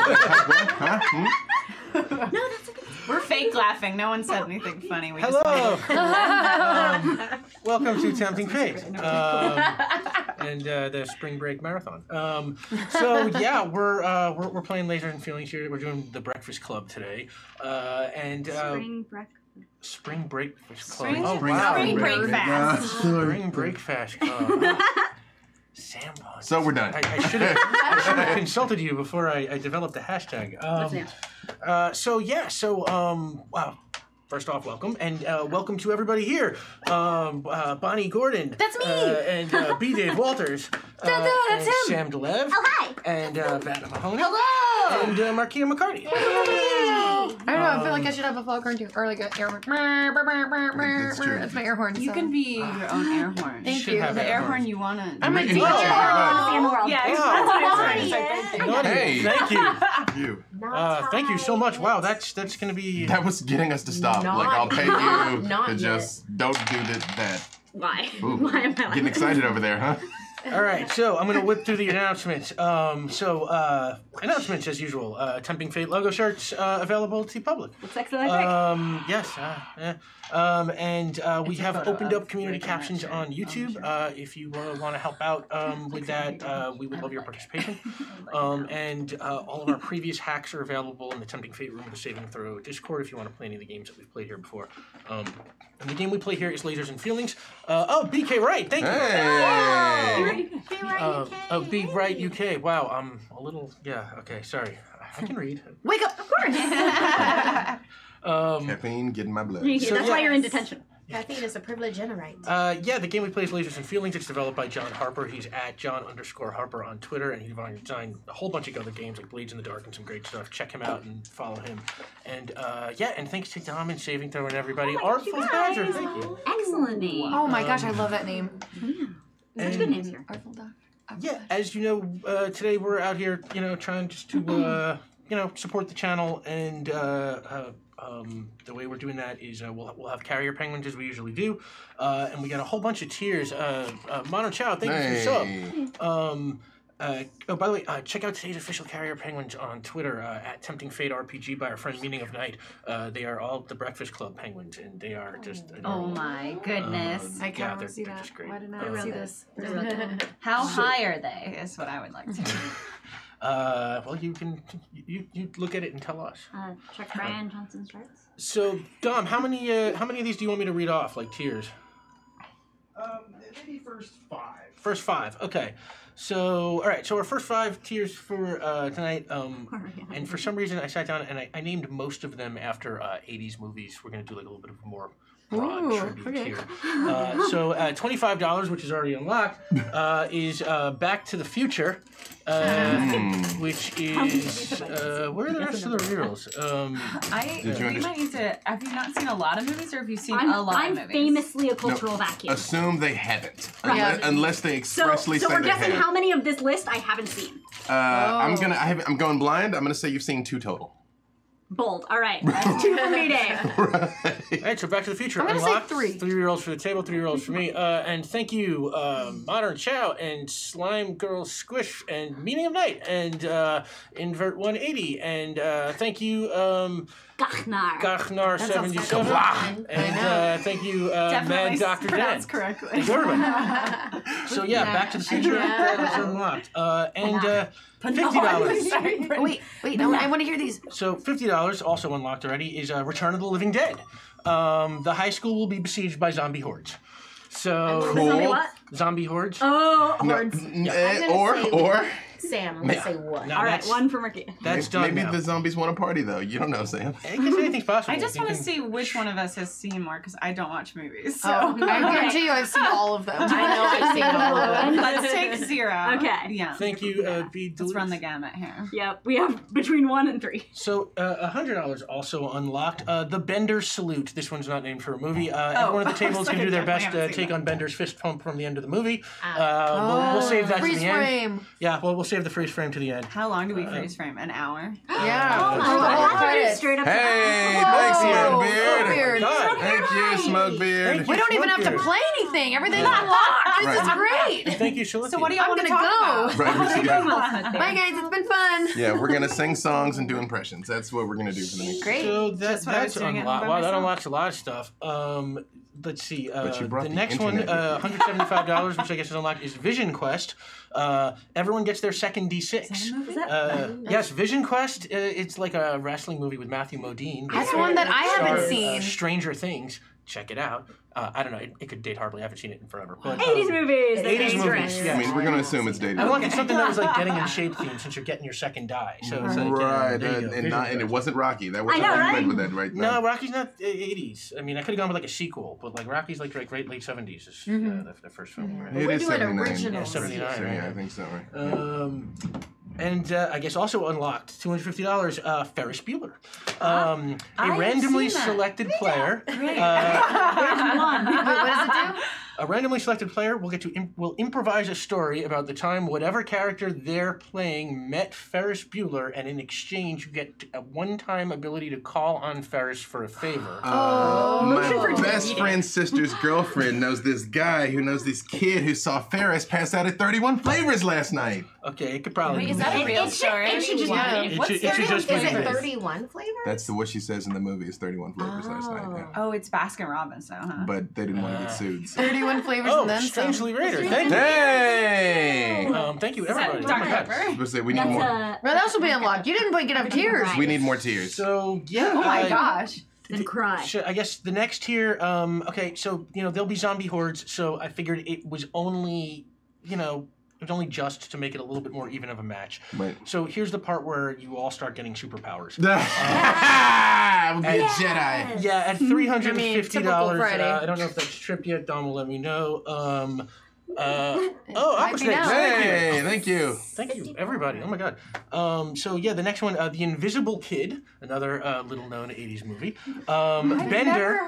Huh? No, that's okay. We're fake laughing. No one said anything funny. We Hello. Welcome to Tempting Fate and the Spring Break Marathon. So yeah, we're playing Lasers and Feelings here. We're doing the Breakfast Club today, and Spring Breakfast Club. Spring Break Fast. Spring Break Fast Club. Sam. So we're done. I should have consulted you before I developed the hashtag. Wow. First off, welcome, and welcome to everybody here. Bonnie Gordon. That's me. And B. Dave Walters. That's and him. Sam DeLev. Oh, hi. And Vanna Mahoney. Hello. And Marquita McCarty. I don't know, I feel like I should have a foghorn too. Or like an air horn. That's my air horn. You can be your own air horn. Thank you. The air horn you want to. I'm a Oh, DJ. Yeah, wow. that's what I'm saying. Hey. Thank you. You. Thank you so much. Wow, that's going to be... That was getting us to stop. Not I'll pay you not to yet. just don't do that. Why? Ooh, Why am I like getting excited over there, huh? All right, so I'm going to whip through the announcements. Announcements as usual. Tempting Fate logo shirts available to public. Looks excellent. Yes. We have opened up community captions on YouTube. If you want to help out with that, we would love your participation. All of our previous hacks are available in the Tempting Fate room, the Saving Throw Discord, if you want to play any of the games that we've played here before. And the game we play here is Lasers and Feelings. BK Wright, thank you. Hey. Be Right UK. Wow, I'm a little, okay, sorry. I can read. Wake up, of course. Caffeine getting my blood. That's why you're in detention. Caffeine is a privilege and a right. The game we play is Lasers and Feelings. It's developed by John Harper. He's at John_Harper on Twitter, and he's designed a whole bunch of other games like Blades in the Dark and some great stuff. Check him out and follow him. And and thanks to Dom and Saving Throw and everybody. Artful Badger, thank you. Excellent name. Oh my gosh, I love that name. Such good names here. Artful Dog. Yeah, as you know, today we're out here, trying just to, support the channel, and the way we're doing that is we'll have carrier penguins as we usually do, and we got a whole bunch of tiers. Modern Chow, thank you for your sub. By the way, check out today's official carrier penguins on Twitter at Tempting Fate RPG by our friend Meaning of Night. They are all the Breakfast Club penguins, and they are just adorable. Oh my goodness. I kind of want they're to see that. just great. Why didn't I see this? How high are they is what I would like to know. Well, you can you look at it and tell us. Check Brian Johnson's charts. So, Dom, how many of these do you want me to read off, like tiers? Maybe first 5. First 5, okay. So, all right. So our first 5 tiers for tonight. And for some reason, I sat down and I named most of them after 80s movies. We're gonna do like a little bit of a more broad tribute tier. So $25, which is already unlocked, is Back to the Future, which is where are the rest of the rerolls? We might need to. Have you not seen a lot of movies, or have you seen a lot of movies? I'm famously a cultural vacuum. Assume they haven't, Right. unless they expressly say so we're they guessing have. how many of this list I haven't seen. I'm going blind. I'm gonna say you've seen 2 total. Bold. All right. 2 for me, Dave. Right. All right, so Back to the Future. I'm gonna unlocked. say 3. 3 rerolls for the table, 3 rerolls for me. And thank you, Modern Chow and Slime Girl Squish and Meaning of Night and Invert 180 and thank you, Gachnar 77 and thank you, Mad Dr. Dan. Correctly. Thank you, everybody. So Back to the Future is unlocked. And $50. Oh, wait, no, I want to hear these. So $50 also unlocked already is Return of the Living Dead. The high school will be besieged by zombie hordes. So Zombie what? Zombie hordes. Oh, hordes. Or Sam, let's say what? No, All right, that's- 1 for Marquita. That's done maybe now. the zombies want to party though. You don't know, Sam. I guess anything's possible. I just You want to can- see which one of us has seen more, because I don't watch movies. So. I guarantee you I've seen all of them. I know I've seen all of them. Let's take 0. Okay. Yeah. Thank you, B. Let's run the gamut here. Yep, we have between 1 and 3. So $100 also unlocked. The Bender Salute. This one's not named for a movie. Everyone at the table is going to do their best to take on Bender's fist pump from the end of the movie. We'll save that to Freeze the end. frame. Yeah, well, we'll save the freeze frame to the end. How long do we freeze frame? An hour? Yeah. Oh my For the god, whole that's credits. straight up. Hey, Whoa. thanks, Smoke Smoke Beard. Beard. God. Thank you, Smoke Beard. Thank We don't even have to Beard. play anything. everything. Everything's unlocked. This is great. Thank you, Shalithia. So what do y'all want to gonna talk go. about? Right, we should go. Bye, guys. It's been fun. Yeah, we're gonna sing songs and do impressions. That's what we're gonna do for the next. Great. So Just what I was that's doing at home unlocked. by Wow, that myself. unlocks a lot of stuff. Let's see. But you brought the the next one, internet with you. $175, which I guess is unlocked, is Vision Quest. Everyone gets their second D6. Is that Yes, Vision Quest. It's like a wrestling movie with Matthew Modine. That's one that I haven't Stars, seen. Stranger Things. Check it out. I don't know. It could date hardly. I haven't seen it in forever. But, 80s movies. they're 80s dangerous. movies, I yeah. mean, we're gonna assume it's dated. I like it's something that was like getting in shape theme since you're getting your second die. So it's like, Right, there you go, Vision and it Quest. wasn't Rocky. That was I know, you right? went with that, right? No, Rocky's not 80s. I mean, I could have gone with like a sequel, but like Rocky's like great late 70s is the first film. Right? It We're is doing 79. original. Yeah, 79, So, right? yeah, I think so. Right. And I guess also unlocked $250. Ferris Bueller, a I have randomly seen that. selected player. There's one. Wait, what does it do? A randomly selected player will get to will improvise a story about the time whatever character they're playing met Ferris Bueller, and in exchange you get a one-time ability to call on Ferris for a favor. My best friend's sister's girlfriend knows this guy who knows this kid who saw Ferris pass out at 31 Flavors last night. Okay, it could probably. Wait, be is that a me. real story? It should just Yeah. be. It should just be Is it me. 31 flavors? That's what she says in the movie. Is 31 Flavors last night. Yeah. Oh, it's Baskin Robbins, though, huh? But they didn't want to get sued. So. 31 flavors Oh, and then some. Strangely Raider. Thank you. Hey! Thank you, everybody. Dr. Look at that. Pepper? I was gonna say, we need That's more. a. Well, that should be unlocked. You didn't get enough tears. We need more tears. So yeah. Oh my gosh. Then cry. I guess the next tier. Okay, so there'll be zombie hordes. So I figured it was only it was only just to make it a little bit more even of a match. Right. So here's the part where you all start getting superpowers. We'll be a Jedi. Yeah, at $350. typical Friday. I don't know if that's tripped yet. Dom will let me know. Might Aqua be Snakes. now. Hey, thank you. Thank you, everybody. Oh my god. So yeah, the next one, The Invisible Kid, another little known 80s movie. Bender.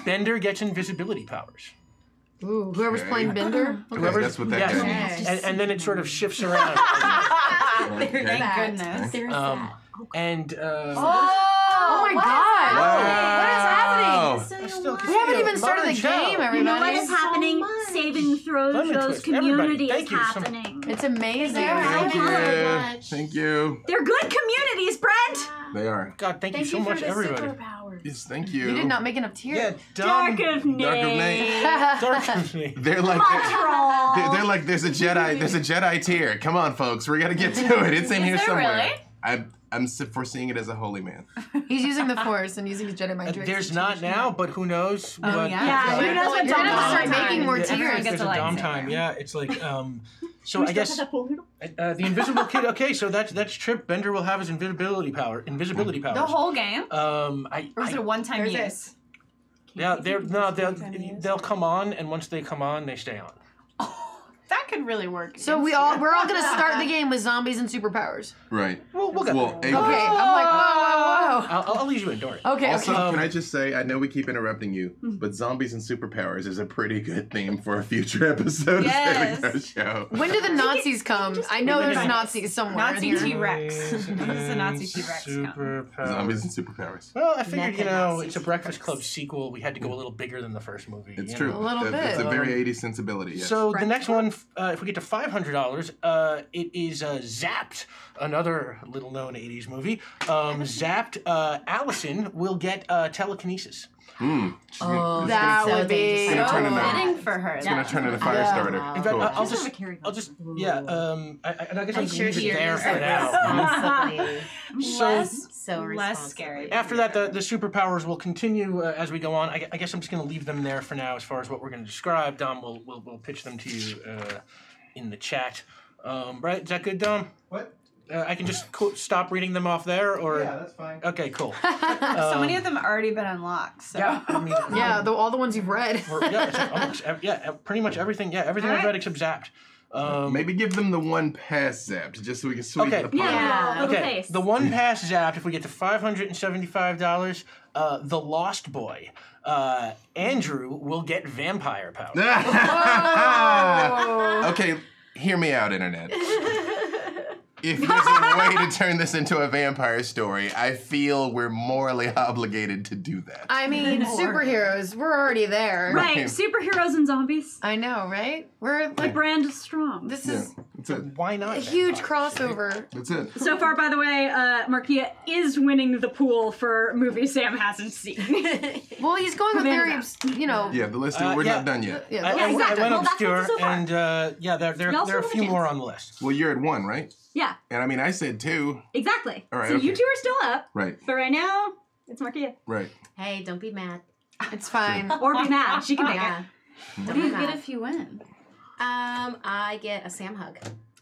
Bender gets invisibility powers. Ooh, whoever's Okay. playing Bender. Okay, that's what that Yes. guy means. And then it sort of shifts around. Okay. Thank goodness. There's Um, that. and Oh my god. Wow. What is happening? So I still you can We see haven't a even started the modern show. game, You know everybody. what is happening? much. Saving Throws Lemon Joe's twist. Everybody, community thank is you so happening. It's amazing. Thank you. so much. Thank you. They're good communities, Brent. They are. God, thank you Thank so you much, for the everybody. superpowers. Yes, thank you. You did not make enough tears. Yeah, Dark Dark of Night. Dark of Night. of Night. They're like Troll. they're like there's a Jedi tier. Come on, folks, we gotta get to it. It's in here there somewhere. really? I'm foreseeing it as a holy man. He's using the Force and using his Jedi mind tricks. There's not now, but who knows? Oh, what- yeah. Yeah, who knows what You're gonna have to start Dom making more Everyone tears. gets There's a a Dom lightsaber. time. Yeah, it's like So I guess the Invisible Kid. Okay, so that's Trip. Bender will have his invisibility powers. The whole game? Or is it a one-time There's use? Yeah, they'll come on, and once they come on, they stay on. That could really work. So we're all gonna start the game with zombies and superpowers. Right. We'll get Well, there. Okay, I'm like, whoa. I'll leave you in, Dory. Okay, Also, okay. can I just say, I know we keep interrupting you, but zombies and superpowers is a pretty good theme for a future episode Yes. of Saving Our Show. When do the Nazis come? I know there's Nazis somewhere. Nazi in here. T-Rex. When does the Nazi T-Rex come? Superpowers. Zombies and superpowers. Well, I figured, Mechanized. it's a Breakfast Club sequel. We had to go a little bigger than the first movie. It's you true. know. A little It's a bit. very 80s sensibility, yes. So the next one, if we get to $500, it is Zapped, another little-known 80s movie. Zapped, Allison will get telekinesis. That So would be It's gonna turn into- Fitting for her. It's gonna turn into Yeah. Firestarter. In fact, Cool. I'll just, yeah. I guess I'll I'm sure leave she it there is for now. responsibly. So So less responsible. scary. After that, the superpowers will continue as we go on. I guess I'm just going to leave them there for now as far as what we're going to describe. Dom, we'll pitch them to you in the chat. Right? Is that good, Dom? What? I can just stop reading them off there, or Yeah, that's fine. okay, cool. So many of them have already been unlocked. So. Yeah, I mean, Yeah, all the ones you've read. pretty much everything. Yeah, everything I've read except Zapped. Maybe give them the one pass zapped, just so we can sweeten Okay. the pot. Yeah, little Okay, face. the one pass Zapped. If we get to $575, The Lost Boy, Andrew will get vampire powers. Okay, hear me out, Internet. if there's a way to turn this into a vampire story, I feel we're morally obligated to do that. I mean, superheroes, we're already there. Right, superheroes and zombies. I know, right? We're The like, brand is strong. this is That's it. Why not? a huge vampires? crossover. That's it. So far, by the way, Markia is winning the pool for movies Sam hasn't seen. Well, he's going with very, you know. Yeah, the list, we're not done yet. Yeah, I Yeah, exactly. went Well, that's obscure, what's so far. and there You also are a have a few chance. more on the list. Well, you're at 1, right? Yeah, And I mean, I said 2. exactly. All right, So you okay. two are still up, Right, but right now, it's Markia. right. Hey, don't be mad. It's fine. Or be mad. She can take Yeah. it. What do you get if you win? I get a Sam hug.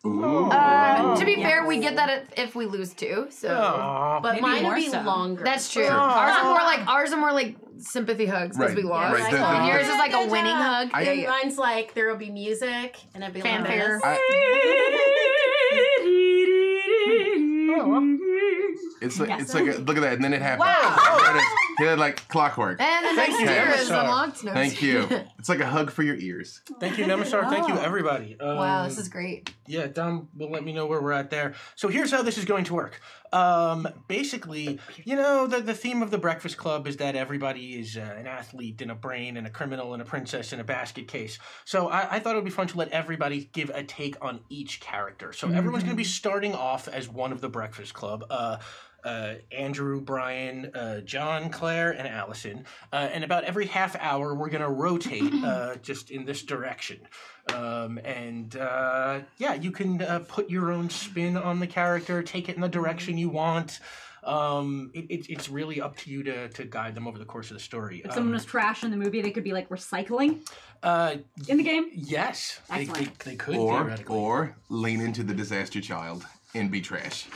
Ooh. To be fair, we get that if we lose too. So Aw. But Maybe mine will more be so. longer. that's true. Sure. Ours are more like sympathy hugs because Right, we lost. right. Like, Yours is like a good winning job. hug. I- And mine's like there will be music and it'll be Fanfare. like It's like, look at that, and then it happens. There it is. Hit it like clockwork. And the next you, tier is Nemesis. unlocked. No, Thank you. It's like a hug for your ears. Thank you, Nemesis. Thank you, everybody. Wow, this is great. Yeah, Dom will let me know where we're at there. So here's how this is going to work. Basically, you know, the theme of the Breakfast Club is that everybody is an athlete and a brain and a criminal and a princess and a basket case. So I thought it would be fun to let everybody give a take on each character. So everyone's going to be starting off as one of the Breakfast Club. Andrew, Brian, John, Claire, and Allison. And about every half hour, we're going to rotate just in this direction. Yeah, you can put your own spin on the character, take it in the direction you want. It's really up to you to guide them over the course of the story. If someone was trash in the movie, they could be like recycling in the game. Yes, Excellent. they could Or theoretically. lean into the disaster child and be trash.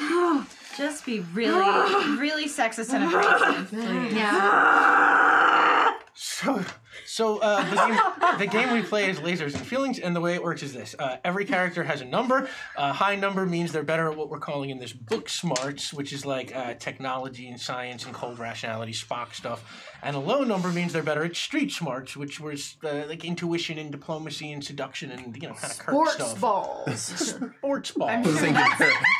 Just be really sexist and abrasive. Yeah. So the game we play is Lasers and Feelings, and the way it works is this. Every character has a number. A high number means they're better at what we're calling in this book smarts, which is like technology and science and cold rationality, Spock stuff. And a low number means they're better at street smarts, which was like intuition and diplomacy and seduction and, you know, kind of Kirk Sports stuff. balls. Sports balls. Singular.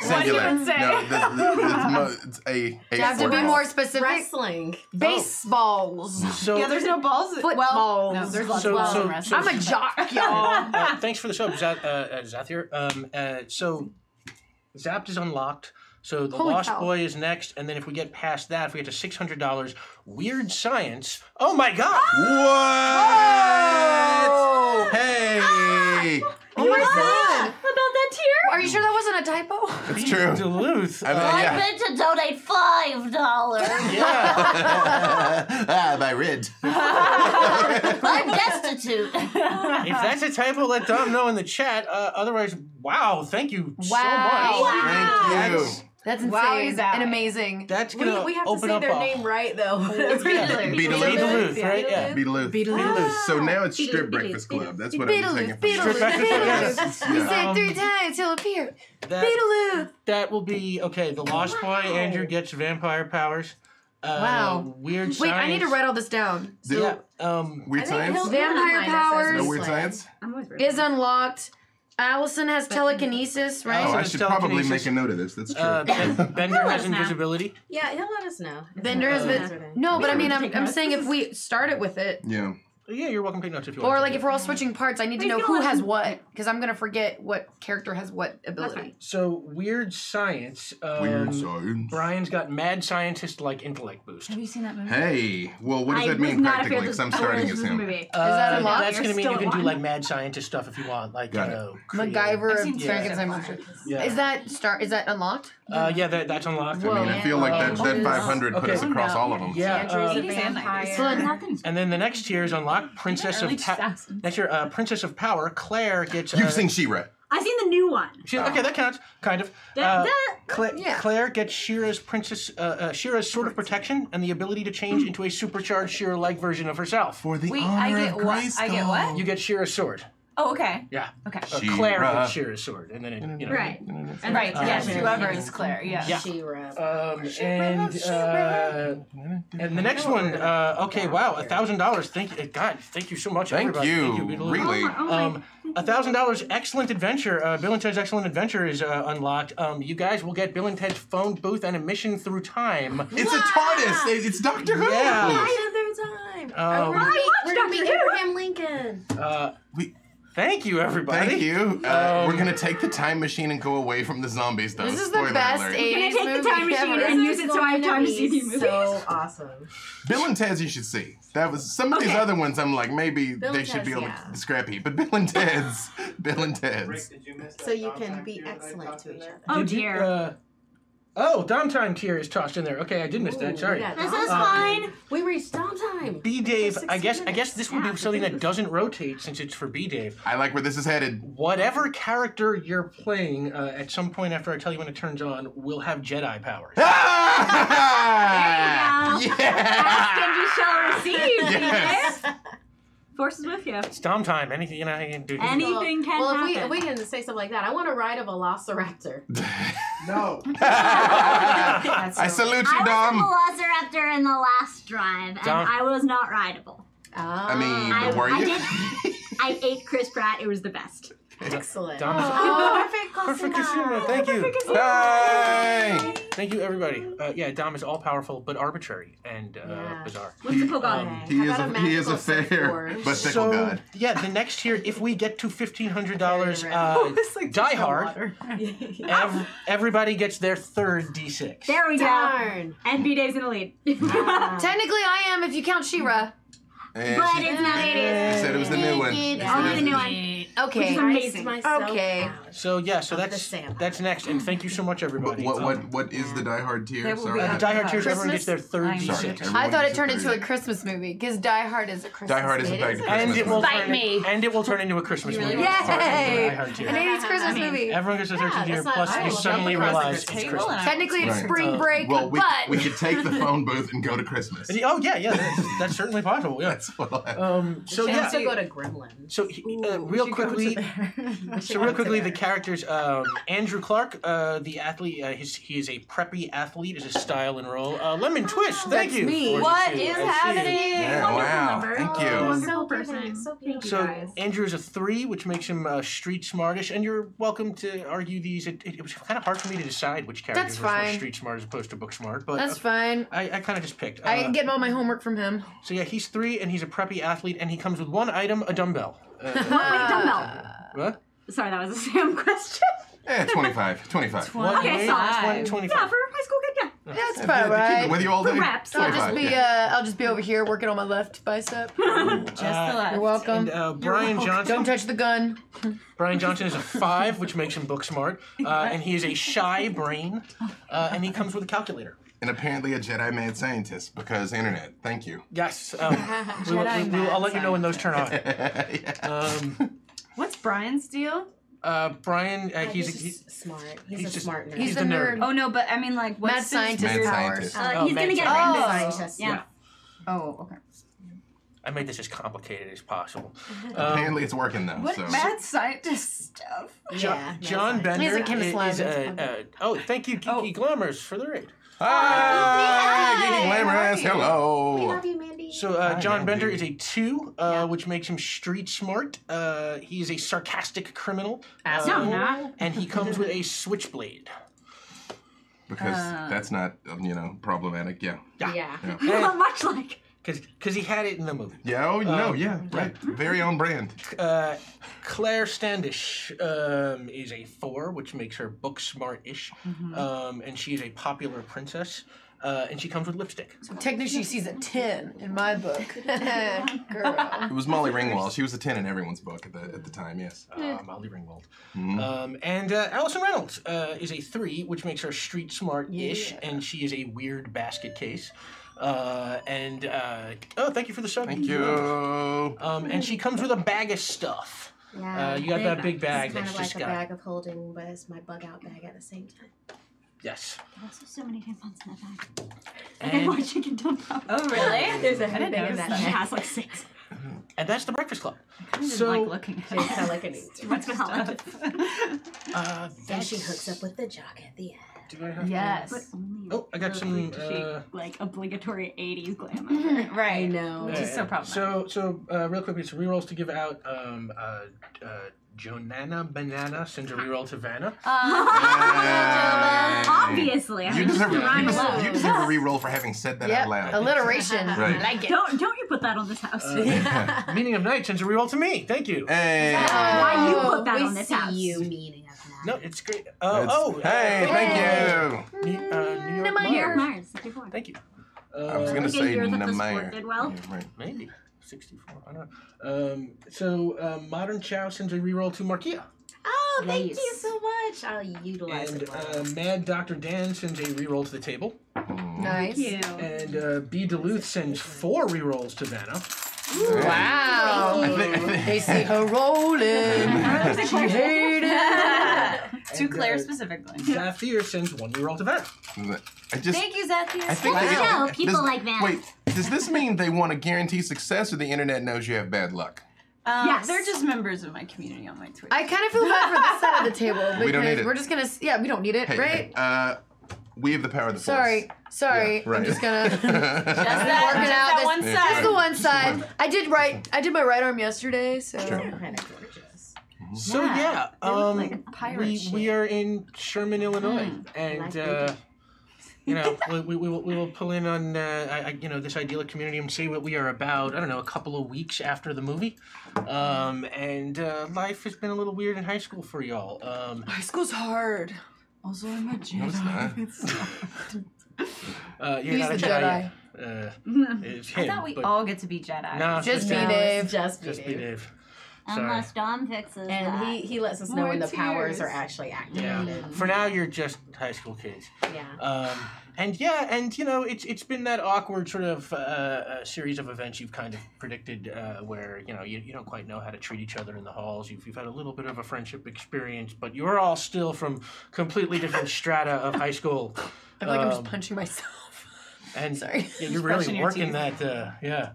Singular. would say. No, it's a You have to be sport. more specific. wrestling. Baseballs. So, Yeah, there's no balls. Well, Footballs. no, there's lots So- of balls so- in wrestling. I'm a jock, y'all. thanks for the sub, Zathir. So Zapped is unlocked. So the Holy Lost cow. Boy is next, and then if we get past that, if we get to $600, Weird Science. Oh my God! What? Hey! Oh my god. About that tier? Are you sure that wasn't a typo? It's true. Duluth. I mean, yeah. meant to donate $5. Yeah. My rid. I'm destitute. If that's a typo, let Dom know in the chat. Otherwise, wow, thank you so Wow. much. Thank you. That's insane Wow, he's at and it. amazing. That's gonna We have to open say up their a name right, though. It's Beetlejuice. Beetlejuice. Duluth, right? Yeah. Beetlejuice. So now it's strip Beetlejuice, breakfast club. Beetlejuice. That's what I'm taking Beetlejuice, from Beetlejuice, Strip breakfast club, yes. Beetlejuice. You Yeah. said 3 times, he'll appear. That, Beetlejuice. that will be okay. The Lost Boy, Andrew gets vampire powers. Wow. Weird Wait, Science. I need to write all this down. Yeah. Weird science? Vampire powers. No weird science? I'm always weird. Is unlocked. Allison has telekinesis, right? Oh, I it's should probably telekinesis. make a note of this. That's true. Bender has now. invisibility. Yeah, he'll let us know. Bender has been. No, but I mean, I'm saying if we start it with it, Yeah. Yeah, you're welcome to take notes if you or want. like if we're all switching parts, I need to Wait, know you who know has what? what, because I'm gonna forget what character has what That's ability. fine. So Weird Science. Weird science. Brian's got mad scientist like intellect boost. Have you seen that movie? Hey, well, what does I that was mean not a practically? fan Because of I'm the starting as original him. movie. Is that unlocked? That's gonna mean Still you can do one. like mad scientist stuff if you want, like Got it. MacGyver I've of seen Frankenstein two. monster. Yeah. Is that unlocked? Yeah, that's unlocked. I mean, I feel like that Whoa. 500 put Okay. us across all of them. Yeah. Andrew's a It is and vampire. Fun. And then the next tier is unlocked. Princess Early of Power. 2000s. Next year, Princess of Power. Claire gets. You've seen She-Ra. I've seen the new one. Okay, that counts, kind of. That- Yeah. Claire gets Shira's Shira's Sword of Protection and the ability to change into a supercharged Shira-like version of herself. For the Wait, honor I get of what? Grayskull. I get what? You get Shira's sword. Oh, okay. Yeah. Okay. Claire She-Ra. gets Shira's sword, and then it, you know. Right. And right, yes, whoever is Claire, yeah. Yeah. She-Ra. And the next one. Okay, wow, $1,000. Thank you, God. Thank you so much, Thank everybody. you. Thank you, Beetlejuice. Really? Oh my $1,000 Excellent Adventure. Bill and Ted's Excellent Adventure is unlocked. You guys will get Bill and Ted's phone booth and a mission through time. It's a TARDIS. It's Doctor Who. Yeah. Another time. We're gonna meet Abraham Lincoln. Thank you, everybody. Thank you. We're gonna take the time machine and go away from the zombies, though. This is Spoiler the best alert. 80s We're gonna take movie the time machine ever. and use it so I have time to see these movies. So awesome. Bill and Ted's you should see. That was some of these other ones. I'm like maybe Bill they and should be Ted's, able yeah. to scrappy, but Bill and Ted's, Bill and Ted's. So you can be excellent to each other. Oh Did you, dear. Dom Time tier is tossed in there. Okay, I did miss that. Sorry. Yeah, This Dom is time. fine. We reached Dom time. B Dave, For I 60 guess minutes. this would be something that doesn't rotate since it's for B Dave. I like where this is headed. Whatever character you're playing, at some point after I tell you when it turns on, will have Jedi powers. Ah! There you go. Yeah! Ask and you shall receive. Yes. Okay? Force is with you. It's Dom Time. Anything you can do. Anything can Well, happen. if we can say something like that, I want to ride a velociraptor. No. I salute you, I Dom. was a velociraptor in the last drive, and Dom. I was not rideable. I mean, I, were I you? did. I ate Chris Pratt. It was the best. Excellent. Dom is Perfect perfect consumer. consumer. Thank you. Hey! Thank you, everybody. Dom is all powerful but arbitrary and Yeah. bizarre. Whimsical god. He How is about a he is a magical fair surfboard? but fickle god. The next tier, if we get to $1,500, It's like Die just the Hard. water. Everybody gets their third D6. There we go. Darn. And B-Dave's in the lead. Technically, I am if you count She-Ra. And But she, it's not she 80s. said it was the new one. She said it Only was the new the- one. Okay. Which is amazing. Okay. So the that's Santa. that's next, and thank you so much, everybody. What is the Die Hard tier? There will Sorry. be The Die Hard tiers, everyone Christmas? gets their third I'm D6. sorry. I thought it turned into a Christmas movie because Die Hard is a Christmas Die Hard is in movie. fact a And Christmas it will movie. turn and it will turn into a Christmas movie. Yay! Die Hard An tier. 80s Christmas movie. Everyone gets their third Yeah, tier, that's not- plus I you will suddenly jump across realize the it's table Christmas. and Technically, it's Right. spring break, Well, we but could take the phone booth and go to Christmas. Oh yeah, that's certainly possible. Yeah. That's what'll happen. So She yeah. has to go to Gremlin. So real quickly, the characters. Andrew Clark, the athlete. He is a preppy athlete. Is a style and role. Lemon Twist. Thank That's you. me. 42. What I is see you. happening? Yeah, wow. number. Thank you. Wonderful So person. giving, so Thank you, So guys. Andrew is a 3, which makes him street smartish, and you're welcome to argue these. It was kind of hard for me to decide which characters That's were fine. street smart as opposed to book smart, but that's fine. I kind of just picked. I get all my homework from him. So yeah, he's 3, and he's a preppy athlete, and he comes with one item, a dumbbell. What? Wait, dumbbell. What? Sorry, that was a Sam question. 25. Okay, solid. 25. Yeah, for a high school kid, yeah. That's Keep about it right. with you all For day. reps. I'll just be over here working on my left bicep. Just the left. You're welcome. And Brian Johnson. Don't touch the gun. Brian Johnson is a 5, which makes him book smart, and he is a shy brain, and he comes with a calculator. And apparently a Jedi mad scientist because internet. Thank you. Yes. I'll let you know when those turn on. What's Brian's deal? Brian, He's he's smart. he's He's a just- smart nerd. He's the the nerd. nerd. Oh no, but I mean like what's Mad his scientist Mad powers. scientist. He's gonna get mad a scientist. scientist. Yeah. Yeah. Oh, okay. I made this as complicated as possible. Apparently it's working though. What So mad scientist stuff? Yeah, John mad Bender He's a chemist lab. thank you, Geeky Glamours, for the raid. Hi, Geeky Glamorous. We Hello. love you, Mandy. So John Bender is a 2, which makes him street smart. He is a sarcastic criminal, and he comes with a switchblade. Because that's not problematic. Yeah. Yeah. Not much like. Because he had it in the movie. Yeah. Oh no. Yeah. Right. Very on brand. Claire Standish is a 4, which makes her book smart-ish, and she is a popular princess, and she comes with lipstick. Technically, she's a 10 in my book. Girl. It was Molly Ringwald. She was a 10 in everyone's book at the time. Yes. Molly Ringwald. And Allison Reynolds is a 3, which makes her street smart-ish, and she is a weird basket case. Thank you for the sub. Thank you. And she comes with a bag of stuff. Yeah. You got that big bag It's kind that's of just like a got. bag of holding, but it's my bug out bag at the same time. Yes. There's also so many tampons in that bag. And- And more chicken dump out. Oh really? There's a I didn't thing in notice that that. She bag. has like 6. And that's the Breakfast Club. I didn't So like looking at Just it. how like an What's been hot? And she hooks up with the jock at the end. Do I have Yes. But only Oh, I got some. like obligatory 80s glamour. Right. I know. Which is so problematic. So real quickly, some rerolls to give out. Jonana Banana sends a reroll to Vanna. Obviously. I You mean, deserve, rhyme you alone. deserve a reroll for having said that Yep, out loud. alliteration. Right. I like it. Don't you put that on this house. Meaning of Night sends a reroll to me. Thank you. Hey. Why you put that we on this see house? you meaning of that. No, it's great. Hey, thank you. New York New York Mars. Mars, 64. Thank you. I was gonna Okay, say year that the Namair. sport did well. Yeah, right. Maybe 64. I don't know. So Modern Chow sends a reroll to Markia. Oh, thank Yes. you so much. I'll utilize And it well. Mad Dr. Dan sends a reroll to the table. Nice. Thank you. And B. Duluth sends 4 rerolls to Vanna. Wow. I think They see her rolling. She hated it. To And, Claire specifically. Zafir sends 1 reroll to Vanna. I just. Thank you, Zafir. I think Good they- show. People does- like that. Wait, does this mean they want to guarantee success, or the internet knows you have bad luck? Yes. They're just members of my community on my Twitch. I kind of feel bad for this side of the table because We don't need it. we're just gonna. Yeah, we don't need it, Hey, right? hey, we have the power of the Sorry, force. sorry. Yeah, right. I'm just gonna. Just that, working just out that this- one Yeah. side. Just the one side. I did my right arm yesterday, so. Sure. Kind of gorgeous. So Yeah, yeah, they look like pirate shit. we are in Sherman, Illinois, and Like they you know we will pull in on this idyllic community and say what we are about. I don't know, a couple of weeks after the movie, and life has been a little weird in high school for y'all. High school's hard. Also, I'm a Jedi. No, it's not. You're Who's not a the Jedi. Jedi? It's I him. thought we but all get to be Jedi. no, it's Just be Dave. Dave. Just Just be Dave. Sorry. Unless Dom fixes And that. he lets us know when the More powers tears. are actually Yeah. activated. For now, you're just high school kids. Yeah. And you know, it's been that awkward sort of series of events you've kind of predicted, where you know you don't quite know how to treat each other in the halls. You've had a little bit of a friendship experience, but you're all still from completely different strata of high school. I feel like I'm just punching myself. And Sorry. yeah, you're brushing really your working teeth. that, yeah.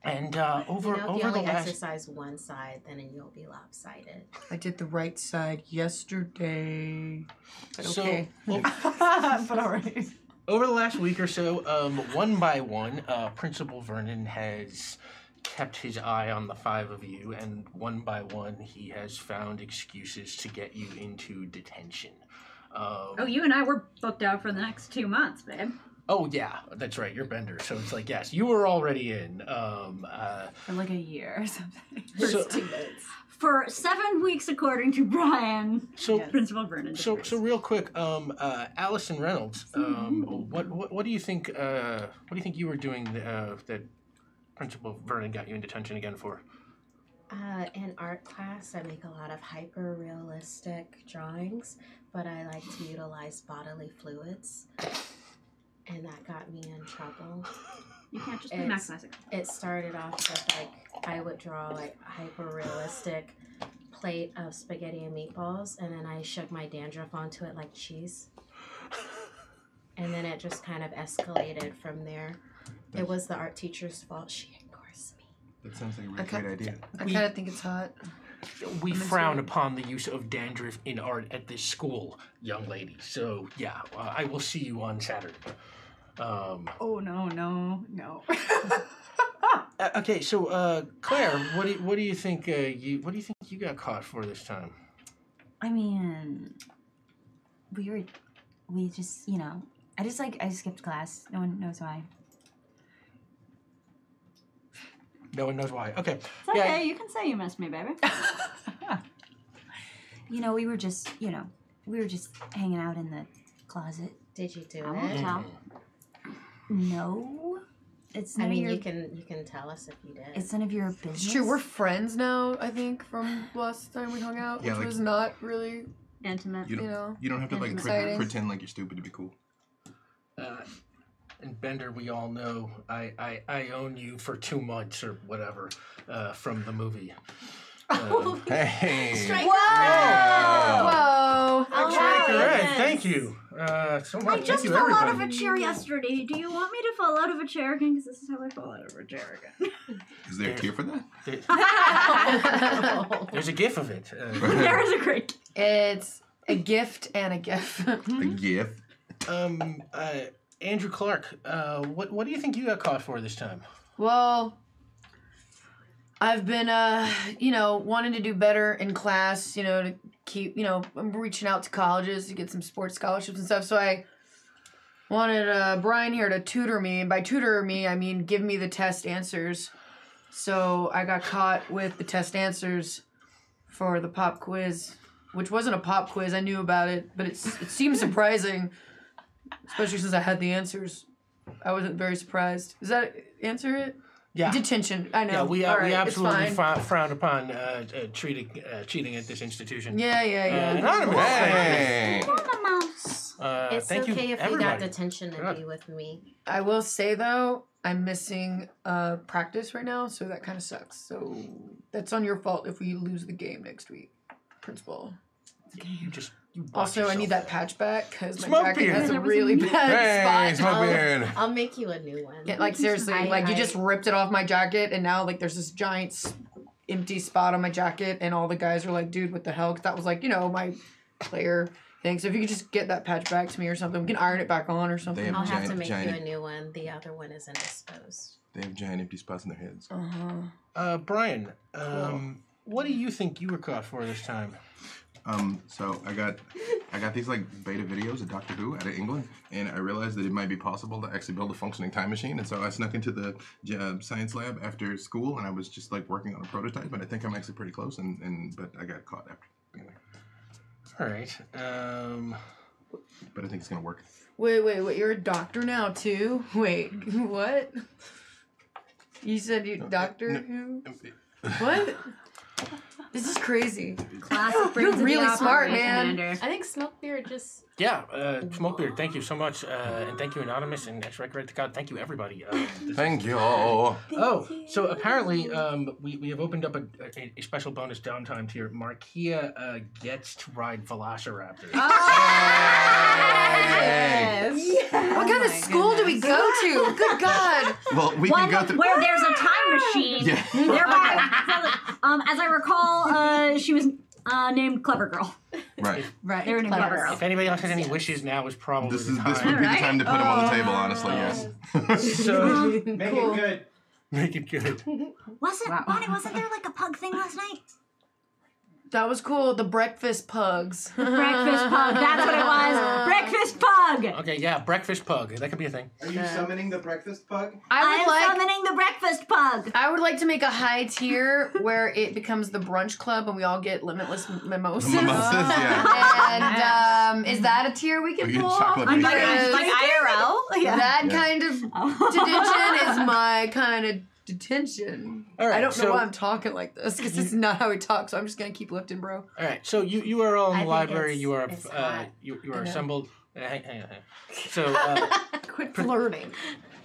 And over You know, if you over the only last. exercise one side, then you'll be lopsided. I did the right side yesterday. But So, okay. But alright. over the last week or so, one by one, Principal Vernon has kept his eye on the 5 of you, and one by one, he has found excuses to get you into detention. Oh, you and I were booked out for the next 2 months, babe. Oh yeah, that's right. You're Bender, so it's like yes, you were already in. For like a year or something. So, For 7 weeks, according to Brian, so Yes. Principal Vernon. So real quick, Allison Reynolds, what do you think? What do you think you were doing that Principal Vernon got you in detention again for? In art class, I make a lot of hyper-realistic drawings, but I like to utilize bodily fluids, and that got me in trouble. You can't just be Max Classic. It started off with I would draw hyper-realistic plate of spaghetti and meatballs, and then I shook my dandruff onto it like cheese. And then it just kind of escalated from there. It was the art teacher's fault. She ignores me. That sounds like a really great idea. I kind of think it's hot. We frown upon the use of dandruff in art at this school, young lady. So yeah, I will see you on Saturday. Oh no. Okay, so Claire, what do you think you got caught for this time? I mean, we just, you know, I skipped class. No one knows why. No one knows why. Okay. It's okay, you can say you missed me, baby. You know, we were just hanging out in the closet. Did you do I won't it? tell. No. It's I none mean, of your, you can tell us if you did. it's none of your business. It's true. We're friends now. I think from last time we hung out, Yeah, which like- was not really, Intimate. You you know. You don't have to like Exciting. pretend like you're stupid to be cool. And Bender, we all know I own you for 2 months or whatever from the movie. Hey. Strike. Whoa! Correct. Thank you so much. I just Thank you, fell out of everybody. a chair yesterday. Do you want me to fall out of a chair again? Because this is how I fall out of a chair again. Is there a cure for that? There's a gif of it. There is a great. It's A gift and a gif. A gift. Andrew Clark, what do you think you got caught for this time? Well, I've been, wanting to do better in class, to keep, I'm reaching out to colleges to get some sports scholarships and stuff. So I wanted Brian here to tutor me. And by tutor me, I mean give me the test answers. So I got caught with the test answers for the pop quiz, which wasn't a pop quiz. I knew about it, but it seemed surprising, especially since I had the answers. I wasn't very surprised. Does that answer it? Yeah. Detention. I know. Yeah, we All right, absolutely it's fine. frown upon cheating at this institution. Yeah. Anonymous. Hey. It's thank okay you, if everybody. you got detention and be with me. I will say though, I'm missing practice right now, so that kind of sucks. So that's on your fault if we lose the game next week, Principal. You watch Also, I yourself. need that patch back because my Smoke jacket beard. has a really Hey, bad spot. Smokebeard. I'll make you a new one. Yeah, like seriously, you just ripped it off my jacket, and now like there's this giant empty spot on my jacket, and all the guys are like, "Dude, what the hell?" Because that was like my player thing. So if you could just get that patch back to me or something, we can iron it back on or something. They I'll have to Giant- make giant- you a new one. The other one isn't disposed. They have giant empty spots in their heads. Brian, what do you think you were caught for this time? So I got these like beta videos of Doctor Who out of England, and I realized that it might be possible to actually build a functioning time machine. And so I snuck into the science lab after school, and I was just like working on a prototype. And I think I'm actually pretty close. But I got caught after being there. All right. But I think it's gonna work. Wait, you're a doctor now too? Wait, what? You said you Doctor Who? What? This is crazy. Classic You're brains of the really smart, operation, man. Commander. I think Smokebeard just... Yeah, Smokebeard, thank you so much. And thank you, Anonymous and X-Ray to God. Thank you, everybody. Thank you. Oh, so apparently we have opened up a special bonus downtime tier. Markia gets to ride Velociraptors. What kind of school do we go to? Good God. Well, we can go through. Where there's a time machine. Yeah. As I recall, she was named Clever Girl. Right. They were named Clever Girl. If anybody else has any wishes, now is probably This the time. would be the time to put them on the table. Oh. Honestly, yes. So Make it good. make it good. Bonnie, wasn't there like a pug thing last night? That was cool. The breakfast pugs. Breakfast pug. That's what it was. Breakfast pug. Okay, yeah, breakfast pug. That could be a thing. Are you summoning the breakfast pug? I am summoning the breakfast pug. I would like to make a high tier where it becomes the brunch club and we all get limitless mimosas. Mimosas, yeah. And is that a tier we can We get pull chocolate off? mimosas. Because Like IRL? Yeah. that Yeah. kind of detention is my kind of detention. All right, I don't know so- why I'm talking like this because this is not how we talk. So I'm just gonna keep lifting, bro. All right, so you are all in I the think library. it's- You are it's hot. you are know. assembled. Hang on. So Quit flirting.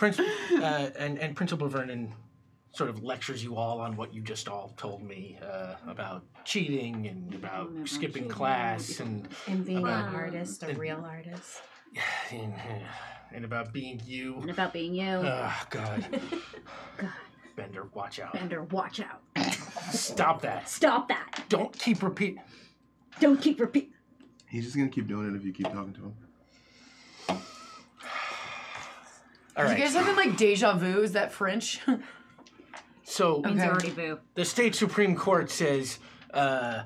and Principal Vernon sort of lectures you all on what you just all told me about cheating and about skipping class and And being About- an artist, a real artist. and about being you. And about being you. Oh God. Bender, watch out. Bender, watch out. Stop that. Stop that. Don't keep repeat. Don't keep repeat. He's just gonna keep doing it if you keep talking to him. All You right. guys having like deja vu? Is that French? So Means already boo. the state Supreme Court says I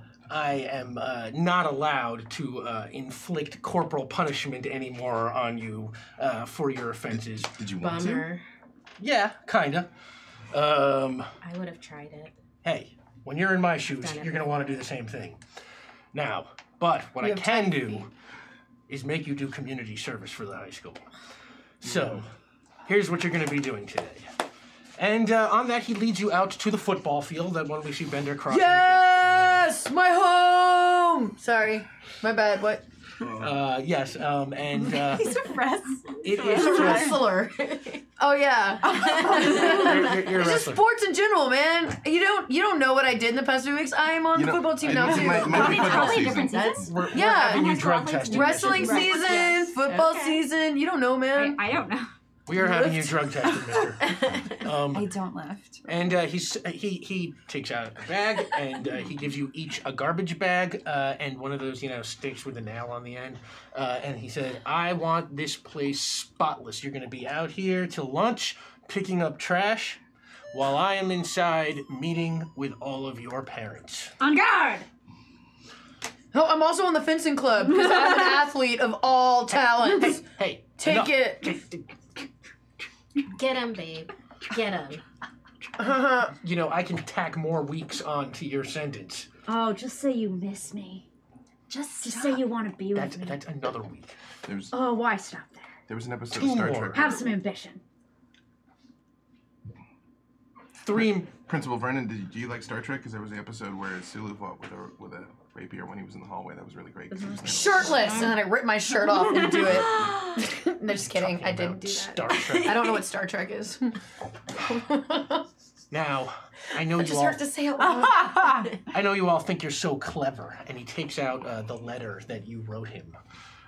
am not allowed to inflict corporal punishment anymore on you for your offenses. Did you want to? Bummer. Yeah, kinda. I would have tried it. Hey, when you're in my shoes, Done it you're gonna want to do the same thing. Now, but what I have can tiny do feet. is make you do community service for the high school. So, here's what you're gonna be doing today. And on that, he leads you out to the football field. That when we see Bender crossing. Yes, my home. Sorry, my bad. What? Yes. And He's a press. it He's is a true. wrestler. Oh yeah. You're a It's just wrestler. sports in general, man. You don't know what I did in the past few weeks. I am on the football team now it too. might be It's football probably a season. different season. We're Yeah. having you Has drug wrestling tested. Wrestling Right. season, Yes. football Okay. season. You don't know, man. I don't know. We are having you drug tested, mister. I don't lift. And he takes out a bag, and he gives you each a garbage bag and one of those, sticks with a nail on the end. And he said, I want this place spotless. You're going to be out here till lunch, picking up trash, while I am inside meeting with all of your parents. On guard! Oh, I'm also on the fencing club because I'm an athlete of all talents. Hey, Take enough. it. Get him, babe. Get him. I can tack more weeks onto your sentence. Oh, just say you miss me. Just say you want to be with me. That's another week. Oh, why stop there? There was an episode Two of Star more. Trek. Have some ambition. 3. Principal Vernon, do you like Star Trek? Because there was an episode where Sulu fought with a rapier when he was in the hallway. That was really great. 'Cause he was Shirtless, and then I rip my shirt off and do it. No, just kidding. I didn't do that. Star Trek. I don't know what Star Trek is. Now, I know I you just all. heard to say it loud. I know you all think you're so clever, and he takes out the letter that you wrote him.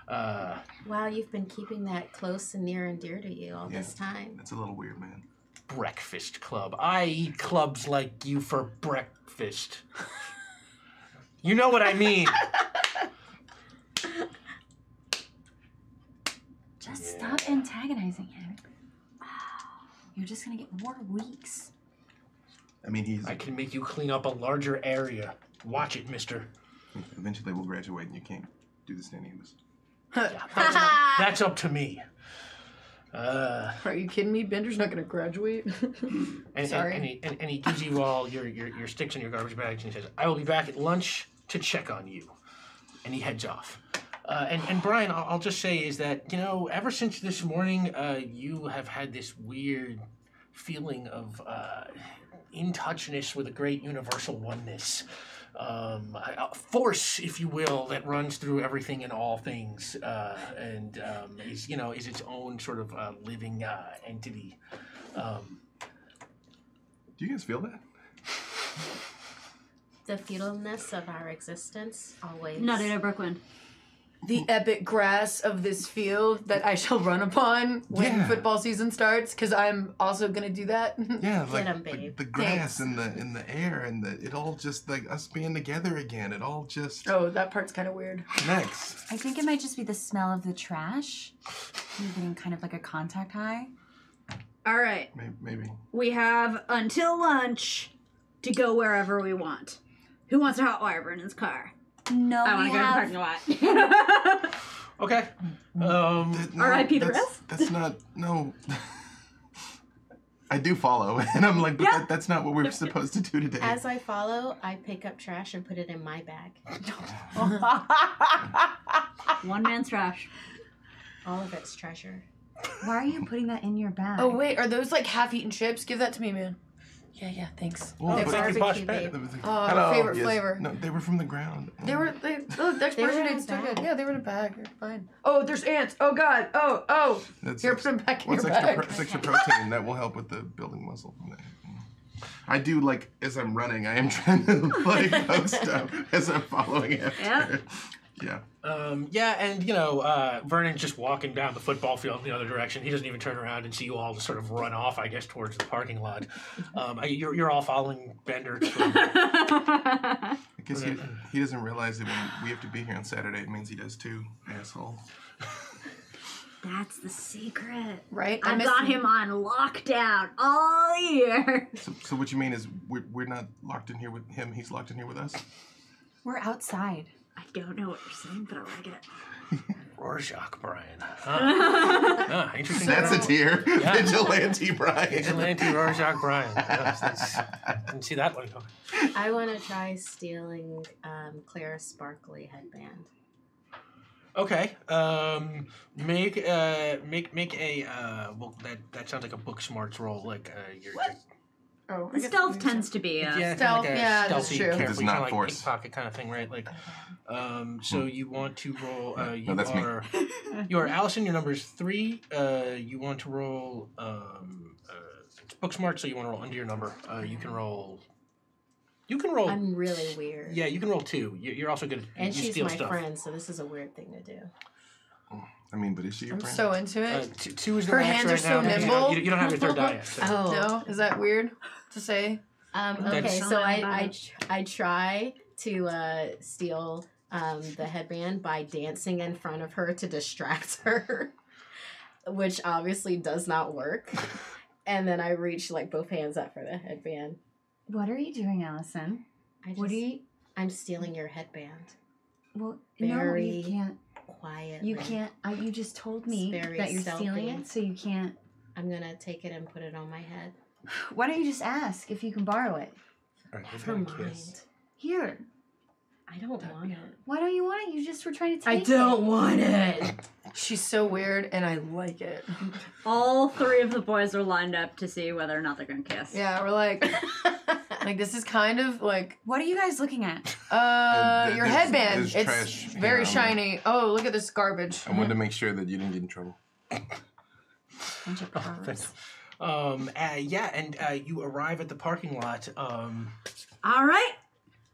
Wow, you've been keeping that close and near and dear to you all this time. That's a little weird, man. Breakfast club. I eat clubs like you for breakfast. You know what I mean. Just stop antagonizing him. You're just gonna get more weeks. I mean, I can make you clean up a larger area. Watch it, mister. Eventually we'll graduate and you can't do this to any of us. That's up to me. Are you kidding me? Bender's not going to graduate. Sorry. And he gives you all your sticks and your garbage bags, and he says, I will be back at lunch to check on you. And he heads off. And Brian, I'll just say is that, ever since this morning, you have had this weird feeling of in-touchness with a great universal oneness. A force, if you will, that runs through everything and all things, and is its own sort of living entity. Do you guys feel that? The fetaleness of our existence always. Not in a Brooklyn. The epic grass of this field that I shall run upon when football season starts, because I'm also gonna do that. Yeah, like 'em, babe. the grass and the air and it all just like us being together again. It all just Oh, that part's kind of weird. connects. I think it might just be the smell of the trash. You're getting kind of like a contact high. All right. Maybe. We have until lunch to go wherever we want. Who wants to hotwire Vernon's car? No, I want we to go to the have. parking lot. Okay. R.I.P. the rest? That's not no. I do follow, and I'm like, but that's not what we're supposed to do today. As I follow, I pick up trash and put it in my bag. One man's trash. All of it's treasure. Why are you putting that in your bag? Oh wait, are those like half-eaten chips? Give that to me, man. Yeah, thanks. Well, It's but- barbecue, posh babe. Oh, Hello, favorite yes. flavor. No, they were from the ground. They were the expiration in a date's still good. bag. Yeah, they were in a bag. They're fine. Oh, there's ants. Oh god. Oh. That's Here, put them back in what's your extra, bag. extra protein that will help with the building muscle from that. I do like as I'm running, I am trying to like poke stuff as I'm following after. Yeah. And Vernon's just walking down the football field in the other direction. He doesn't even turn around and see you all just sort of run off, I guess, towards the parking lot. You're all following Bender. I guess he doesn't realize that when we have to be here on Saturday, it means he does too, asshole. That's the secret. Right? I've got him on lockdown all year. So what you mean is we're not locked in here with him, he's locked in here with us? We're outside. I don't know what you're saying, but I like it. Rorschach Brian. Huh. Interesting. That's a tier. Yeah. Vigilante Brian. Vigilante Rorschach Brian. Didn't see that one coming. I want to try stealing Claire's sparkly headband. Okay. Make a well that sounds like a book smarts roll. Like you're Oh, The stealth tends to be Stealth, like a yeah, that's stealthy, true. careful, It does kinda not like force. pickpocket kind of thing, right? Like, so you want to roll. You that's me. are you are Allison. Your number is 3. You want to roll. It's book smart, so you want to roll under your number. You can roll. You can roll. I'm really weird. Yeah, you can roll 2. You're also good. And you she's steal my stuff. friend, so this is a weird thing to do. I mean, but is she your I'm friend? so into it. 2 is the Her max hands right are so now, because nimble. You don't have your third die yet. So. Oh. No, is that weird to say? Okay, That's- so I try to steal the headband by dancing in front of her to distract her, which obviously does not work. And then I reach like both hands up for the headband. What are you doing, Allison? What are you? I'm stealing your headband. Well, Very no, you can't. quietly. You can't. You just told me It's very that you're stealthy. stealing it, so you can't. I'm gonna take it and put it on my head. Why don't you just ask if you can borrow it? All right, give Never her a kiss. mind. Here. I don't want it. Why don't you want it? You just were trying to I take don't it. want it. She's so weird, and I like it. All 3 of the boys are lined up to see whether or not they're gonna kiss. Yeah, we're like this is kind of like What are you guys looking at? your There's headband. It's trash very here. shiny. Oh, look at this garbage. I wanted to make sure that you didn't get in trouble. Bunch of Thanks. pervs. Yeah, and you arrive at the parking lot. All right,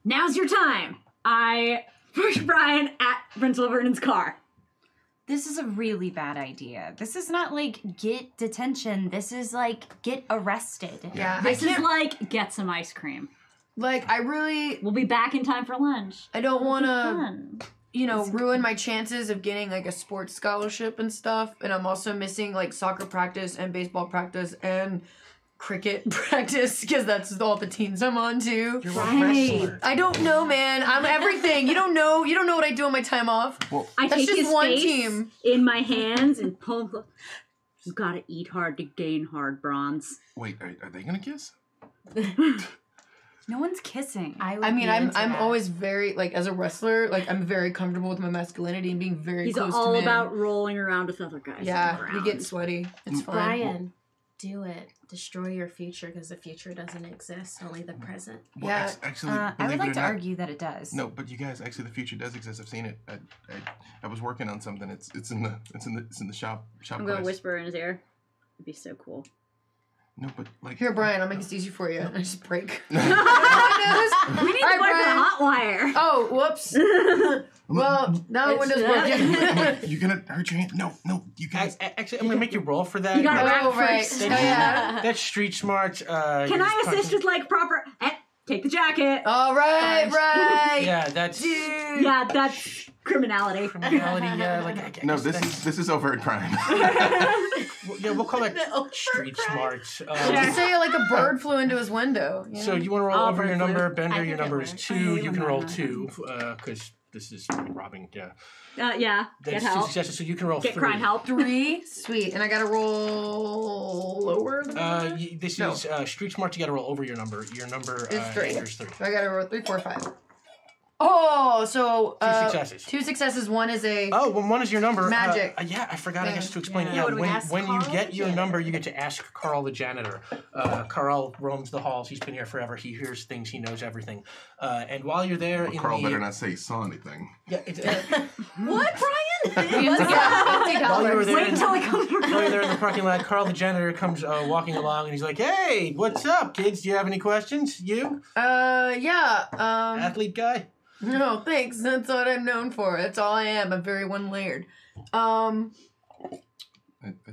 now's your time. I push Brian at Principal Vernon's car. This is a really bad idea. This is not like get detention. This is like get arrested. Yeah, This is like get some ice cream. like I really We'll be back in time for lunch. I don't want to Fun. ruin my chances of getting like a sports scholarship and stuff, and I'm also missing like soccer practice and baseball practice and cricket practice because that's all the teams I'm on too. You're Right. a wrestler. I don't know, man. I'm everything. You don't know what I do on my time off. Well, I That's take just his one face team. in my hands and pull him close. You gotta eat hard to gain hard, Bronze. wait, are they gonna kiss? No one's kissing. would I mean, be I'm into that. always very like as a wrestler, like I'm very comfortable with my masculinity and being very He's close all to men. about rolling around with other guys. Yeah, on the you ground. get sweaty. It's fine. Brian, do it. Destroy your future because the future doesn't exist, only the present. Well, Yeah. actually, I believe would like it or to not, argue that it does. No, but you guys, actually, the future does exist. I've seen it. I was working on something. It's in the shop I'm class. gonna whisper in his ear. It'd be so cool. No, but like Here, Brian, I'll make this easy for you. I just break. We need All to right, wait for the Brian. hot wire. Oh, whoops. Well, now the window's broken. You're gonna hurt your hand. No, you guys. Actually, I'm gonna make you roll for that. You got That's- it Oh, right. first. Oh, yeah. That's street smart. Can I assist with like proper? Take the jacket. All right, right. Yeah, that's Dude. Yeah, that's criminality. criminality. Like No, this is overt crime. we'll call it street smart. Just say like a bird flew into his window. You know? So you want to roll Oh, over your bird number, flu. Bender? I Your think number it is works. 2. I You can don't roll know. 2 because this is robbing. Yeah, Yeah, get that's 2 help. successes. So you can roll Get 3. crime help. 3. Sweet. And I gotta roll lower than that? This No. is street smart. You got to roll over your number. Your number It's 3. is 3. So I gotta roll 3, 4, 5. Oh, so 2 successes. 2 successes. 1 is a Oh, well, 1 is your number. Magic. Yeah, I forgot, I Yeah. guess, to explain it. Yeah, Yeah, what do we when ask you Carl get the your janitor? number, you get to ask Carl the janitor. Carl roams the halls. He's been here forever. He hears things. He knows everything. And while you're there, Well, in Carl the, better not say saw anything. Yeah, it's, What, Brian? yeah, while you were there, Wait until he comes while you're around. there in the parking lot, Carl the janitor comes walking along, and he's like, "Hey, what's up, kids? Do you have any questions? You, yeah. athlete guy?" No, thanks. That's what I'm known for. That's all I am. I'm very one-layered. I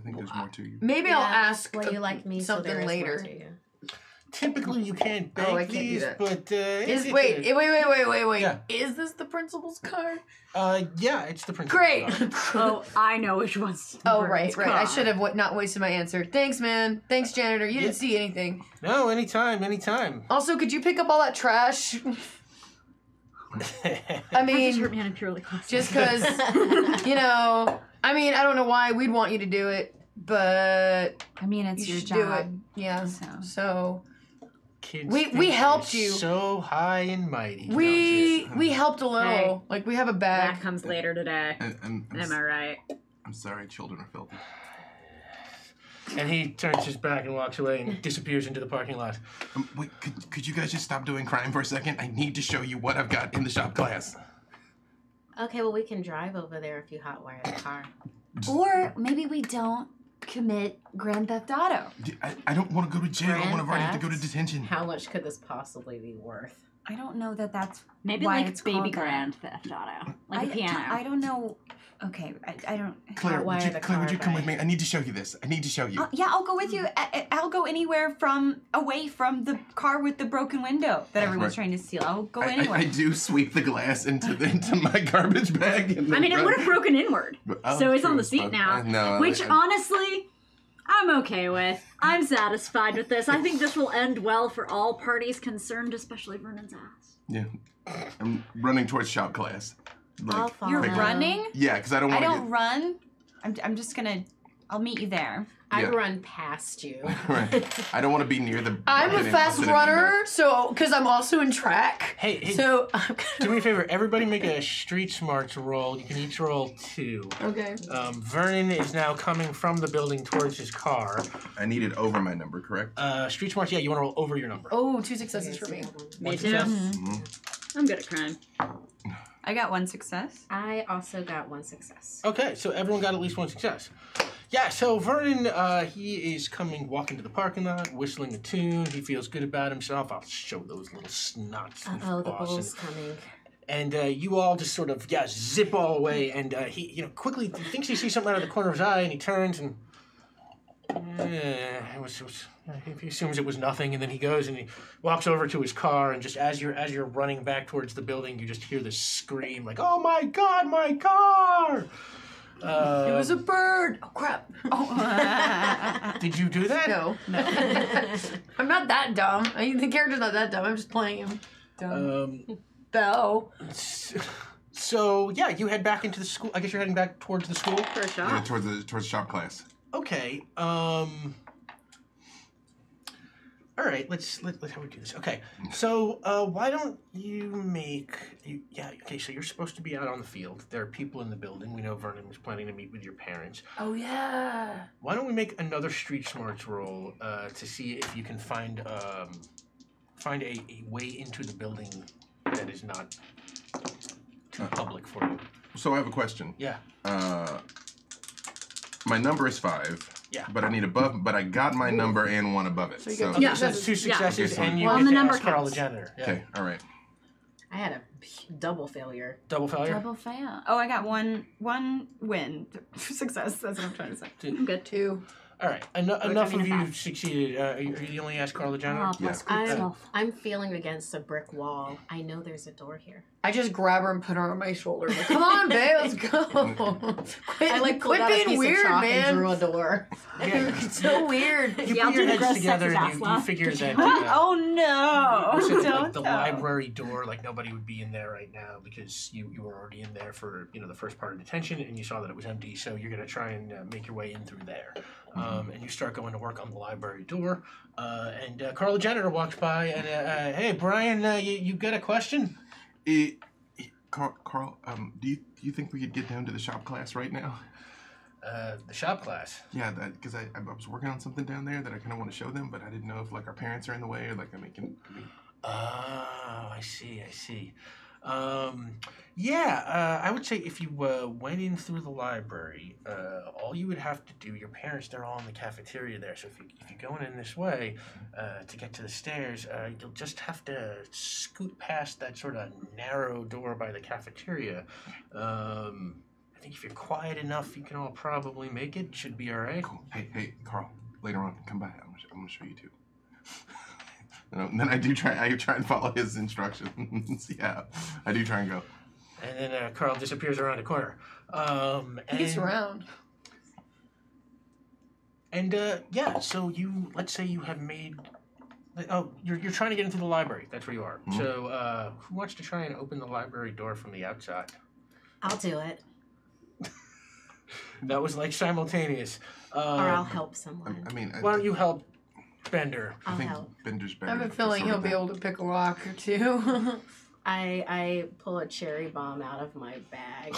think there's more to you. Maybe I'll ask Well, you like me, so something there is more later. to you. Typically, you can't bake Oh, I can't do these, that. but Wait. Yeah. Is this the principal's card? yeah, it's the principal. Great. Oh, I know which one's. Oh, Vernon's right. I car. should have not wasted my answer. Thanks, man. Thanks, janitor. You didn't see anything. No, anytime. Also, could you pick up all that trash? I That just mean, hurt me on a purely class. just because, I mean, I don't know why we'd want you to do it, but I mean, you it's your should do it. job. Yeah. So. So Kids We think helped they're you. so high and mighty. we helped a little. Hey. Like, we have a bag. That comes later today. I'm Am I right? I'm sorry, children are filthy. And he turns his back and walks away and disappears into the parking lot. Wait, could you guys just stop doing crime for a second? I need to show you what I've got in the shop class. Okay, well, we can drive over there if you hotwire the car. Or maybe we don't commit Grand Theft Auto. I don't want to go to jail. I want to already have to go to Grand detention. How much could this possibly be worth? I don't know that that's Maybe why like it's baby called that. Grand Theft Auto, like a I piano. don't know. Okay, I don't. Claire, would you, Hotwire the Claire, would car you come with by- me? I need to show you this. I need to show you. Yeah, I'll go with you. I'll go anywhere from away from the car with the broken window that everyone's trying to steal. I'll go anywhere. I do sweep the glass into my garbage bag. And I mean, it would have broken inward, so it's on the seat But, now. no, which, honestly, I'm okay with. I'm satisfied with this. I think this will end well for all parties concerned, especially Vernon's ass. Yeah, I'm running towards shop class. I'll follow. You're quick. running? Yeah, because I don't I want to don't run. I'm just gonna. I'll meet you there. I Yeah. run past you. Right. I don't want to be near the. I'm a bucket and fast sit in the runner, so because I'm also in track. Hey, So do me a favor. Everybody make a street smarts roll. You can each roll 2. okay. Vernon is now coming from the building towards his car. I need it over my number, correct? Street smarts, yeah, you want to roll over your number. Oh, 2 successes for me. Me One too. success. I'm good at crime. I got 1 success. I also got 1 success. Okay, so everyone got at least 1 success. Yeah, so Vernon, he is walking to the parking lot, whistling a tune. He feels good about himself. I'll show those little snots. Uh-oh, the bull's coming. And you all just sort of, zip all away. And he, quickly thinks he sees something out of the corner of his eye, and he turns and... he assumes it was nothing, and then he goes and he walks over to his car, and just as you're running back towards the building, you just hear this scream like, "Oh my God, my car!" It was a bird. Oh crap. Did you do that? No. I'm not that dumb. I mean, the character's not that dumb. I'm just playing him. Though. So yeah, you head back into the school. I guess you're heading back towards the school. For a shot. Yeah, towards shop class. Okay. All right. Let's how we do this. Okay. So why don't you make okay. So you're supposed to be out on the field. There are people in the building. We know Vernon was planning to meet with your parents. Oh yeah. Why don't we make another street smarts roll to see if you can find a way into the building that is not too public for you. So I have a question. Yeah. My number is 5. Yeah. But I need above. But I got my number and 1 above it. So you get Okay, Yeah. so that's 2 successes, Okay, so- and you Well, get the to number ask Carl the counts. janitor. Yeah. Okay. All right. I had a double failure. Double failure. Double fail. Oh, I got one win. Success. That's what I'm trying to say. I'm good. 2. All right. Enough of you succeeded. Are you the only ask Carl the janitor? Plus Yeah. good stuff. I'm feeling against a brick wall. I know there's a door here. I just grab her and put her on my shoulder. Like, come on, babe, let's go. Quit pulled out a piece being of weird, chalk and man. drew a door. It's so weird. You Yeah, I'll put your do the heads gross together sexist and you laugh. figure that Oh no! you said, Don't like, the tell. library door, like nobody would be in there right now because you were already in there for the first part of detention, and you saw that it was empty. So you're gonna try and make your way in through there, and you start going to work on the library door. And Carl the janitor walks by and hey Brian, you got a question? Carl, do you think we could get down to the shop class right now? The shop class. Yeah, because I was working on something down there that I kind of want to show them, but I didn't know if like our parents are in the way or like Oh, I see. I would say if you went in through the library, all you would have to do, your parents, they're all in the cafeteria there, so if you're going in this way to get to the stairs, you'll just have to scoot past that sort of narrow door by the cafeteria. I think if you're quiet enough, you can all probably make it. Should be all right. Cool. Hey, Carl, later on, come by. I'm gonna show you too. And then I try and follow his instructions. Yeah, I do try and go. And then Carl disappears around a corner. He gets around. And so let's say you have made. Oh, you're trying to get into the library. That's where you are. Mm-hmm. So who wants to try and open the library door from the outside? I'll do it. That was like simultaneous. Or I'll help someone. I mean, Why don't you help Bender? I I'll think help. Bender's I better. have a at feeling sort he'll of be that. able to pick a lock or 2. I pull a cherry bomb out of my bag.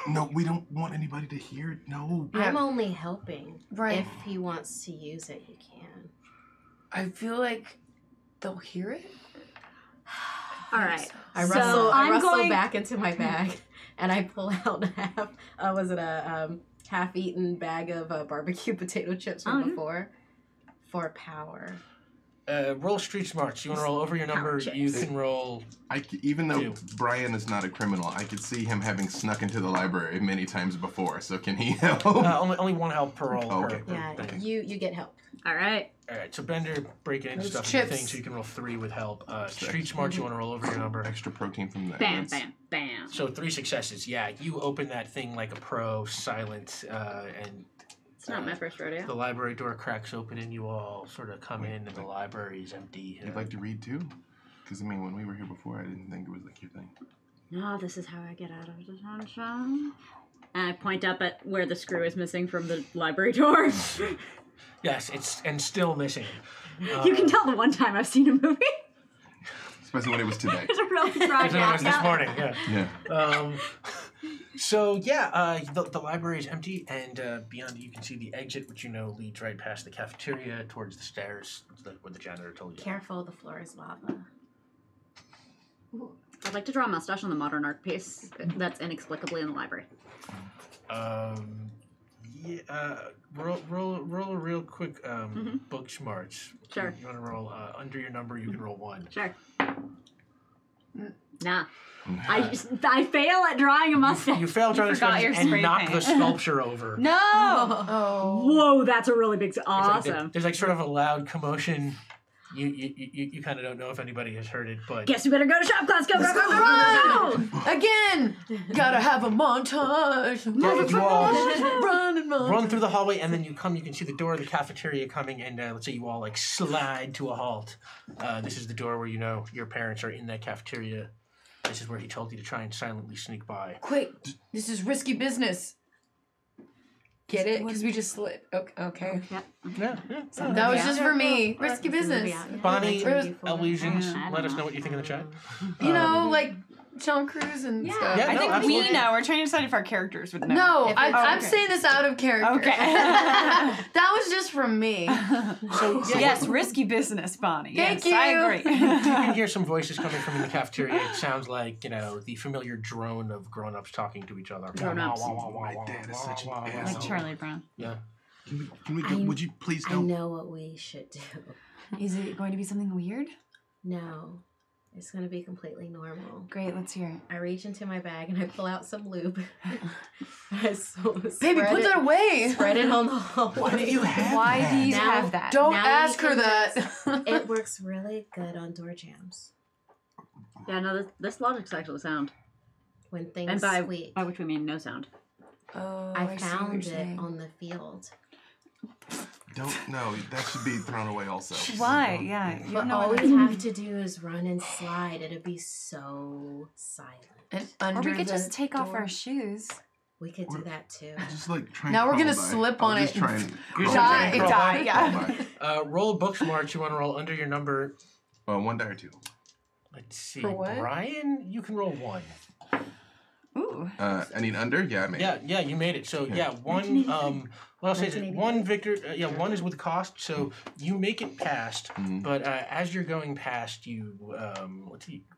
No, we don't want anybody to hear it. No. Yeah. I'm only helping. Right. If he wants to use it, he can. I feel like they'll hear it. All right. I So rustle I'm going- back into my bag, and I pull out a half-eaten bag of barbecue potato chips from Oh, yeah. before, for power. Roll street smarts. You want to roll over your number? Power You checks. can roll. Even though Two. Brian is not a criminal, I could see him having snuck into the library many times before. So can he help? Only one help per roll. Oh, okay. Per Yeah, thing. you get help. All right. All right. So Bender breaking into Those stuff chips. and things, so you can roll 3 with help. Street smarts. You want to roll over your number. Extra protein from the Bam, ants. bam, bam. So 3 successes. Yeah, you open that thing like a pro, silent, and It's not my first rodeo. the library door cracks open, and you all sort of come in, and the library is empty. You'd like to read too? Because I mean, when we were here before, I didn't think it was like your thing. No, this is how I get out of detention. And I point up at where the screw is missing from the library door. Yes, it's still missing. You can tell the one time I've seen a movie. Especially when it was today. It's a really strong It was this morning. Yeah. Yeah. So yeah, the library is empty, and beyond it, you can see the exit, which you know leads right past the cafeteria towards the stairs, where the janitor told you. Careful, the floor is lava. I'd like to draw a mustache on the modern art piece that's inexplicably in the library. Roll a real quick book smarts. Sure. You want to roll under your number? You can roll 1. Sure. Nah. I fail at drawing a mustache. You failed to forgot your and spray knock paint. the sculpture over. No! Oh. Whoa, that's a really big... It's like Awesome. there's like sort of a loud commotion. You kind of don't know if anybody has heard it, but Guess we better go to shop class. Go, go, go, go, go, go! Again! Gotta have a montage. yeah, you all Run and run. run through the hallway, and then you can see the door of the cafeteria coming, and let's say you all like slide to a halt. This is the door where you know your parents are in that cafeteria. This is where he told you to try and silently sneak by. Quick, this is risky business. Get it? Because we just slid. Okay. Yeah. That was just for me. Risky business. Bonnie, Really? Illusions, I don't let us know. know what you think in the chat. You know, like Tom Cruise and stuff. Yeah, I no, think absolutely. we know. We're trying to decide if our characters would know. No, If I'm okay. saying this out of character. Okay. That was just from me. So yeah, Yes, risky business, Bonnie. Thank yes, I you. agree. you can hear some voices coming from in the cafeteria. It sounds like, the familiar drone of grown-ups talking to each other. Grown-ups. My dad is such an like asshole. Charlie Brown. Yeah. Can we go? Would you please I go? know what we should do. Is it going to be something weird? No, it's going to be completely normal. Great, let's hear it. I reach into my bag and I pull out some lube. Baby, Spread put it- that away. Spread it on the hallway. Why do you have Why do you Now- have that? Don't Now you ask her can that. It works really good on door jams. Yeah, no, this logic's actually sound. When things And by squeak. which we mean no sound. Oh, I see what found you're it saying. on the field. No, that should be thrown away also. Why? Yeah. You But don't know all what we that's- have to do is run and slide. It'll be so silent. And Or under we could the just take off door. our shoes. We could do that too. Just like try and Now we're crawl gonna by. slip I'll on just it try and and You're crawl just by. trying to Die, Crawl yeah. by. Roll a book smart. You want to roll under your number. 1 die or 2. Let's see. For what? Brian, you can roll 1. Ooh. I need under. Yeah, I made it. Yeah, you made it. So yeah, 1. What else is it? 1 victor. 1 is with cost. So you make it past. Mhm. But as you're going past, you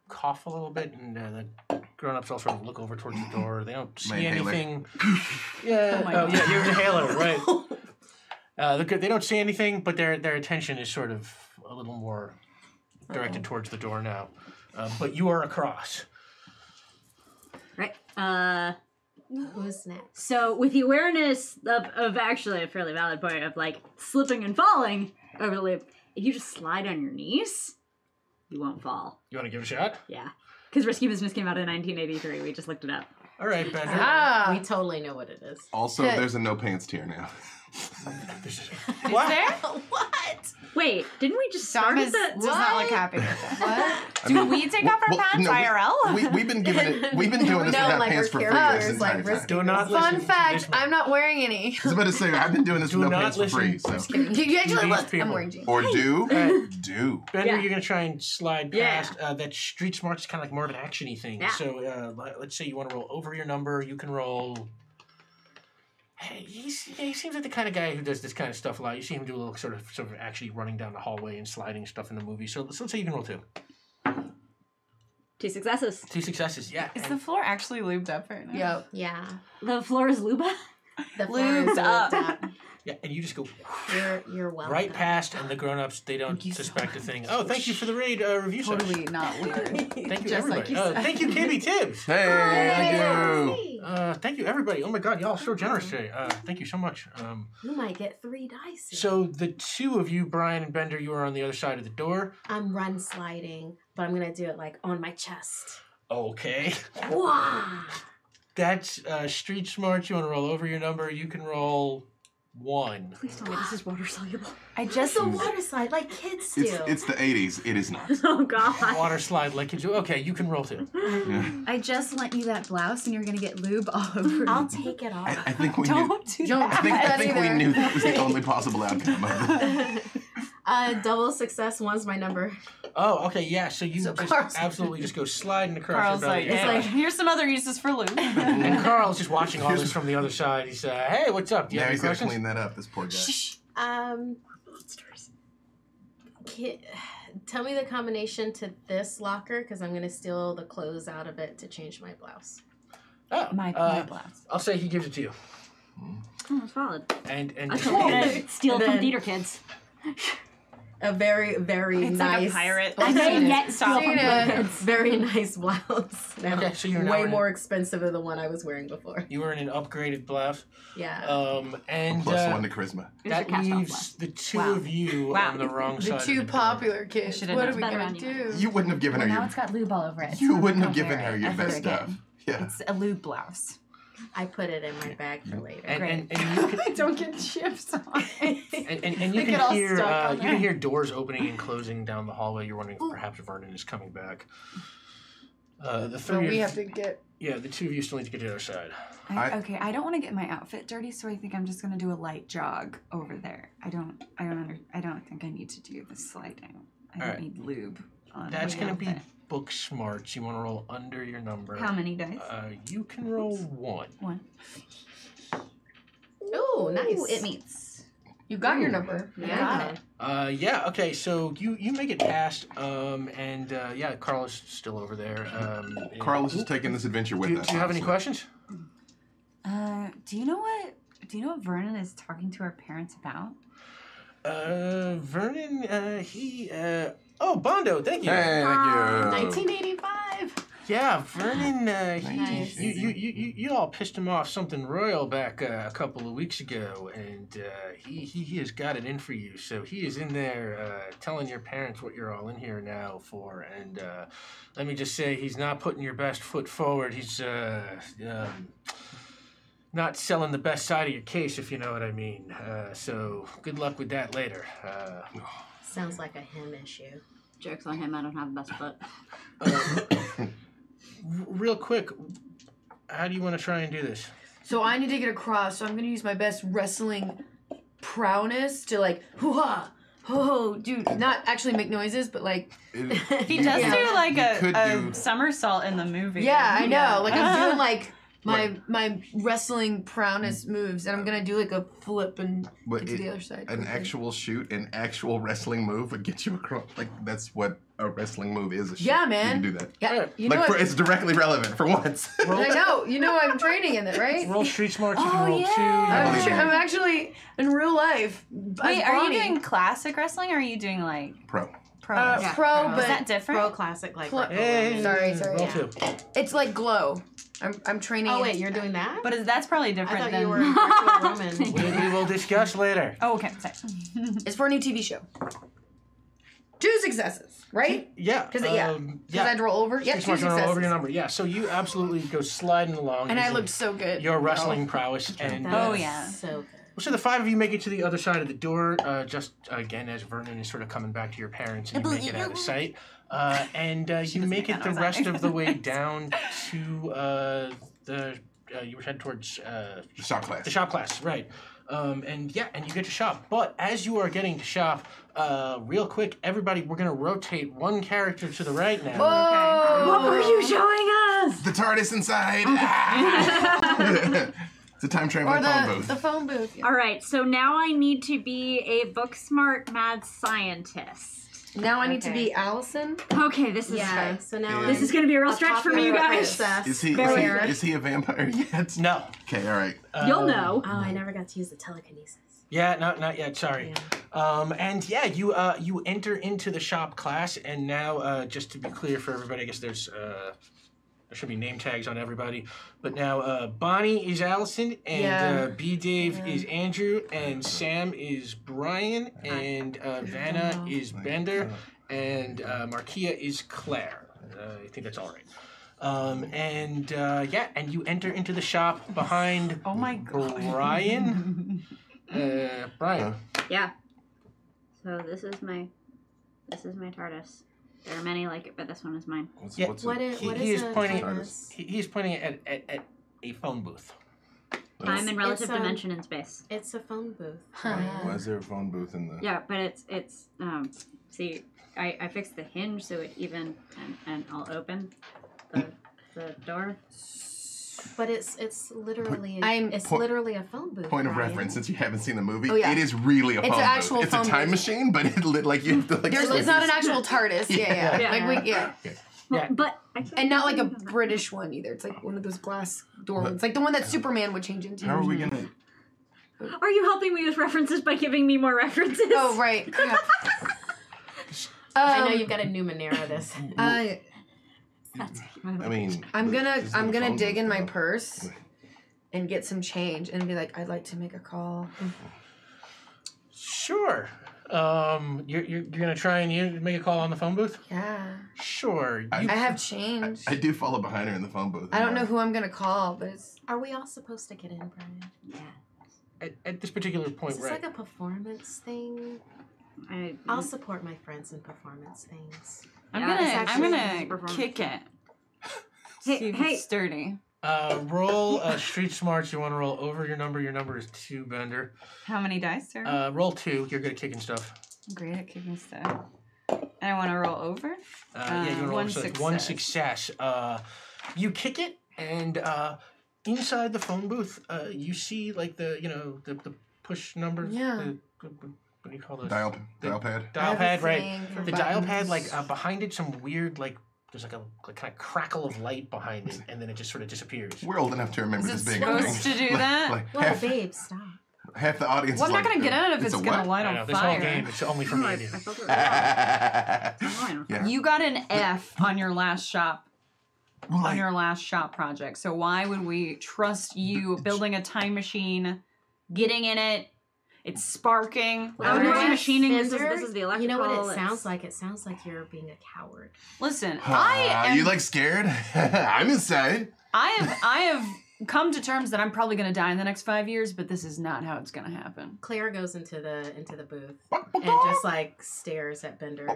cough a little bit, and the grown-ups all sort of look over towards the door. They don't see My inhaler. anything. Yeah. Oh my Oh, God. yeah, your inhaler, right? They don't see anything, but their attention is sort of a little more directed towards the door now. But you are across. Right. Who's next? So with the awareness of actually a fairly valid point of like slipping and falling over the loop, if you just slide on your knees, you won't fall. You want to give it a shot? Yeah. Because Risky Business came out in 1983. We just looked it up. All right, Bender. Ah. We totally know what it is. Also, Hit. there's a no pants tier now. What? Is there? What? Wait, didn't we just start Thomas with that? does not look happy with that. What? Do we take off our pants no, IRL? We've been giving it. We've been doing this No, without like pants our for free characters, this entire like, time. risky. Do not listen Fun to fact, this man. I'm not wearing any. I was about to say I've been doing this Do with no not pants for free. listen. So You actually These look. people. I'm wearing jeans. or do Alright. do. Bender, Yeah. you're gonna try and slide Yeah. past. That street smart is kind of like more of an actiony thing. Yeah. So let's say you want to roll over your number. You can roll. Hey, he seems like the kind of guy who does this kind of stuff a lot. You see him do a little sort of actually running down the hallway and sliding stuff in the movie. So let's say you can roll 2. 2 successes. 2 successes. Yeah. Is and- the floor actually lubed up right now? Yep. Yeah. The floor is luba. The floor is Lubed up. lubed up. Yeah, and you just go You're welcome. right past, and the grown-ups, they don't suspect a thing. Oh, thank you for the raid review session. Totally not weird. Thank you, Just like everybody. you said. Thank you, KB Tibbs. Hey, thank you. Thank you, everybody. Oh my God, y'all are so generous today. Thank you so much. You might get 3 dice. So the two of you, Brian and Bender, you are on the other side of the door. I'm run sliding, but I'm gonna do it like on my chest. Okay. Wah! That's street smart. You want to roll over your number? You can roll 1. Please tell me this is water soluble. I Just just a water slide like kids do. It's the 80s. It is not. Oh god. Water slide like you do. Okay, you can roll 2. I just lent you that blouse, and you're gonna get lube all over. I'll you. take it off. I think we knew. Don't do Don't that. I think we knew that was the only possible outcome of it. Double success. 1's my number. Oh, okay, yeah. So you So just Carl's- absolutely just go sliding across Carl's your belly. like, It's like- here's some other uses for lube. And Carl's just watching all this from the other side. He's hey, what's up? Do you Now have any he's got to questions? clean that up, this poor guy. Tell me the combination to this locker because I'm gonna steal the clothes out of it to change my blouse. Oh, my blouse. I'll say he gives it to you. Oh, that's valid. And I told you to steal And from then- theater kids. A very, very It's nice like a pirate. I may Seen yet it. steal from Seen theater it. kids. very nice blouse. Now, Okay, so you're now way in- more expensive than the one I was wearing before. you were in an upgraded blouse. Yeah. And Plus 1 to charisma. Here's that your cast off leaves blouse. the two Wow. of you Wow. on the wrong The side. two of the door. popular kids. should've What are known we better gonna anyway. do? You wouldn't have given Well, her now your. it's got lube all over it. You so wouldn't have don't given wear her it your ever best again. stuff. Yeah. It's a lube blouse. I put it in my bag for later. And you can, Don't get chips on it. and you They get all can hear stuck on you there. can hear doors opening and closing down the hallway. You're wondering if perhaps Vernon is coming back. The So three we of, have to get. yeah, the two of you still need to get to the other side. Okay, I don't want to get my outfit dirty, so I think I'm just gonna do a light jog over there. I don't think I need to do the sliding. I don't Alright. need lube on That's my gonna be outfit. book smarts. You want to roll under your number. How many dice? You can roll 1. One. Oh, nice. It meets. You got your number. Yeah. Yeah. Okay. So you make it past. And yeah, Carl is still over there. Carl is just taking this adventure with Do us. you have any honestly. questions? Do you know what Vernon is talking to our parents about? Vernon. He. Oh, Bondo. Thank you. Hey, thank you. 1985. Yeah, Vernon. Nice. You all pissed him off something royal back a couple of weeks ago, and he has got it in for you. So he is in there telling your parents what you're all in here now for. And let me just say, he's not putting your best foot forward. He's not selling the best side of your case, if you know what I mean. So good luck with that later. Sounds like a him issue. Joke's on him, I don't have the best foot. Real quick, how do you want to try and do this? So I need to get across. So I'm gonna use my best wrestling prowess to like hoo-ha, ho-ho, dude. Not actually make noises, but like. He does Yeah. do like You could a do- somersault in the movie. Yeah, I know. Like I'm doing like Like- my wrestling prowess moves, and I'm gonna do like a flip and But get to the other side. An actual shoot, an actual wrestling move would get you across. Like, that's what a wrestling move is. A shoot. Yeah, man. You can do that. Yeah, you know Like, what? it's directly relevant for once. I know. You know I'm training in it, right? Roll street smarts. You can Oh, roll yeah. 2. I'm actually in real life. Wait, as are you Bonnie. doing classic wrestling or are you doing like Pro. pro? Yeah. pro? Is But that different? Pro classic, like. Pl- Greco Hey, Roman. Sorry. Roll Yeah. 2. it's like glow. I'm training. Oh in wait, it. you're doing that? But that's probably I different thought than. you were Greco Roman. We will discuss later. Oh, okay. Sorry. It's for a new TV show. 2 successes, right? Yeah. Because I had to roll over. Yeah, 2 Street smarts gonna roll over your successes. number. Yeah. So you absolutely go sliding along. And I using looked so good. your wrestling prowess, and That Oh, was yeah. So good. so the 5 of you make it to the other side of the door. Just again, as Vernon is sort of coming back to your parents, and you make it out of sight. And you doesn't make make it out the of rest sight. of the way down to the. You head towards The shop class. the shop class, right? And you get to shop. But as you are getting to shop, real quick, everybody, we're gonna rotate one character to the right now. Whoa! What were you showing us? The TARDIS inside. Ah! It's a time traveling Or phone booth. the phone booth. Yeah. Alright, so now I need to be a book smart mad scientist. Now I need to Okay. be Allison. Okay, this is Yeah. So now Yeah. this is gonna be a real stretch for me, you guys. Is he a vampire yet? No. Okay, all right. You'll know. Oh, I never got to use the telekinesis. Yeah, not yet. Sorry. Yeah. And yeah, you enter into the shop class, and now just to be clear for everybody, I guess there should be name tags on everybody. But now Bonnie is Allison, and B Dave is Andrew, and Sam is Brian, and Vanna is Bender, and Markia is Claire. I think that's all right. And you enter into the shop behind Oh my god. Brian. Brian. Yeah. So this is my TARDIS. There are many like it, but this one is mine. Yeah. What is He is a pointing. TARDIS? He's pointing at a phone booth. I'm in relative it's, dimension in space. It's a phone booth. Why is there a phone booth in the? Yeah, but it's see, I fixed the hinge so it even and I'll open the door. But it's literally Point- literally a phone booth. Point of Brian. reference, since you haven't seen the movie, Oh, yeah. it is really a It's phone an booth. actual It's a phone time booth. machine, but it like you have to like. It's not an actual TARDIS. Yeah. Yeah. Like Yeah. Well, but and not like a British one either. It's like one of those glass door ones, like the one that Superman would change into. How are we gonna? Are you helping me with references by giving me more references? Oh right. Crap. I know you've got a Numenera this. I mean, I'm gonna this is what a phone dig in booth my is. purse and get some change and be like, I'd like to make a call. Sure. You're gonna try and make a call on the phone booth? Yeah. Sure. I have change. I do follow behind her in the phone booth. I don't know who I'm gonna call, but it's Are we all supposed to get in, Brian? Yeah. At this particular Is point, this right? like a performance thing? I'll support my friends in performance things. I'm Yeah, it's gonna actually performance. kick it. Hey, See if hey. it's sturdy. Roll street smarts. You want to roll over your number. Your number is 2, Bender. How many dice, sir? Roll 2. You're good at kicking stuff. Great at kicking stuff. And I want to roll over. Yeah, you want to roll one so it's one success. You kick it, and inside the phone booth, you see like the push numbers. Yeah. What do you call those? Dial pad. Dial pad, right? thing for The dial pad, buttons. Uh, like behind it, some weird like there's like a kind of crackle of light behind it, and then it just sort of disappears. We're old enough to remember Is this it being a supposed thing. to do that? Like Well, half, babe, stop. half the audience. Well, I'm is not like, gonna get out if it's it's a gonna what? light I on know, this fire. whole game, it's only for me I and you. felt it. Yeah. You got an F on your last shop. Well, On like, your last shop project. So why would we trust you building a time machine, getting in it, it's sparking. Well, we're doing machining. This Bender, is the electrical. You know what it it's- sounds like? It sounds like you're being a coward. Listen, Are you like scared? I'm inside. I have come to terms that I'm probably gonna die in the next 5 years, but this is not how it's gonna happen. Claire goes into the booth and just like stares at Bender.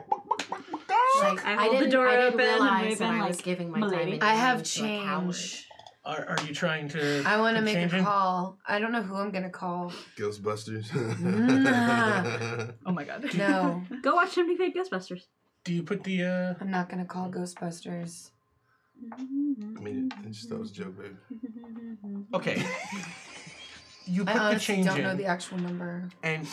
Like I hold the door I didn't open and realize wave that in, I was like, giving my "Milady." diamond I have ring to a coward. change. Are you trying to? I want to make change a it? call. I don't know who I'm gonna call. Ghostbusters. Nah. Oh my god. No, Go watch 75 Ghostbusters. Do you put the? I'm not gonna call Ghostbusters. I mean, I just thought it was a joke, babe. Okay. You I put the honestly change don't know in, the actual number. and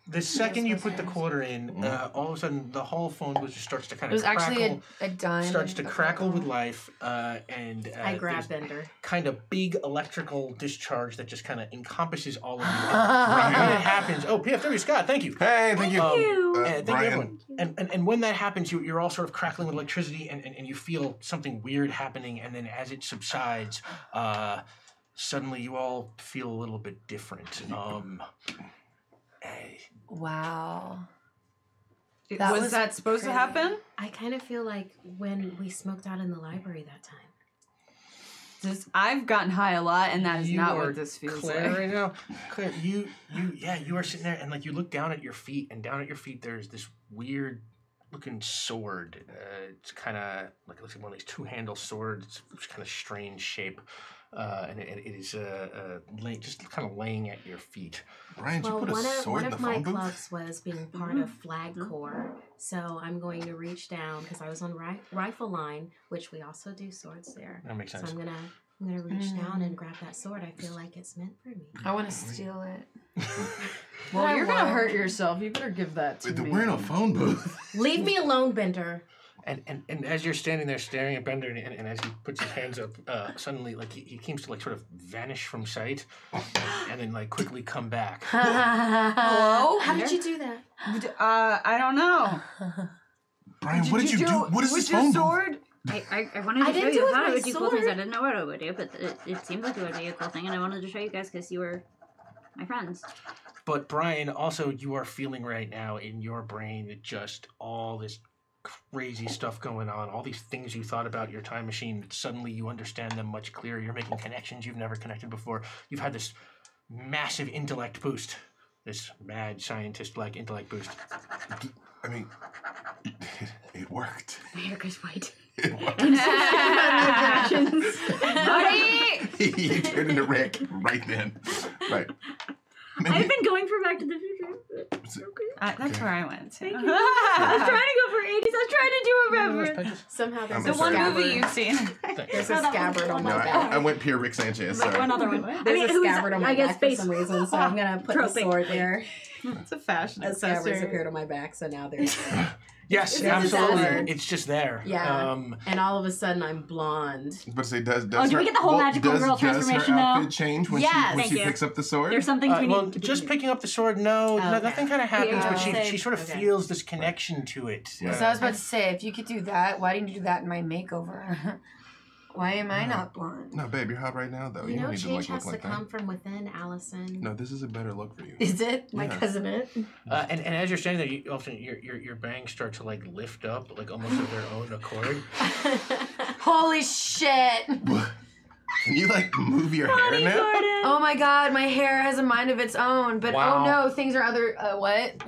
the second you put the quarter in, all of a sudden the whole phone booth just starts to kind It was of crackle. actually a dime. Starts to crackle with life, and I grab there's Bender. kind of big electrical discharge that just kind of encompasses all of you. And when it happens, PFW Scott, thank you. Hey, thank you. Thank you, Brian. everyone. And when that happens, you're all sort of crackling with electricity, and you feel something weird happening, and then as it subsides, suddenly you all feel a little bit different. Wow. Was that supposed to crazy. happen? I kind of feel like when we smoked out in the library that time. I've gotten high a lot, and that is You not are what this feels Claire like. right now. Claire, you are sitting there, and like you look down at your feet, and down at your feet there's this weird looking sword. It's kind of like it looks like one of these 2-handle swords. It's kind of strange shape, and it is just kind of laying at your feet. Brian, did you Well, put a one sword in of the my phone booth? clubs was being part of Flag Corps, so I'm going to reach down because I was on rifle line, which we also do swords there. That makes sense. So I'm gonna reach down and grab that sword. I feel like it's meant for me. I want to steal it. Well, you're gonna won't. hurt yourself. You better give that to me. We're in a phone booth. Leave me alone, Bender. And as you're standing there staring at Bender, and as he puts his hands up, suddenly like he seems to like sort of vanish from sight, and then like quickly come back. Hello? How did you do that? I don't know. Brian, what did you do? What is with this your phone sword? I wanted to I show didn't you. do it I with thought it my would do cool things. I sword. didn't know what it would do, but it seemed like it would be a cool thing, and I wanted to show you guys because you were my friends. But Brian, also you are feeling right now in your brain just all this crazy stuff going on, all these things you thought about your time machine. Suddenly you understand them much clearer. You're making connections you've never connected before. You've had this massive intellect boost, this mad scientist-like intellect boost. I mean, it worked. My hair goes white. It worked. Buddy! You turned into Rick right then. Right. I've been going for Back to the Future. That's where I went to. I was trying to go for 80s. I was trying to do a reference. Somehow there's The a The one scabbard. movie you've seen. There's a scabbard on No, my I back. went pure Rick Sanchez. Sorry. One other one. There's a who's- scabbard on my I guess back for face some reason, so I'm gonna put troping. the sword there. It's a fashion A scabbard's accessory. appeared on my back, so now there's Yes, It's a absolutely. disaster. It's just there. Yeah. and all of a sudden I'm blonde. But say, does Oh, do we her- get the whole magical girl does transformation her now? outfit change when Yes. she Thank you. picks up the sword? There's some things we Well, need to be just picking up the sword, no, Okay. nothing kind of happens, but Yeah. she sort of Okay. feels this connection to it. Yeah. So I was about to say, if you could do that, why didn't you do that in my makeover? Why am I not blonde? No, babe, you're hot right now, though. You don't know, need to change like has look to like come that. from within, Allison. No, this is a better look for you. Is it? My Yeah. cousin it? And as you're standing there, you often your bangs start to like lift up, like almost of their own accord. Holy shit! Can you like move your hair now? Oh my god, my hair has a mind of its own. But Wow. oh no, things are other. What?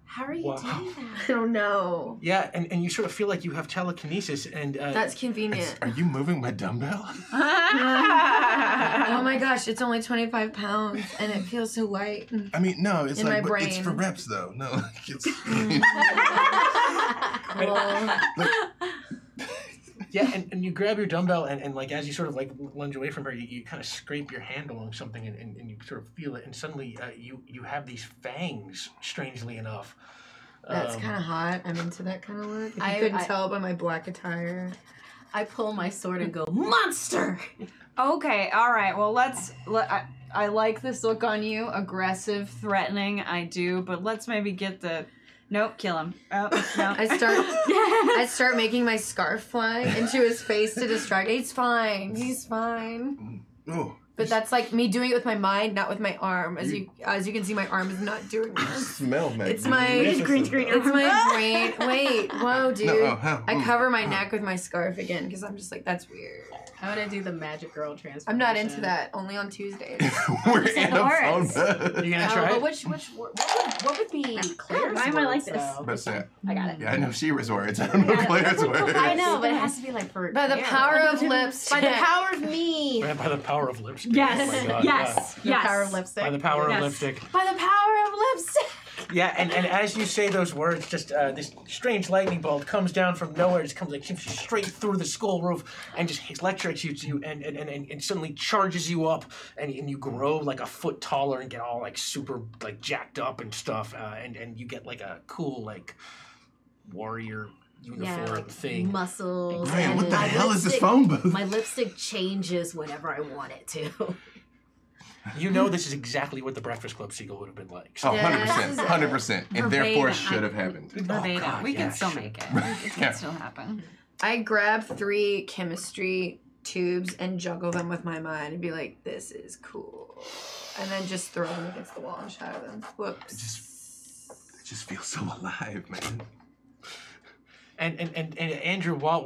How are you Wow. doing I that? don't know. Yeah, and you sort of feel like you have telekinesis, and That's convenient. Are you moving my dumbbell? Oh my gosh, it's only 25 pounds and it feels so light. I mean, no, it's In like my but it's brain. for reps though. No, like it's yeah, and you grab your dumbbell, and like as you sort of like lunge away from her, you kind of scrape your hand along something, and you sort of feel it, and suddenly you have these fangs. Strangely enough, That's kind of hot. I'm into that kind of look. If you I- couldn't I- tell by my black attire. I pull my sword and go, monster! Okay, all right. Well, I like this look on you. Aggressive, threatening. I do, but let's maybe get the. Nope, kill him. Oh no. I start making my scarf fly into his face to distract. He's fine. He's fine. oh. But that's like me doing it with my mind, not with my arm. As you can see, my arm is not doing this. Smell, man. It's my green screen. It's my brain. Wait, whoa, dude. No, oh, how? I cover my neck with my scarf again because I'm just like, that's weird. I want to do the magic girl transformation. I'm not into that. Only on Tuesdays. We're in a phone words. booth. you gonna Oh, try but it? what would be Claire's why am I like words, this? though? But say, I got it. yeah, I know Shira's words. I don't know Claire's words. I know, but it has to be like for By the Claire. power of lips. By the power of me. By the power of lipstick. Yes. Oh my God, Yes. The Yes. power of lipstick. By the power Yes. of lipstick. By the power of lipstick. Yeah, and as you say those words, just this strange lightning bolt comes down from nowhere. It comes like shoots you straight through the school roof and just electrocutes you and suddenly charges you up and you grow like a foot taller and get all like super like jacked up and stuff and you get like a cool like warrior uniform like thing. muscles. Brian, and what the my hell is this lipstick- phone booth? My lipstick changes whenever I want it to. You know this is exactly what the Breakfast Club sequel would have been like. So Oh, Yes. 100%. 100%. And therefore should have happened. Verbatim. God, we yeah, can still sure. make it. It can Yeah. still happen. I grab 3 chemistry tubes and juggle them with my mind and be like, this is cool. And then just throw them against the wall and shatter them. Whoops. It just feels so alive, man. And Andrew, while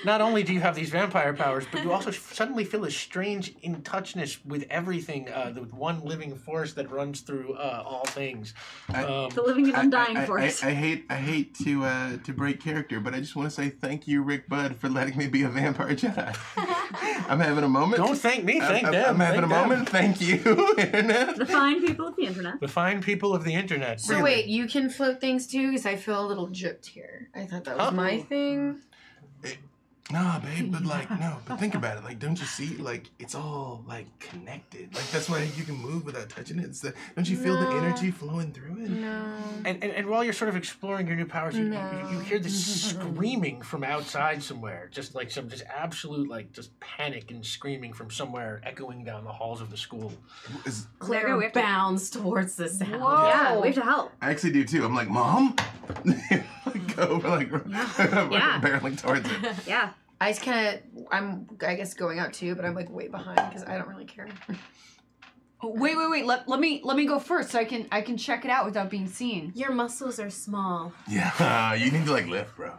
not only do you have these vampire powers, but you also suddenly feel a strange in touchness with everything, the one living force that runs through all things. The living and undying force. I hate to break character, but I just want to say thank you, Rick Budd, for letting me be a vampire Jedi. I'm having a moment. Don't thank me, thank them. I'm having thank a them. moment. Thank you, Internet. The fine people of the internet. The fine people of the internet. So wait, you can float things too? Because I feel a little gypped here. I thought that was Huh? my thing. Nah, babe, but like, no, but think about it. Like, don't you see? Like, it's all like connected. Like, that's why you can move without touching it. It's the, don't you feel the energy flowing through it? No. And while you're sort of exploring your new powers, you hear this screaming from outside somewhere, just like some just absolute like just panic and screaming from somewhere, echoing down the halls of the school. Claire we have to- bounds towards the sound. Yeah, we have to help. I actually do too. I'm like, Mom? Go over like Yeah. barreling towards it. Yeah. I just kind of, I guess going out too, but I'm like way behind because I don't really care. Wait. Let me go first so I can check it out without being seen. Your muscles are small. Yeah, you need to like lift, bro.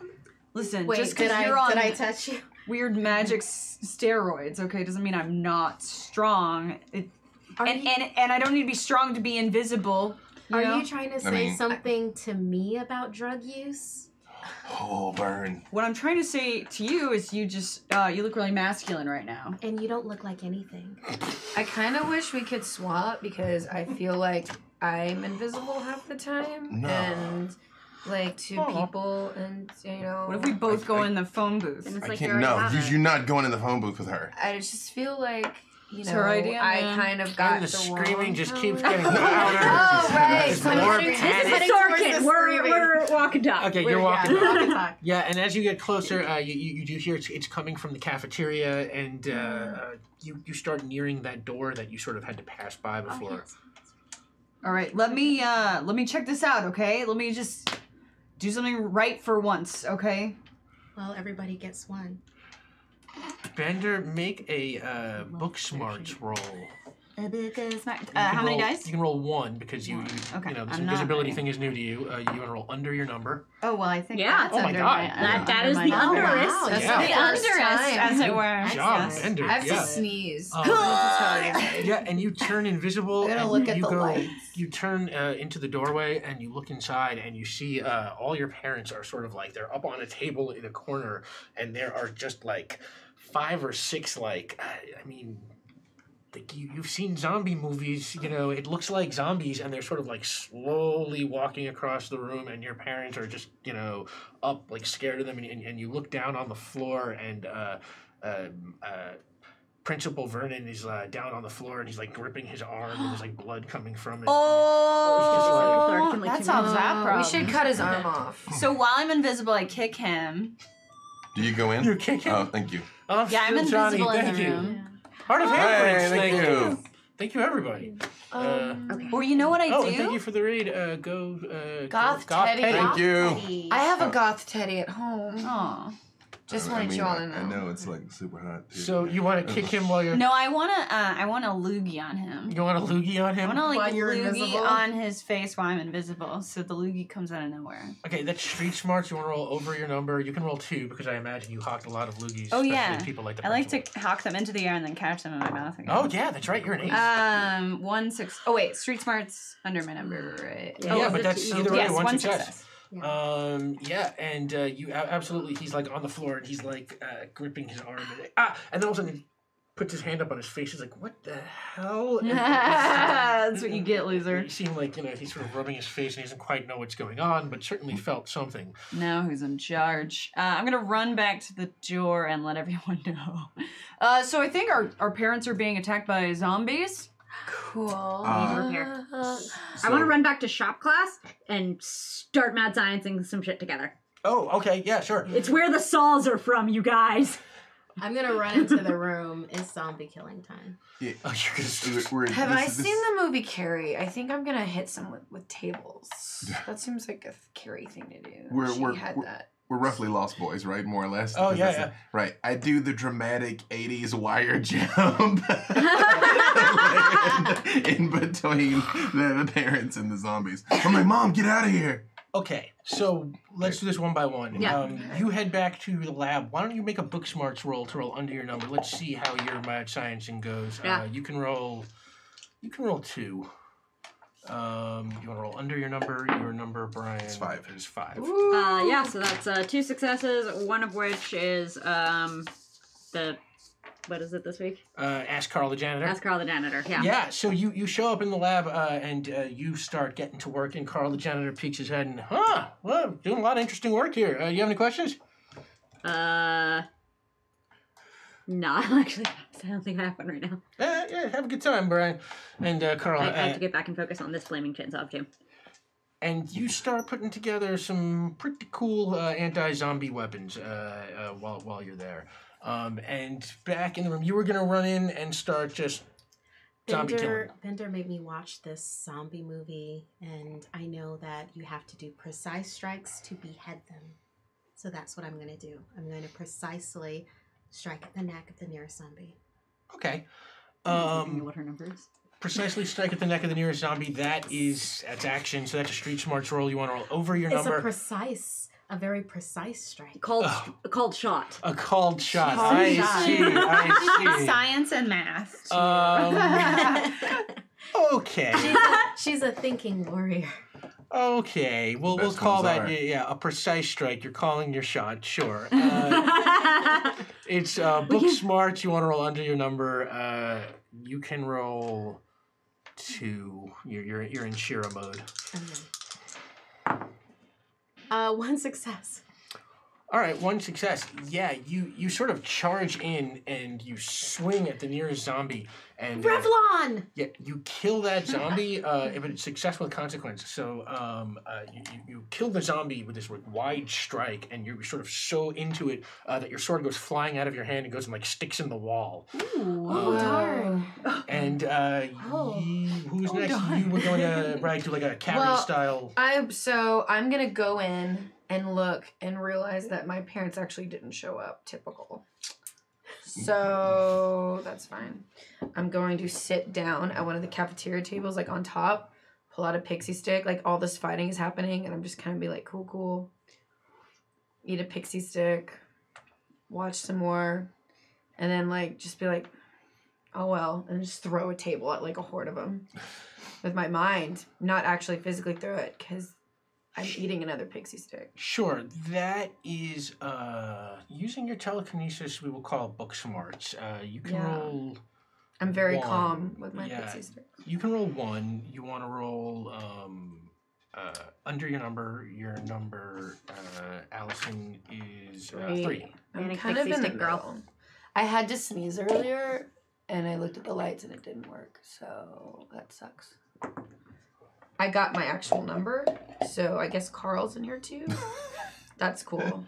Listen, Wait, just did because you're on did I touch you? weird magic steroids, okay, doesn't mean I'm not strong. And I don't need to be strong to be invisible. Are know? you trying to say something to me about drug use? Oh, burn. What I'm trying to say to you is you just you look really masculine right now. And you don't look like anything. I kind of wish we could swap because I feel like I'm invisible half the time. No. And like to people and, you know. What if we both go in the phone booth? And it's I like can't. you already No, have it. you're not going in the phone booth with her. I just feel like, you It's know, her idea, I man. kind of got And the the screaming wrong just tone. keeps getting louder. Oh, right. It's So more this is panic. This is Sorkin. We're walking talk. Okay, you're walking. Yeah, walk and talk. Yeah, and as you get closer, you do hear it's coming from the cafeteria, and you start nearing that door that you sort of had to pass by before. All right, let me check this out, okay? Let me just do something right for once, okay? Well, everybody gets one. Bender, make a book smarts roll. How can many roll- dice? You can roll one because you Okay, know this I'm not invisibility ready. thing is new to you. You want to roll under your number. Oh well, I think Yeah. that's Oh my under God. That is the Oh, underest. wow. That's Yeah. the the first underest, time. as it were. Good job, Yes. Bender. I have yeah. to sneeze. Yeah, and you turn invisible. I gotta and look you at the go. lights. You turn into the doorway, and you look inside, and you see all your parents are sort of like they're up on a table in a corner, and there are just like 5 or 6 like I mean. Like you've seen zombie movies, you know, it looks like zombies, and they're sort of like slowly walking across the room, and your parents are just, you know, up, like scared of them, and you look down on the floor, and Principal Vernon is down on the floor, and he's like gripping his arm, and there's like blood coming from it. Oh, Like, that too solves that We problem. should cut his arm off. So while I'm invisible, I kick him. Do you go in? You're kicking. Oh, thank you. Oh, Yeah, I'm Johnny, invisible in thank the you. room. Heart of Hey, Handprints, thank thank you. you. Thank you, everybody. Or you know what I Oh, do? and thank you for the raid. Go, Goth Teddy. Thank you. I have a goth teddy at home. Aw. Just I wanted mean, you all to know. I know it's like super hot. Too. So you want to kick him while you're... No, I want a loogie on him. You want a loogie on I him? want to like While you're loogie invisible? on his face while I'm invisible, so the loogie comes out of nowhere. Okay, that's street smarts. You want to roll over your number. You can roll 2 because I imagine you hawked a lot of loogies. Oh, especially yeah. people like the I like to principal. hawk them into the air and then catch them in my mouth again. Oh yeah, that's right. You're an ace. 1 6. Oh wait, street smarts under my number, right? Yeah, yeah, is but it that's two? either way. Yes, one one success. success. Yeah, and you absolutely. He's like on the floor and he's like gripping his arm and then all of a sudden he puts his hand up on his face. He's like, "What the hell?" And That's what you get, loser. You seem like he's sort of rubbing his face and he doesn't quite know what's going on, but certainly felt something. Now who's in charge? I'm gonna run back to the door and let everyone know. So I think our parents are being attacked by zombies. Cool. repair. I want to run back to shop class and start mad sciencing some shit together. Oh, okay, yeah, sure. It's where the saws are from, you guys. I'm gonna run into the room. It's zombie killing time. Yeah. Oh, you're gonna Have I seen the movie Carrie? I think I'm gonna hit some with tables. That seems like a Carrie thing to do. She had that. We're roughly Lost Boys, right? More or less. Oh, Because yeah, that's yeah. right. I do the dramatic 80s wire jump in between the parents and the zombies. I'm like, Mom, get out of here. Okay, so let's do this one by one. Yeah. You head back to the lab. Why don't you make a book smarts roll to roll under your number? Let's see how your mad sciencing goes. Yeah. You can roll 2. You want to roll under your number. Your number, Brian, It's 5. is 5. Yeah, so that's 2 successes, one of which is the what is it this week? Ask Carl the janitor. Ask Carl the janitor. Yeah. Yeah, so you show up in the lab and you start getting to work, and Carl the janitor peeks his head and, well, doing a lot of interesting work here. You have any questions? No, actually, I don't think I have one right now. Yeah, have a good time, Brian. And Carl, I have to get back and focus on this flaming chainsaw too. and you start putting together some pretty cool anti-zombie weapons while you're there. And back in the room, you were gonna run in and start just zombie killing. Bender made me watch this zombie movie, and I know that you have to do precise strikes to behead them. So that's what I'm going to do. I'm going to precisely strike at the neck of the nearest zombie. Okay. What her number is? Precisely strike at the neck of the nearest zombie. That's action. So that's a street smarts roll. You want to roll over your It's number. a very precise strike. Called shot. A called shot. Called I shot. see. Science and math. Okay. She's a thinking warrior. Okay. Well, we'll Best call ones that are. a precise strike. You're calling your shot. Sure. It's book smarts. You want to roll under your number. You can roll 2. You're in Shira mode. One success. All right, 1 success. Yeah, you sort of charge in and you swing at the nearest zombie and Revlon! yeah, you kill that zombie, but it's successful with consequence. So you kill the zombie with this wide strike, and you're sort of so into it that your sword goes flying out of your hand and goes and like sticks in the wall. Oh, darn. And who's next? darn. You were going to do like a carry style. I'm gonna go in and look and realize that my parents actually didn't show up. Typical. So that's fine. I'm going to sit down at one of the cafeteria tables, like on top, pull out a pixie stick, like all this fighting is happening, and I'm just kind of be like, cool. Eat a pixie stick, watch some more, and then like just be like, oh well, and just throw a table at like a horde of them with my mind, not actually physically throw it, because I'm eating another pixie stick. Sure, that is using your telekinesis. We will call book smarts. You can roll. I'm very 1. calm with my Yeah. pixie stick. You can roll 1. You want to roll under your number. Your number, Allison, is 3. I'm Manic kind of pixie in the stick girl. middle. I had to sneeze earlier, and I looked at the lights, and it didn't work. So that sucks. I got my actual number, so I guess Carl's in here too. That's cool.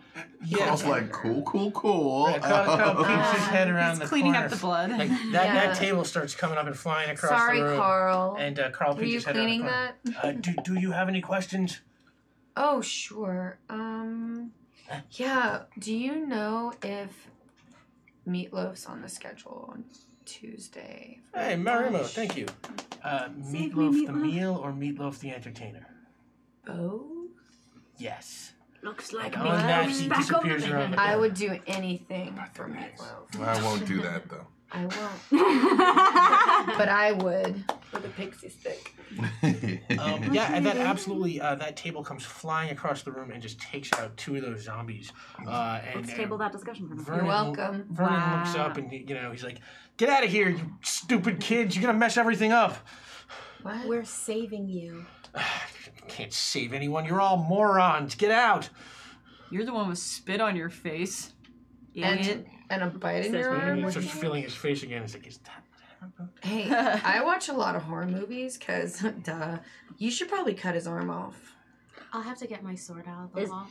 Carl's like, cool. Yeah, Carl peeps his head around He's the cleaning corner. up the blood. Like that table starts coming up and flying across Sorry, the room. Carl. And Carl Were peeks you his head around the cleaning corner. that? Do you have any questions? Oh, sure. Yeah. Do you know if Meatloaf's on the schedule on Tuesday? Hey, Marimo, thank you. Meatloaf the meal or Meatloaf the entertainer? Both? yes. Looks like And on that, he back over disappears there. around the I corner. would do anything for Meatloaf. I won't do that though. I won't. But I would with a pixie stick. Yeah, and that absolutely, that table comes flying across the room and just takes out 2 of those zombies. Let's table that discussion for now. You're welcome. Vernon looks up and, he's like, get out of here, you stupid kids. You're going to mess everything up. What? We're saving you. Can't save anyone. You're all morons. Get out. You're the one with spit on your face. Idiot. And a bite in Says your we arm? don't He starts feeling his face again. He's like, is that what happened? Hey, I watch a lot of horror movies because, duh, you should probably cut his arm off. I'll have to get my sword out of the Is- wall.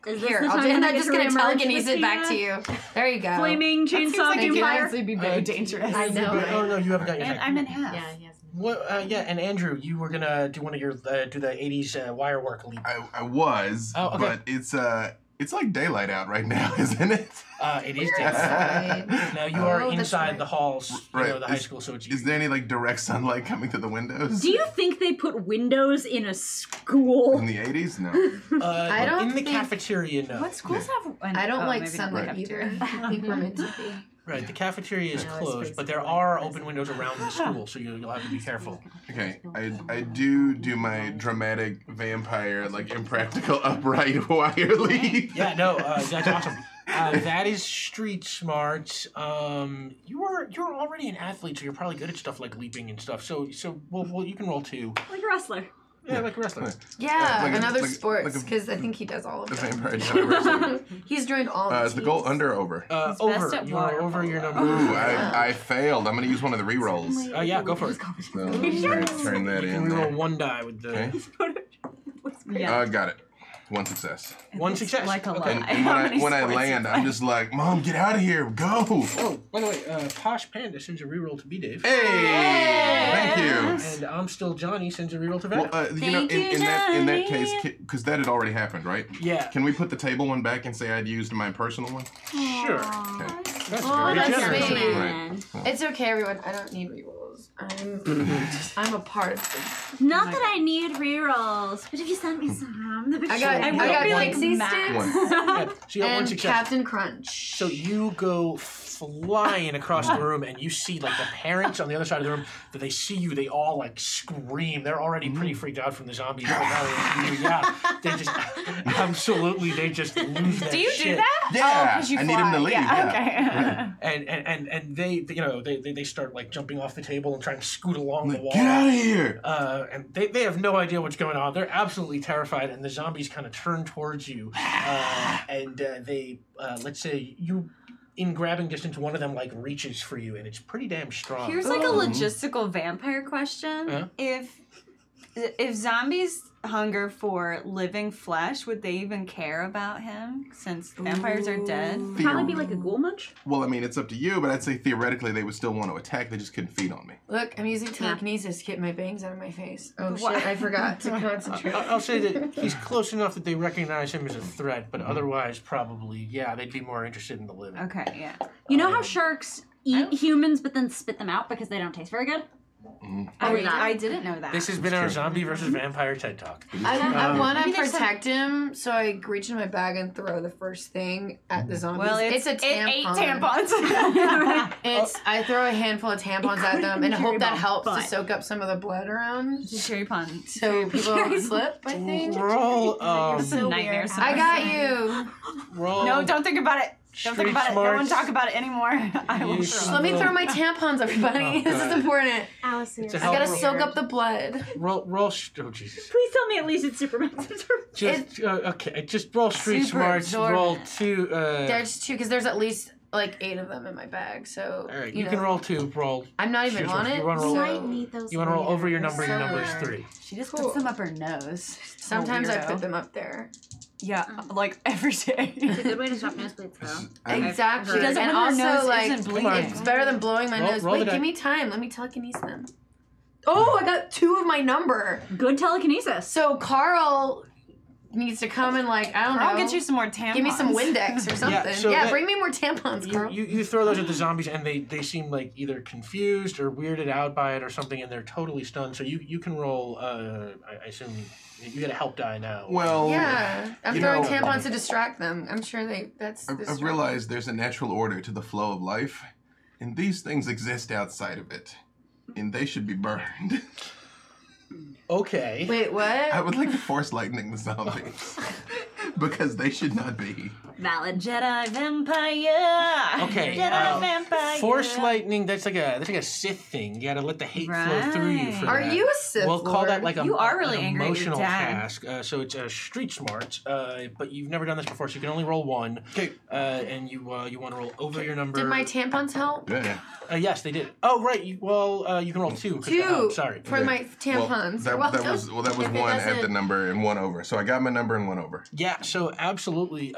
Is this Here, the I'll time do, and I I'm get just to going to reemerge telekinesis with it back to you. There you go. Flaming chainsaw like it fire. honestly be very dangerous. I know, right? Oh, no, you haven't got your And second. I'm in half. Yeah, he has. What, yeah, and Andrew, you were gonna do one of your do the '80s wire work leap. I was, Oh, okay. but it's like daylight out right now, isn't it? It is Outside. different. Now you are Oh, that's inside right. the halls, Right. the high school, so it's Is there any like direct sunlight coming through the windows? Do you think they put windows in a school? In the 80s? No. I don't in the think- cafeteria. No, What schools have? I don't like maybe not sunlight the either. cafeteria. I think we're meant to be. right. The cafeteria is No, it's closed, but there basically are like open windows around the school, so you'll have to be careful. Okay, I do my dramatic vampire like impractical upright wire leap. Yeah, no, that's awesome. That is street smarts. You're already an athlete, so you're probably good at stuff like leaping and stuff. So well, you can roll 2. Like a wrestler. Yeah, like wrestling. Yeah, Like a- another like- sports, like a- because I think he does all of The them. vampire Jedi wrestling. He's joined all of Is the goal under or over? Over. best at You are water over your polo. number. Ooh, I failed. I'm gonna use one of the re-rolls. Yeah, go for it. So, turn that You can in reroll there. one die with the Okay. Yeah. Got it. One success. one It's success. Like a Okay. lie. And How when many I sports land, is I'm that? just like, Mom, get out of here. Go. Oh, by the way, Posh Panda sends a reroll to B Dave. Hey! Thank you. And I'm still Johnny sends a reroll to Well, Vet. you know, Thank you, in that Johnny. case, because that had already happened, right? Yeah. Can we put the table one back and say I'd used my personal one? Sure. Okay. That's Oh, very that's generous. sweet. Right. It's okay, everyone. I don't need rerolls. I'm a part of this. Not that I need rerolls, but if you sent me some, that'd be I got, sure. I got be like Pixie mad. Sticks One. Yeah, so you got one and success. Captain Crunch. So you go flying across the room, and you see like the parents on the other side of the room. That they see you, they all like scream. They're already pretty freaked out from the zombies. But now they see you, yeah, they just absolutely they just lose their Do you shit. do that? Yeah, Oh, 'cause you I need him to fly. leave. Yeah, okay. And they start like jumping off the table and trying to scoot along the wall. Get out of here! And they have no idea what's going on. They're absolutely terrified, and the zombies kind of turn towards you. They let's say you, in grabbing distance, one of them like reaches for you, and it's pretty damn strong. Here's like a logistical vampire question. Uh-huh. If zombies hunger for living flesh, would they even care about him since vampires are dead? Probably be like a ghoul munch. Well, I mean, it's up to you, but I'd say theoretically they would still want to attack. They just couldn't feed on me. Look, I'm using telekinesis to get my bangs out of my face. Oh What? shit, I forgot to concentrate. I'll say that he's close enough that they recognize him as a threat, but otherwise, probably, yeah, they'd be more interested in the living. Okay, yeah. You know how sharks eat humans but then spit them out because they don't taste very good? I didn't know that. This has been our zombie versus vampire TED Talk. I want to Maybe there's protect him, so I reach in my bag and throw the first thing at the zombies. well, it's a it tampon. ate tampons. I throw a handful of tampons at them and hope that helps to but- soak up some of the blood around, It's a cherry pun. so people don't slip. I think. Roll, It's a nightmare. I got you. roll. No, don't think about it. Don't think Street about it. No one smarts. talk about it anymore. I will You throw. Let me throw my tampons, everybody. This is important. Alice, It's a I help gotta roll. soak up the blood. Roll. Oh Jesus. Please tell me at least it's Superman. Just okay. Just roll street Super smarts. absorbent. Roll two. There's two, because there's at least like 8 of them in my bag. So All right, you you can know. roll two. Roll. I'm not even Choose on one. it. You wanna roll- so might need those. You want to roll over your number. Your So number is weird. 3. She just Cool. puts them up her nose. sometimes I Weirdo. put them up there. Yeah, like every day. It's a good way to stop nosebleeds, though. Exactly. She does it and when her also nose like isn't bleeding. it's better than blowing my Roll- nose. roll the Wait, die. give me time. Let me telekinesis them. Oh, I got 2 of my number. Good telekinesis. So Carl needs to come and like I don't I'll know. get you some more tampons. Give me some Windex or something. so Yeah, that- bring me more tampons, Carl. You throw those at the zombies, and they seem like either confused or weirded out by it or something, and they're totally stunned. So you can roll. I assume you get a help die now. Well, Yeah, I'm you throwing know- tampons to distract them. I'm sure that's. I've realized there's a natural order to the flow of life, and these things exist outside of it, and they should be burned. Okay. Wait, what? I would like to force lightning the zombies because they should not be. Valid. Jedi vampire. Okay. Jedi vampire. Force lightning. That's like a Sith thing. You gotta let the hate flow through you. For Are that. you a Sith We'll call that Lord? like a You are really an angry at your emotional dad. task. So it's a street smart, but you've never done this before, so you can only roll 1. Okay. And you want to roll over your number. Did my tampons help? Yeah. Yes, they did. Oh, right. You can roll 2. 'cause- 2 oh, sorry. for my tampons. You're Well, that welcome. was If it 1 at the doesn't- number and 1 over. So I got my number and 1 over. Yeah, so absolutely,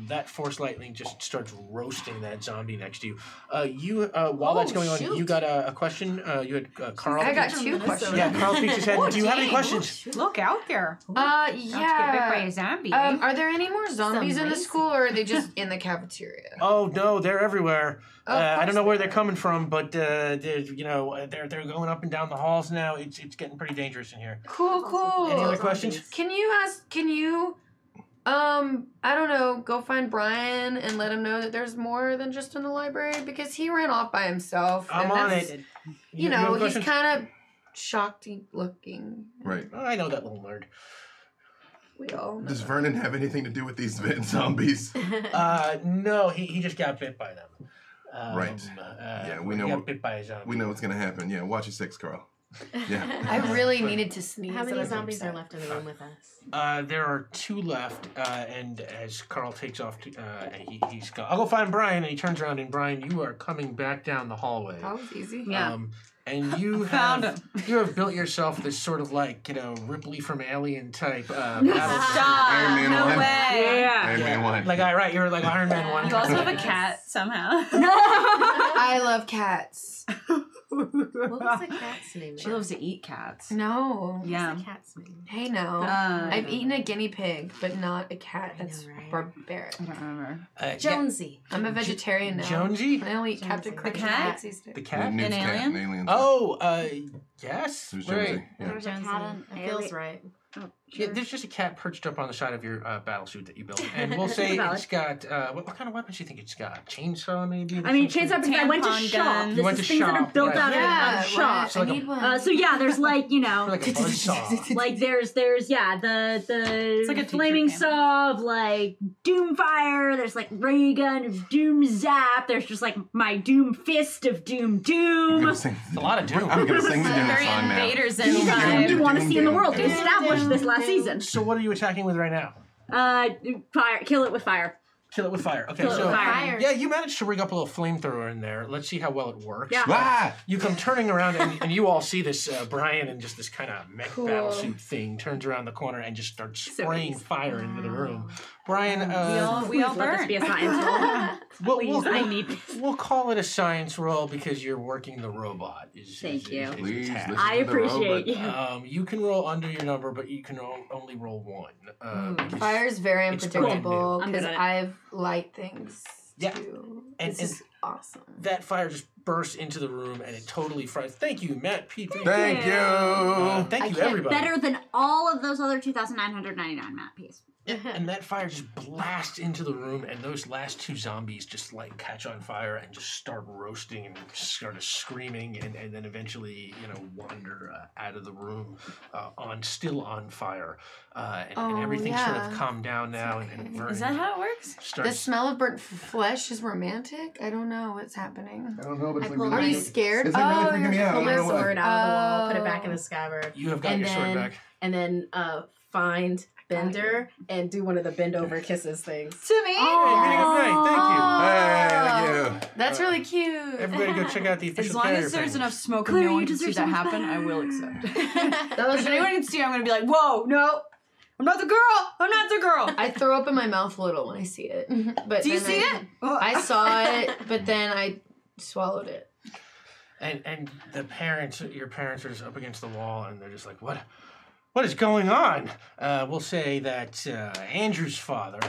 that force lightning just starts roasting that zombie next to you. While that's going on, shoot. you got a question. You had Carl. I got 2 questions. Yeah, Carl peeks his head. Do you have any questions? Look out there. Don't get bit by Yeah. a zombie. Are there any more zombies in the racy. school, or are they just in the cafeteria? Oh no, they're everywhere. Of I don't course know where they they're coming from, but they're going up and down the halls now. It's getting pretty dangerous in here. Cool. Any other questions? Can you I don't know, go find Brian and let him know that there's more than just in the library, because he ran off by himself. I'm and on that's- it. You have know, a he's question? kind of shocked looking. Right. Oh, I know that little nerd. We all know. Does Vernon have anything to do with these zombies? No, he just got bit by them. Right. Yeah, we he know got what- bit by a zombie. We know what's gonna happen. Yeah, watch your 6, Carl. Yeah. I really needed to sneeze. How many and I'm zombies are upset. left in the room with us? There are 2 left, and as Carl takes off, he's gone. I'll go find Brian, and he turns around, and Brian, you are coming back down the hallway. That was easy. Yeah. And you Found have built yourself this sort of like, Ripley from Alien type Stop. Iron Man No 1. way. Yeah. Iron Man 1. Like, right, you're like Iron Man 1. You also have a cat somehow. I love cats. What was the cat's name? She loves to eat cats. No. Yeah. What's the cat's name? Hey, no. I've eaten a guinea pig, but not a cat. I know, That's right? barbaric. I don't remember. Jonesy. I'm a vegetarian now. Jonesy? I only eat Captain Jonesy. Crunch The cat? and these days. The cat? An Newt's cat alien? in Aliens. Oh, yes. It was Right. Jonesy. Yeah. There's a Jonesy. cat in It feels right. Oh, Yeah, sure. there's just a cat perched up on the side of your battle suit that you built, and we'll say Valid. it's got what kind of weapons do you think it's got? Chainsaw, maybe? I mean, chainsaw because I went to Tampon shop. gun. This You went is to things that are shop, built right. out Yeah, of shop. So like I a- need one. So yeah, there's like like a buzzsaw. like there's yeah the like a teacher flaming camp. saw of like Doomfire. There's like ray gun of Doom Zap. There's just like my Doom Fist of Doom I'm Doom. gonna sing. A lot of Doom. I'm gonna sing the Doom Very song now. invaders Anything in that you vibe. want to see in the world. We Doom, established this last season. So what are you attacking with right now? Fire, kill it with fire. Kill it with fire. Okay, Kill it so with fire. yeah, you managed to rig up a little flamethrower in there. Let's see how well it works. Yeah. Ah! You come turning around, and you all see this Brian in just this kind of mech Cool. battle suit thing turns around the corner and just starts spraying easy. fire into the room. Brian, We all Please let this burn. be a science roll. Please, I need this. we'll call it a science roll because you're working the robot. Thank you. the Please task. listen I to the appreciate robot. you. You can roll under your number, but you can only roll 1. because- Fire's very It's brand unpredictable new. I'm because good at it. I've light things Yeah. too. And- This is awesome. that fire just bursts into the room and it totally fries. Thank you, Matt, Pete. Thank you. Thank I you, can't- everybody. Better than all of those other 2,999 map piece. And that fire just blasts into the room, and those last 2 zombies just like catch on fire and just start roasting and start screaming, and then eventually, wander out of the room, still on fire, and everything's sort of yeah. calmed down now, and okay. Vernon Is that how it works? starts. The smell of burnt flesh is romantic. I don't know what's happening. I don't know, but I it's pulled like Are my- you scared? It's like really freaking you're me out. I Pull don't my know why. sword out of the wall, put it back in Oh. the scabbard, You have got and your sword then- back. and then find Bender and do one of the bend over kisses things. To me? Hey, meeting of night, Hey, thank you. That's really cute. Everybody go check out the official As long carrier as there's penguins. enough smoke Claire, and no you one can deserve see so that much happen, I better. will accept. That was If really- anyone can see, I'm gonna be like, whoa, no, I'm not the girl. I'm not the girl. I throw up in my mouth a little when I see it. But Do you then see it? I saw it, but then I swallowed it. And your parents are just up against the wall, and they're just like, what is going on? We'll say that Andrew's father.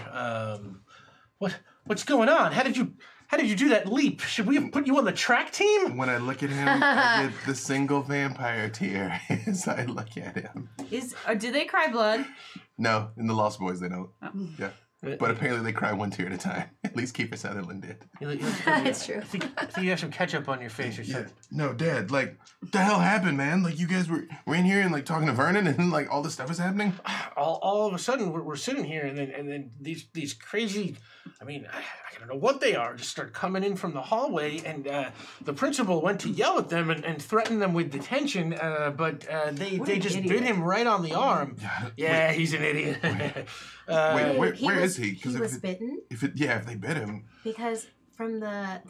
What's going on? How did you do that leap? Should we have put you on the track team? When I look at him, I get the single vampire tear as I look at him. Did they cry blood? No, in the Lost Boys they don't. Yeah. But apparently they cry one tear at a time. At least Kiefer Sutherland did. It's true. I think you have some ketchup on your face or Yeah. something. No, Dad, like, what the hell happened, man? Like, you guys were in here and, like, talking to Vernon and, like, all this stuff is happening? All of a sudden, we're sitting here, and then these crazy, I don't know what they are, just start coming in from the hallway, and the principal went to yell at them and threaten them with detention, but they just bit him right on the arm. Yeah, he's an idiot. Where is he? He was bitten If they bit him. because from the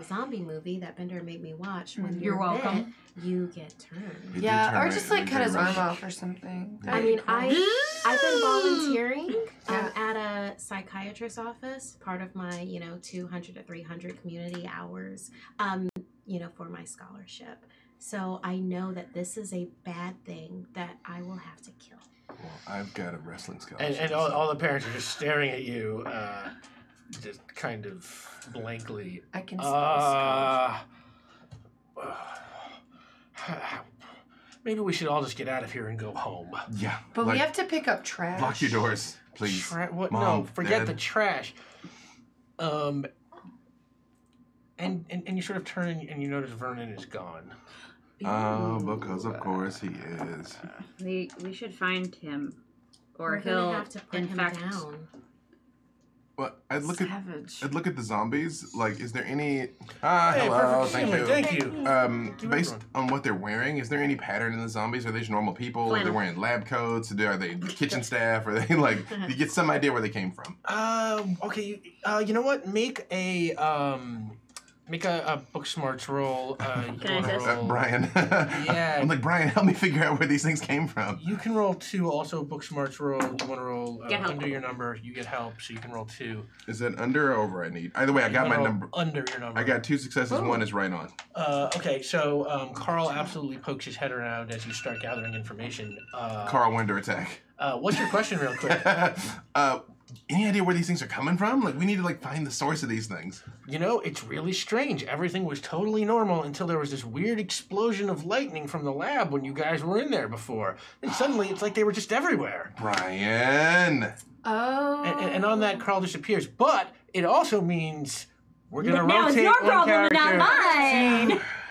zombie movie that Bender made me watch. When You're welcome. bit, you get turned. It did Yeah, turn or right- just it like did cut his rush. arm off or something. I mean, I've been volunteering Yeah. at a psychiatrist's office, part of my 200 to 300 community hours, for my scholarship. So I know that this is a bad thing that I will have to kill. Well, I've got a wrestling scholarship. And all the parents are just staring at you, just kind of blankly. I can spell Maybe we should all just get out of here and go home. Yeah. But like, we have to pick up trash. lock your doors, please. What? Mom, No, forget Dad. the trash. And you sort of turn and you notice Vernon is gone. Oh, because of course he is. We should find him, or We're gonna he'll have to put in him fact. down. Well, Savage. I'd look at the zombies. Like, is there any? Hey, Hello, perfect. thank you. Thank you. Based on what they're wearing, is there any pattern in the zombies? Are they just normal people? Are they Flannel. wearing lab coats? Are they kitchen staff? Are they like? You get some idea where they came from. Okay. You know what? Make a book smarts roll. You Can I wanna assist? roll- Brian. Yeah. I'm like, Brian, help me figure out where these things came from. You can roll 2. Also, book smarts roll. You want to roll Get help. under your number. You get help, so you can roll 2. Is that under or over? I need. Either way, I You got wanna my roll number. under your number. I got 2 successes. One is right on. Okay, so Carl absolutely pokes his head around as you start gathering information. Carl Winder attack. What's your question, real quick? Any idea where these things are coming from? Like, we need to find the source of these things. You know, it's really strange. Everything was totally normal until there was this weird explosion of lightning from the lab when you guys were in there before. And suddenly, it's like they were just everywhere. Brian. Oh. And on that, Carl disappears. But it also means we're gonna Now it's rotate your one problem and character not mine.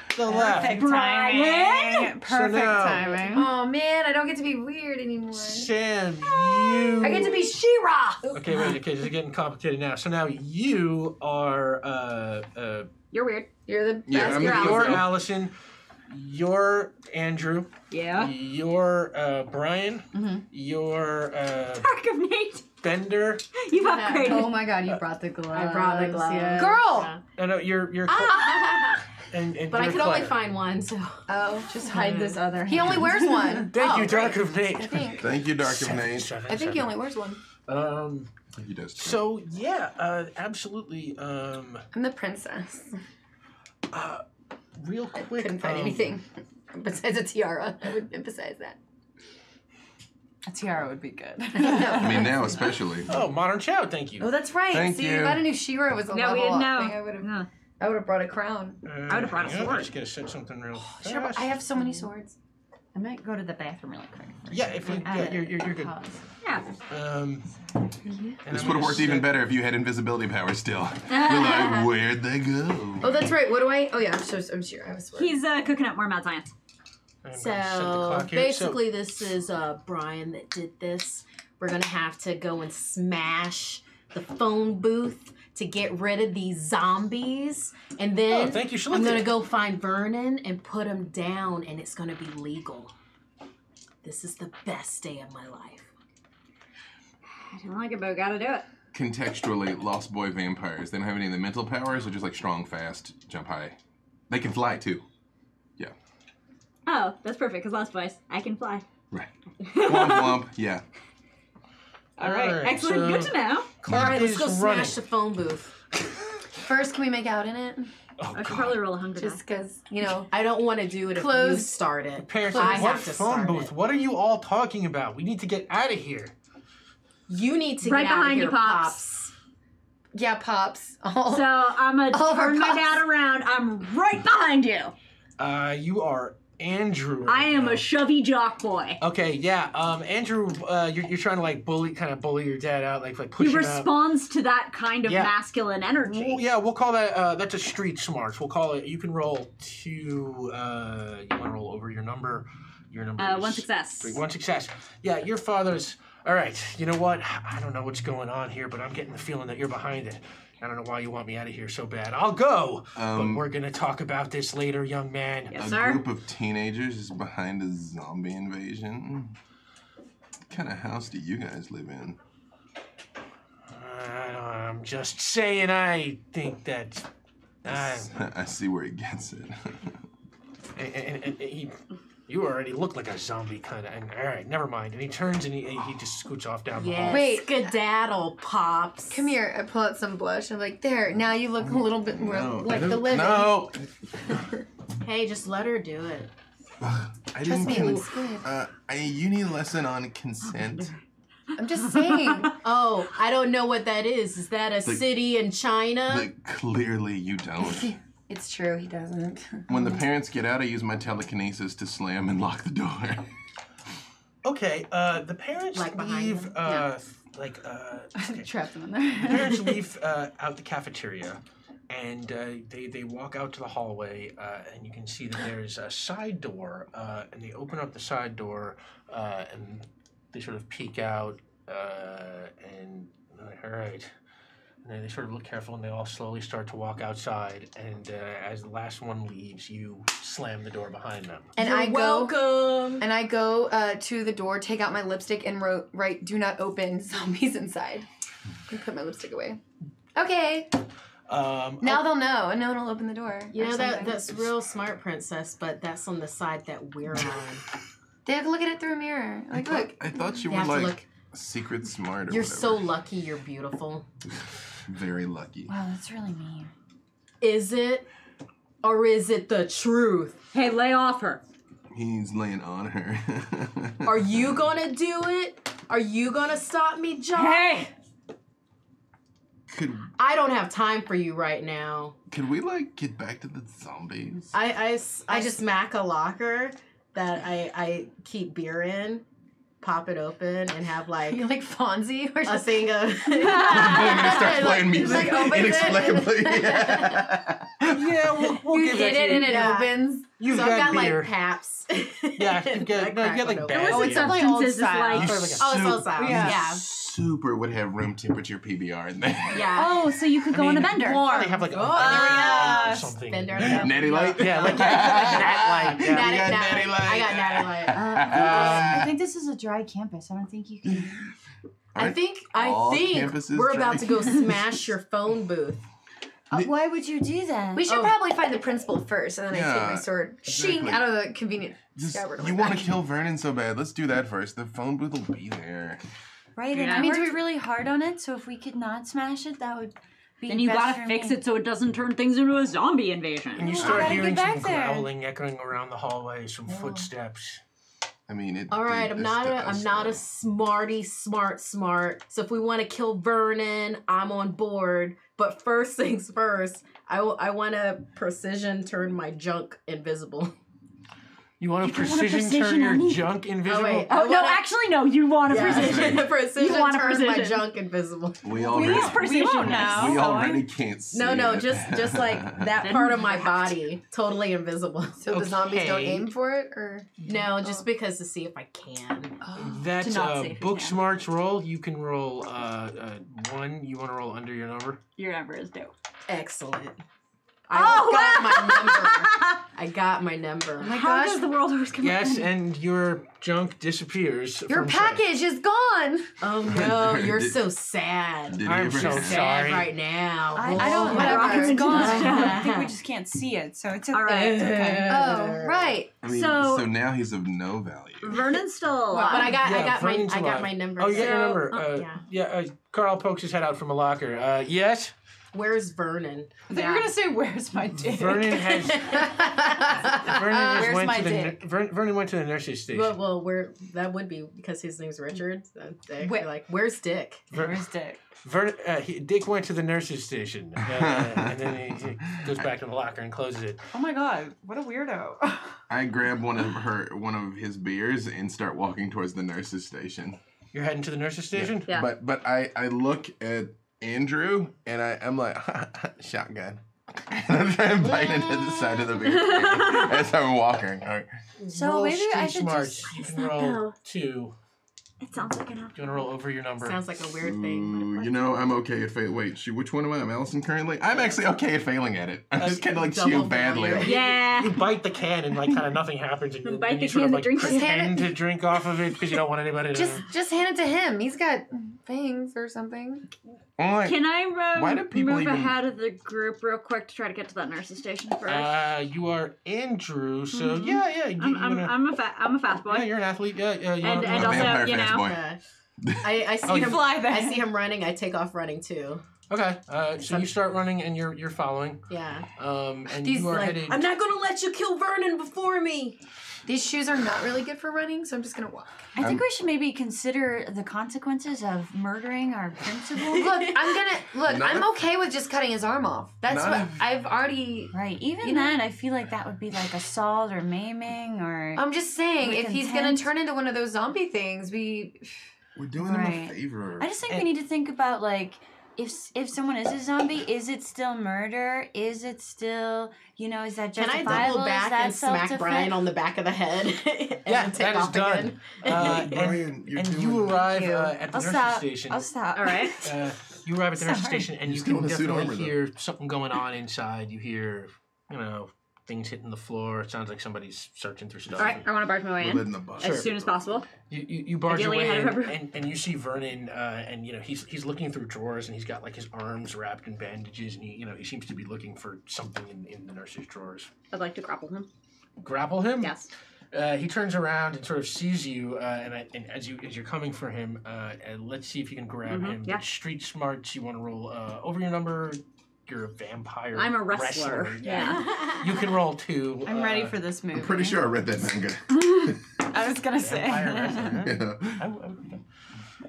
to the left. Perfect Brian? timing. Perfect now- timing. Oh man, I don't get to be weird anymore. Sam, you. I get to be She-Ra. Okay, wait. Okay, this is getting complicated now. So now you are You're weird. You're the Yeah, best. I'm You're gonna you're go. Allison. You're Andrew. Yeah. You're Brian. You're Dark of Nate. Bender. You've Oh upgraded. my god, you brought the gloves. I brought the gloves. Yeah. Girl! Yeah. No, you're. And But I you're could only Claire. find one, so. Oh. Just hide this other He hand. only wears one. Thank Oh, you, Dark great. of Nate. I think. Thank you, Dark of Nate. I think he only wears one. He does. Too. So yeah, absolutely. I'm the princess. Real I quick. couldn't find anything besides a tiara. I would emphasize that. A tiara would be good. I mean, now especially. Oh, Modern Chow, thank you. Oh, that's right. Thank See, you. if I knew She-Ra was a No, level we didn't up know. thing, I would have. No. I would have brought a crown. I would've brought a hang on, sword. I just gotta set something real Sure, but fast. I have so many swords. I might go to the bathroom really quick. Yeah, if you, you're good. Pause. Yeah. And This I'm would have gonna worked even set- better if you had invisibility powers still. You're like, where'd they go? Oh, that's right. What do I? Oh yeah, I'm sure I have a sword. He's cooking up more mad science. I'm gonna set the So clock here. basically, this is Brian that did this. We're gonna have to go and smash the phone booth to get rid of these zombies, and then Oh, thank you, I'm Shalita. gonna go find Vernon and put him down, and it's gonna be legal. This is the best day of my life. I don't like it, but we gotta do it. Contextually, Lost Boy vampires. They don't have any of the mental powers. They're just like strong, fast, jump high. They can fly too. Yeah. Oh, that's perfect, because Lost Boys, I can fly. Right. Womp womp. Yeah. All right. Excellent. so Good to know. All clock right, let's is go running. smash the phone booth. First, can we make out in it? Oh, I should God. probably roll a hunger die. Just because, you know. I don't want to do it if you Close. start it. Parents, I what have to phone start booth? it. What are you all talking about? We need to get out of here. You need to Right get out behind of you, here, Pops. Yeah, Pops. Oh. So I'm gonna All of our turn my Pops. dad around. I'm right behind you. You are Andrew. I am now. a shovey jock boy. Okay, yeah. Andrew, you're trying to like bully your dad out, like push He him out. responds to that kind of Yeah. masculine energy. Well, yeah, we'll call that that's a street smarts. We'll call it. You can roll 2. You want to roll over your number. Your number. is One success. 3. 1 success. Yeah, your father's. All right. You know what? I don't know what's going on here, but I'm getting the feeling that you're behind it. I don't know why you want me out of here so bad. I'll go, but we're gonna talk about this later, young man. Yes, A sir. group of teenagers is behind a zombie invasion. What kind of house do you guys live in? I'm just saying. I think that. I see where he gets it. And you already look like a zombie kind of. All right, never mind. And he turns and he just scoots off down the hall. Yes, Wait. skedaddle, Pops. Come here. I pull out some blush. I'm like, there. Now you look a little bit more No, like I the don't- living. No, Hey, just let her do it. I Trust didn't. me, it looks good. You need a lesson on consent. I'm just saying. Oh, I don't know what that is. Is that a city in China? But clearly you don't. It's true. He doesn't. When the parents get out, I use my telekinesis to slam and lock the door. Okay, the parents Like behind leave. them? Yeah. Okay. Trapped them in The there. parents leave out the cafeteria, and they walk out to the hallway, and you can see that there's a side door, and they open up the side door, and they sort of peek out, and they're like, all right, And then they sort of look careful, and they all slowly start to walk outside. And as the last one leaves, you slam the door behind them. And You're I go. welcome. And I go to the door, take out my lipstick, and write "Do not open." Zombies inside. And put my lipstick away. Okay. Now they'll know, and no one will open the door. You or know something. that's real smart, princess, but that's on the side that we're on. They have to look at it through a mirror. Like, look. I thought you They were have to like look. secret smart or You're whatever. so lucky. You're beautiful. Very lucky. Wow, that's really mean. Is it, or is it the truth? Hey, lay off her. He's laying on her. Are you gonna do it? Are you gonna stop me, John? Hey! I don't have time for you right now. Could we like get back to the zombies? I just smack a locker that I keep beer in, pop it open, and have like You're like Fonzie or a something. thing of. And it starts playing music like, opens it. inexplicably. Yeah. Yeah, we'll You give that hit it to and you. it Yeah. opens. You've So got I've got beer. like Paps. Yeah, you've got, no, you got like bad Illicit beer. like old substances is style. like... You Sort of like a Oh, it's sup- all sound. Yeah. Yeah. super would have room temperature PBR in there. Yeah. Oh, so you could go on a bender. They have like a Oh, light or yes. something. Bender. Natty light? Yeah, like that light. Yeah. Natty, You got natty, natty light. I got natty light. I think this is a dry campus. I don't think you can... I think all we're campuses about to go dry? smash your phone booth. why would you do that? We should Oh. probably find the principal first, and then I take Yeah, my sword, exactly. shing, out of the convenient Just, scabbard. on you my want to back. kill Vernon so bad. Let's do that first. The phone booth will be there. Right, and Yeah. I I mean, worked really hard on it, so if we could not smash it, that would be Then you best gotta for fix me. it so it doesn't turn things into a zombie invasion. And you Oh, start gotta hearing get some back there. growling echoing around the hallway, some footsteps. I mean, it. All right, did I'm this not to a us, smart. So if we want to kill Vernon, I'm on board. But first things first, I want to precision turn my junk invisible. You want to You don't want a precision turn precision your on me. junk invisible? wait. Oh, I no, wanna- actually, no. You want a precision. precision You want a turn my precision. junk invisible. We already, Please precision won't now. we so already can't see No, it. just like that part of my body, totally invisible. So the zombies don't Okay. aim for it, or No, just because to see if I can. That's To not a see if you book can. smarts roll. You can roll one. You want to roll under your number? Your number is dope. Excellent. Oh, got my number. I got my number. my How gosh, does the world always come Yes, in? and your junk disappears. your from sight. package is gone. Oh no, you're so sad. Did he I'm ever so have- Sad sorry. right now. I Oh, don't. whatever. Whatever. It's gone. Yeah. I think we just can't see it, so it's All right. it's okay. Oh, right. I mean, So- so now he's of no value. Vernon's still But I got Vernon's I got alive. my number. Oh, you got your So- number. yeah. Carl pokes his head out from a locker. Yes? Where's Vernon? I thought you were gonna say, "Where's my dick?" Vernon has. Where's went my to the dick? Vernon went to the nurse's station. Well, where that would be because his name's Richard. Dick. Wait. Like, where's Dick? Where's dick? Dick went to the nurse's station, and then he goes back to the locker and closes it. Oh my god, what a weirdo! I grab one of his beers and start walking towards the nurse's station. You're heading to the nurse's station? Yeah. But I look at Andrew and I'm like shotgun. And I'm trying to bite into the side of the beer as I'm walking. Like, So roll maybe I street should smarts. just. You Does can that roll go? 2. It sounds like enough. You want to roll over your number? Sounds like a weird thing. ooh, you know, I'm okay at failing. Wait, which one am I? I'm Allison currently? I'm actually okay at failing at it. I'm just kind of like Double chew badly. failure. Yeah. You bite the can and like kind of nothing happens, and Bite then you the sort of can, the like drink is- pretend to drink off of it because you don't want anybody to. Just hand it to him. He's got fangs or something. I'm like, Can I Why do people move even- ahead of the group real quick to try to get to that nurse's station first? You are Andrew, so Mhm. yeah. I'm a fast boy. Yeah, you're an athlete. Yeah. You And- wanna- and a also, vampire you fast know, boy. I see Oh, you him. fly back. I see him running. I take off running too. Okay. So you start running and you're following. Yeah. And These, you are like, headed. I'm not gonna let you kill Vernon before me. These shoes are not really good for running, so I'm just gonna walk. I think we should maybe consider the consequences of murdering our principal. Look, I'm okay with just cutting his arm off. That's Not what if- I've already. Right. Even You know- then, I feel like that would be like assault or maiming or. I'm just saying, With if he's gonna intent. turn into one of those zombie things, We're doing them a Right. favor. I just think we need to think about like if someone is a zombie, is it still murder? Is it still is that Can I justifiable? double back is that and smack self-defense? Brian on the back of the head? And Yeah, then take that is off done. again? Brian, you're And doing you arrive Thank you. at the I'll nurse's stop. station. I'll stop. All right. You arrive at the nurse's Sorry. station, and you You're still can in a suit definitely armor, though. hear something going on inside. You hear, things hitting the floor. It sounds like somebody's searching through stuff. All right, I want to barge my way We're lit in in the bus. as soon as possible. You barge your Ideally way ahead of in, everyone. and you see Vernon, and he's looking through drawers, and he's got like his arms wrapped in bandages, and he seems to be looking for something in the nurse's drawers. I'd like to grapple him. Grapple him? Yes. He turns around and sort of sees you, and as you're coming for him, and let's see if you can grab him. yeah. The street smarts, you want to roll over your number. You're a vampire. I'm a wrestler. Yeah. You can roll 2. I'm ready for this movie. I'm pretty sure I read that manga. I was gonna say. Vampire wrestler.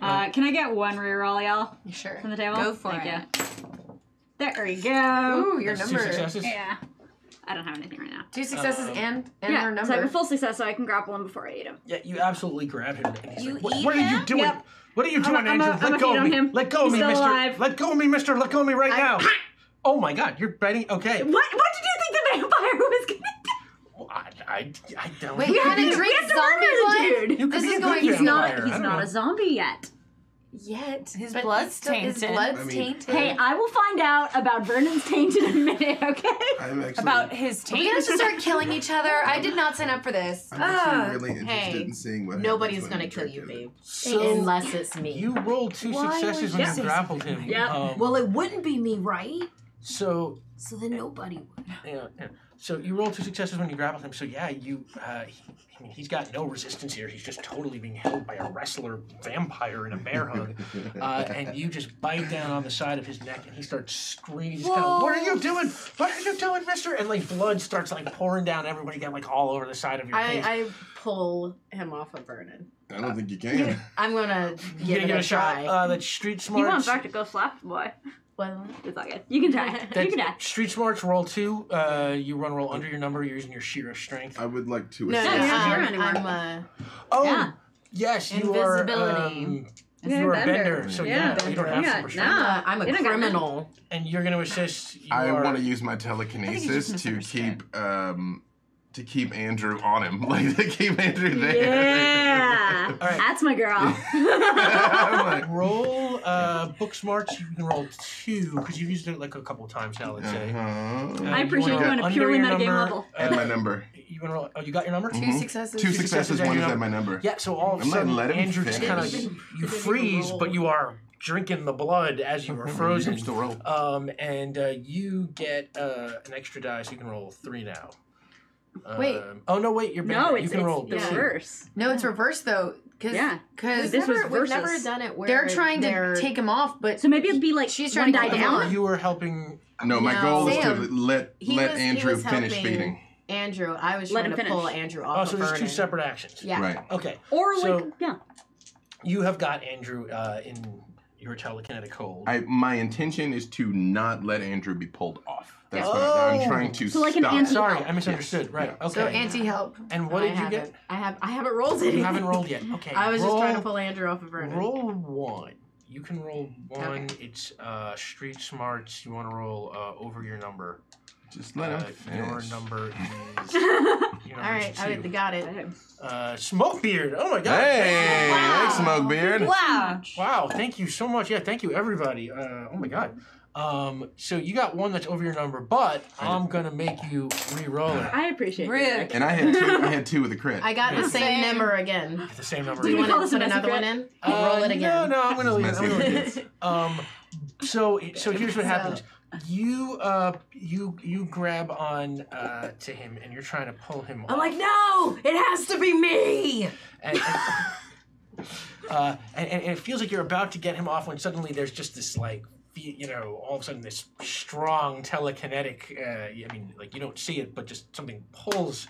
Yeah. Can I get one reroll, y'all, Sure. from the table? Go for Thank it. you. There we go. Ooh, your That's 2 number. successes. Yeah. I don't have anything right now. 2 successes and Yeah, your so I number. have a full success, so I can grapple him before I eat him. Yeah, you absolutely grab him. And he's You like, eat what are you him? doing? Yep. What are you doing, I'm Andrew? a Let go feed of on me. him. Let go of He's me, still mister. alive. Let go of me, mister. Let go of me right now. Oh my god, you're biting. Okay. What did you think the vampire was gonna do? Well, I don't. Wait, you're gonna drink have to zombie murder the blood? dude. You could This be is a going. good He's not. vampire. I He's don't not know. a zombie yet. Yet. His but blood's still- His tainted. blood's I mean- tainted. Hey, I will find out about Vernon's taint in a minute. Okay. I'm actually, About his Are we taint. gonna just start killing each other? I did not sign up for this. I'm actually really interested hey, in seeing what Nobody's happens gonna when kill drink you, it. babe. So Unless it's me. you rolled 2 Why successes would when you you say grappled him. Yep. Well, it wouldn't be me, right? So So then nobody would. yeah. So you rolled 2 successes when you grappled him. So yeah, he's got no resistance here. He's just totally being held by a wrestler vampire in a bear hug, and you just bite down on the side of his neck, and he starts screaming. He's kind of, what are you doing? What are you doing, mister? And like blood starts like pouring down everybody, get like all over the side of your face. I pull him off of Vernon. I don't think you can. I'm gonna You give gonna it give a try. shot? The street You want smarts. back to go slap the boy? Well, It's all good. You can try. You can try. Street smarts roll 2. You roll under your number. You're using your sheer strength. I would like to no, assist. you're not I'm, anymore. Oh, Yeah. yes, you Invisibility. are. Yeah, you are a bender. bender, so Yeah, yeah, you don't bender. have Yeah, super strength. no. I'm a You don't got criminal. And you're going to assist. I your- want to use my just telekinesis to misunderstood. keep Andrew on him, like to keep Andrew there. Yeah. All right. That's my girl. I'm like, Roll book smarts. You can roll 2 because you've used it like a couple times now. Let's say. uh-huh. I appreciate you wanna on a roll purely under your metagame number, level. And my number. You want to roll? Oh, you got your number? 2 Mhm. successes. 2 successes successes, and one your is at number. my number. Yeah. So all of a I'm not sudden, letting Andrew finish. just kind of you freeze, but you are drinking the blood as you were frozen. Still roll. And you get an extra die, so you can roll 3 now. Wait. Oh no! Wait, you're No, banned. it's you can roll the yeah. 2. reverse. No, it's reversed though. Yeah. Because This was We've never versus. done it where they're trying to they're- take him off, but So maybe it'd be like She's one trying to die keep him down. on. You were helping. No, my No. goal is to Sam. let He Andrew was finish helping feeding. Andrew. I was Let trying him to pull finish. Andrew Oh, off so of there's 2 Vernon. separate actions. Yeah. Right. Okay. Or So- like, yeah. You have got Andrew in your telekinetic hold. My intention is to not let Andrew be pulled off. That's what Oh. I'm trying to So like an stop. anti- Sorry, I misunderstood. Yes. Right. Yeah. Okay. so anti-help. And what did you get? I haven't rolled it. You haven't rolled yet. Okay. I was just roll, trying to pull Andrew off of Vernon. Roll 1. You can roll 1. Okay. It's street smarts. You want to roll over your number. Just let him Your finish. number is. Your All right, I got it. Smokebeard. Oh my god. Hey, Wow. thanks, Smokebeard. Wow. Wow. Thank you so much. Yeah. Thank you, everybody. Oh my god. So you got 1 that's over your number, but I'm gonna make you re-roll it. I appreciate Rude. it. And I had two with a crit. I got the Yeah. same number again. Get the same number. Do you we want call to this a put messy another one crit? in? Roll it again. No, I'm gonna leave it. I'm gonna leave Messy. it. So here's what happens. You grab on to him and you're trying to pull him. I'm off. like, no, it has to be me. And it feels like you're about to get him off when suddenly there's just this like all of a sudden this strong telekinetic. I mean, like you don't see it, but just something pulls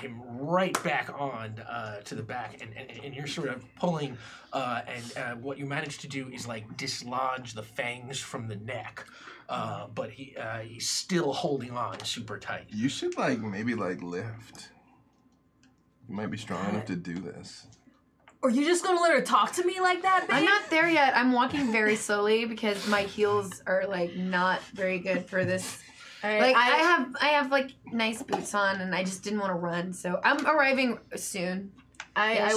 him right back on to the back, and you're sort of pulling, and what you manage to do is like dislodge the fangs from the neck, but he's still holding on super tight. You should maybe lift. You might be strong enough to do this. Are you just gonna let her talk to me like that, babe? I'm not there yet. I'm walking very slowly because my heels are not very good for this. All right, I have nice boots on and I just didn't want to run, so I'm arriving soon. I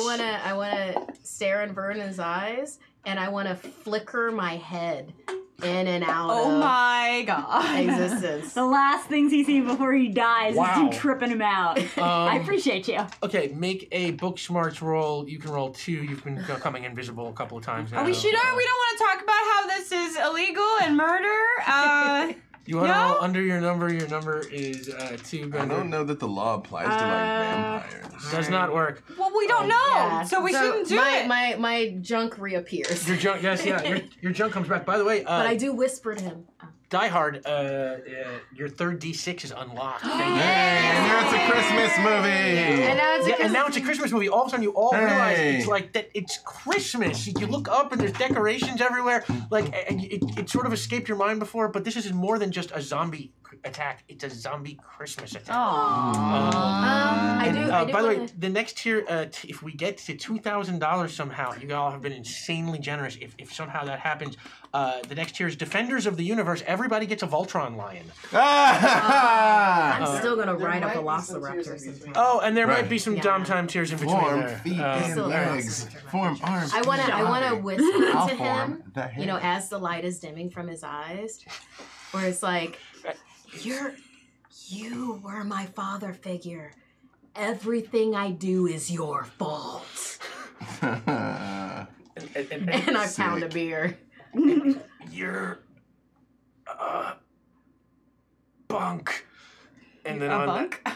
wanna stare in Vernon's eyes and I want to flicker my head in and out Oh of my god. existence. The last things he's seen before he dies Wow. is you tripping him out. I appreciate you. Okay, make a book smarts roll. You can roll 2. You've been coming invisible a couple of times now. We don't want to talk about how this is illegal and murder. You want to No? roll under your number. Your number is 2. I Bender. don't know that the law applies to vampires. Does not work. Well, we don't know, Yeah. so we shouldn't do it. My junk reappears. Your junk, yes, yeah. Your junk comes back. By the way, But I do whisper to him. Die Hard, your third D6 is unlocked. Thank you. Hey, and now it's a Christmas movie. And now it's a And now it's a Christmas movie. All of a sudden, you all realize Hey. it's like that. It's Christmas. You look up and there's decorations everywhere. Like, and it sort of escaped your mind before, but this is more than just a zombie attack. It's a zombie Christmas attack. I do. I do By the way, wanna- the next tier, if we get to $2,000 somehow, you all have been insanely generous. If somehow that happens, the next tier is Defenders of the Universe. Everybody gets a Voltron lion. I'm still gonna ride a might be some tears velociraptor in sometime. between. Oh, and there Right. might be some Yeah. dumb time tiers in between Form there. feet still and there. legs. Form arms. I wanna whisper I'll to him, form the head. you know, as the light is dimming from his eyes, where it's like, you were my father figure. Everything I do is your fault. And I pound a beer. You're bunk. And then A on bunk?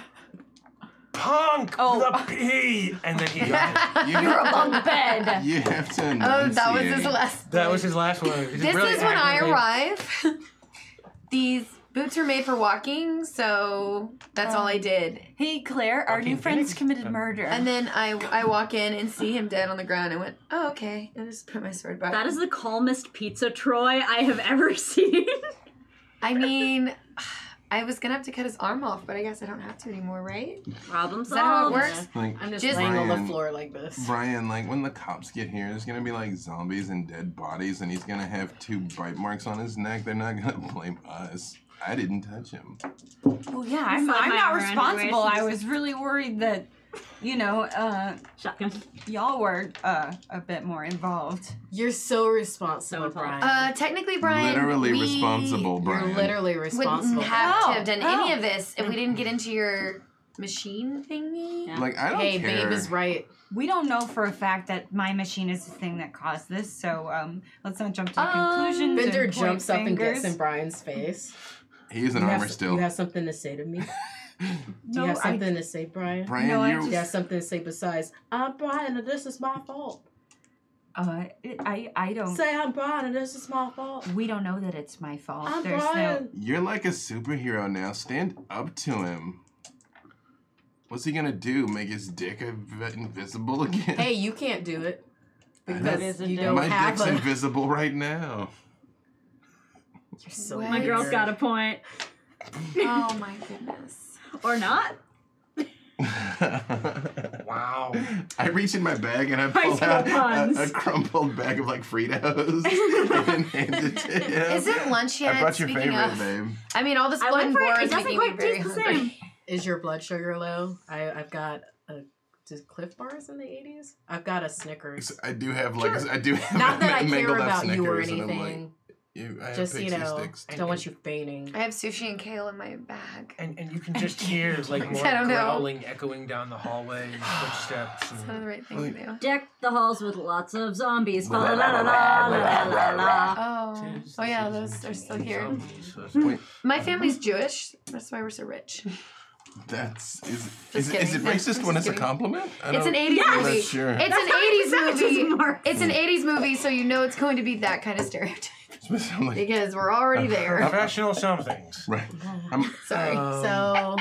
punk Oh. the P. And then he You're a bunk bed. You have to Oh, that was his enunciate. last. that was his last one. This is when I arrive. These boots are made for walking, so that's all I did. Hey, Claire, our new Joaquin friends Phoenix? committed murder. And then I walk in and see him dead on the ground and went, oh, okay. And just put my sword back. That is the calmest pizza Troy I have ever seen. I mean, I was gonna have to cut his arm off, but I guess I don't have to anymore, right? Problem Is that how it solved. works? Like, I'm just Just- laying on the Brian- floor like this. Brian, like when the cops get here, there's gonna be like zombies and dead bodies, and he's gonna have 2 bite marks on his neck. They're not gonna blame us. I didn't touch him. well, yeah, I'm Slap my not arm around responsible. anyways. I was really worried that, Shotgun. y'all were a bit more involved. You're so responsible, So Brian. Technically, Brian, Literally we responsible, Brian. You're literally responsible. wouldn't have to Oh, have done oh. any of this if we didn't get into your machine thingy. Yeah. Like I don't Hey, care. babe is right. We don't know for a fact that my machine is the thing that caused this, so let's not jump to conclusions. Bender and point jumps up and fingers. gets in Brian's face. He's in You armor have, still. You have something to say to me? Do No, you have I- something to say, Brian? Brian, No, I you're Do you have something to say besides, I'm Brian and this is my fault? I don't. Say I'm Brian and this is my fault. We don't know that it's my fault. I'm There's Brian. you're like a superhero now. Stand up to him. What's he gonna do? Make his dick invisible again? Hey, you can't do it. I Because know. you don't My have dick's a... invisible right now. You're so What? My girl's got a point. Oh my goodness. Or not. Wow. I reach in my bag and I High pull school out puns. a crumpled bag of like Fritos and hand it to him. Is it lunch yet? I brought your Speaking favorite, of, babe. I mean, all this I blood went and for gore it. It is doesn't making me quite very taste the hungry. same. Is your blood sugar low? I've got a... Did Cliff Bars in the 80s? I've got a Snickers. I do have like I do have Not that I mangled care up about you or Snickers, and I'm like, anything. I have Just, you pixie know, sticks. don't want you fainting. I have sushi and kale in my bag. And you can just hear like more I don't know. growling echoing down the hallway and footsteps. That's And... not the right thing to do. Deck the halls with lots of zombies. La la la la la la la. Oh yeah, those are still here. Wait, My family's Jewish. That's why we're so rich. that's is Just it kidding. racist Just when it's a kidding. compliment? It's an 80s I'm movie. not sure. It's That's an not 80s movie. anti-Semitism, Mark. It's an 80s movie, so you know it's going to be that kind of stereotype. I'm like, Because we're already there. Professional somethings. right. I'm, Sorry. So,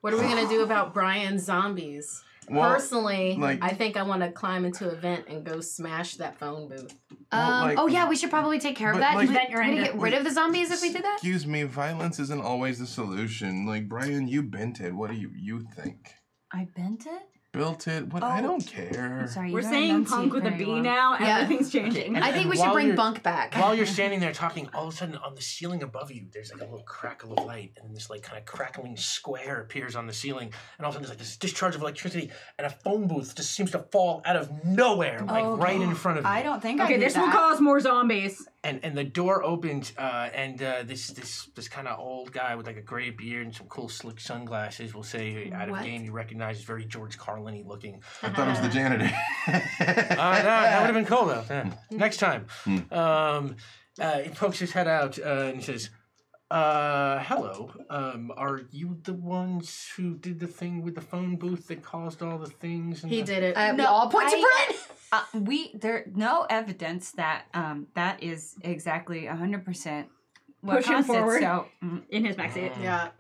what are we going to do about Brian's zombies? well, Personally, like- I think I want to climb into a vent and go smash that phone booth. Well, like- oh yeah, we should probably take care of but, that. like- Would Vent your we anger. get rid of the zombies if we did that? excuse me, violence isn't always the solution. Like Brian, you bent it. What do you think? I bent it? built it. What? I don't care. I'm sorry, you We're don't saying enunciate punk with a very B well. now. Yeah. Everything's changing. And- I think we should while bring you're- Bunk back. While you're standing there talking, all of a sudden on the ceiling above you, there's like a little crackle of light, and then this like kind of crackling square appears on the ceiling, and all of a sudden there's like this discharge of electricity, and a phone booth just seems to fall out of nowhere, like right in front of you. I don't think I Okay, did this that. will cause more zombies. And the door opens, and this kind of old guy with like a gray beard and some cool slick sunglasses will say, out of What? game, you recognize very George Carlin-y looking. I thought it was the janitor. That would have been cool though. Yeah. Next time. He pokes his head out and he says, hello. Are you the ones who did the thing with the phone booth that caused all the things? And He the... did it. We all point to Brent. There no evidence that that is exactly 100% what Push him caused it, forward. So In his backseat. Yeah.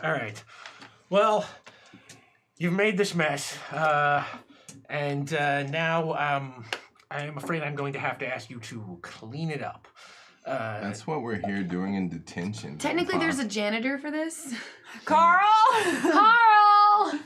All right. Well, you've made this mess, and now I am afraid I'm going to have to ask you to clean it up. That's what we're here doing in detention. Technically, Grandpa. there's a janitor for this. Carl. Carl!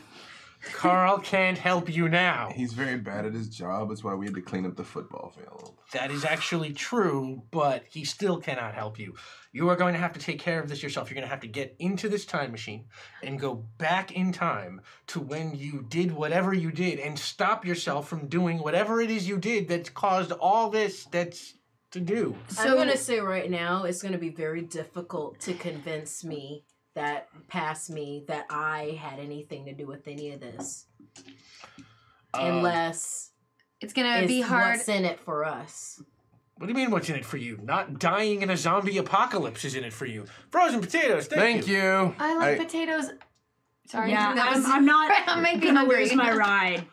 Carl can't help you now. He's very bad at his job. That's why we had to clean up the football field. That is actually true, but he still cannot help you. You are going to have to take care of this yourself. You're going to have to get into this time machine and go back in time to when you did whatever you did and stop yourself from doing whatever it is you did that's caused all this that's to do. I'm going to say right now, it's going to be very difficult to convince me that I had anything to do with any of this. Unless it's going to be hard. What's in it for us? What do you mean what's in it for you? Not dying in a zombie apocalypse is in it for you. Frozen potatoes, thank you. I like potatoes. Sorry. Yeah, that was- I'm not I'm making gonna hungry. lose my ride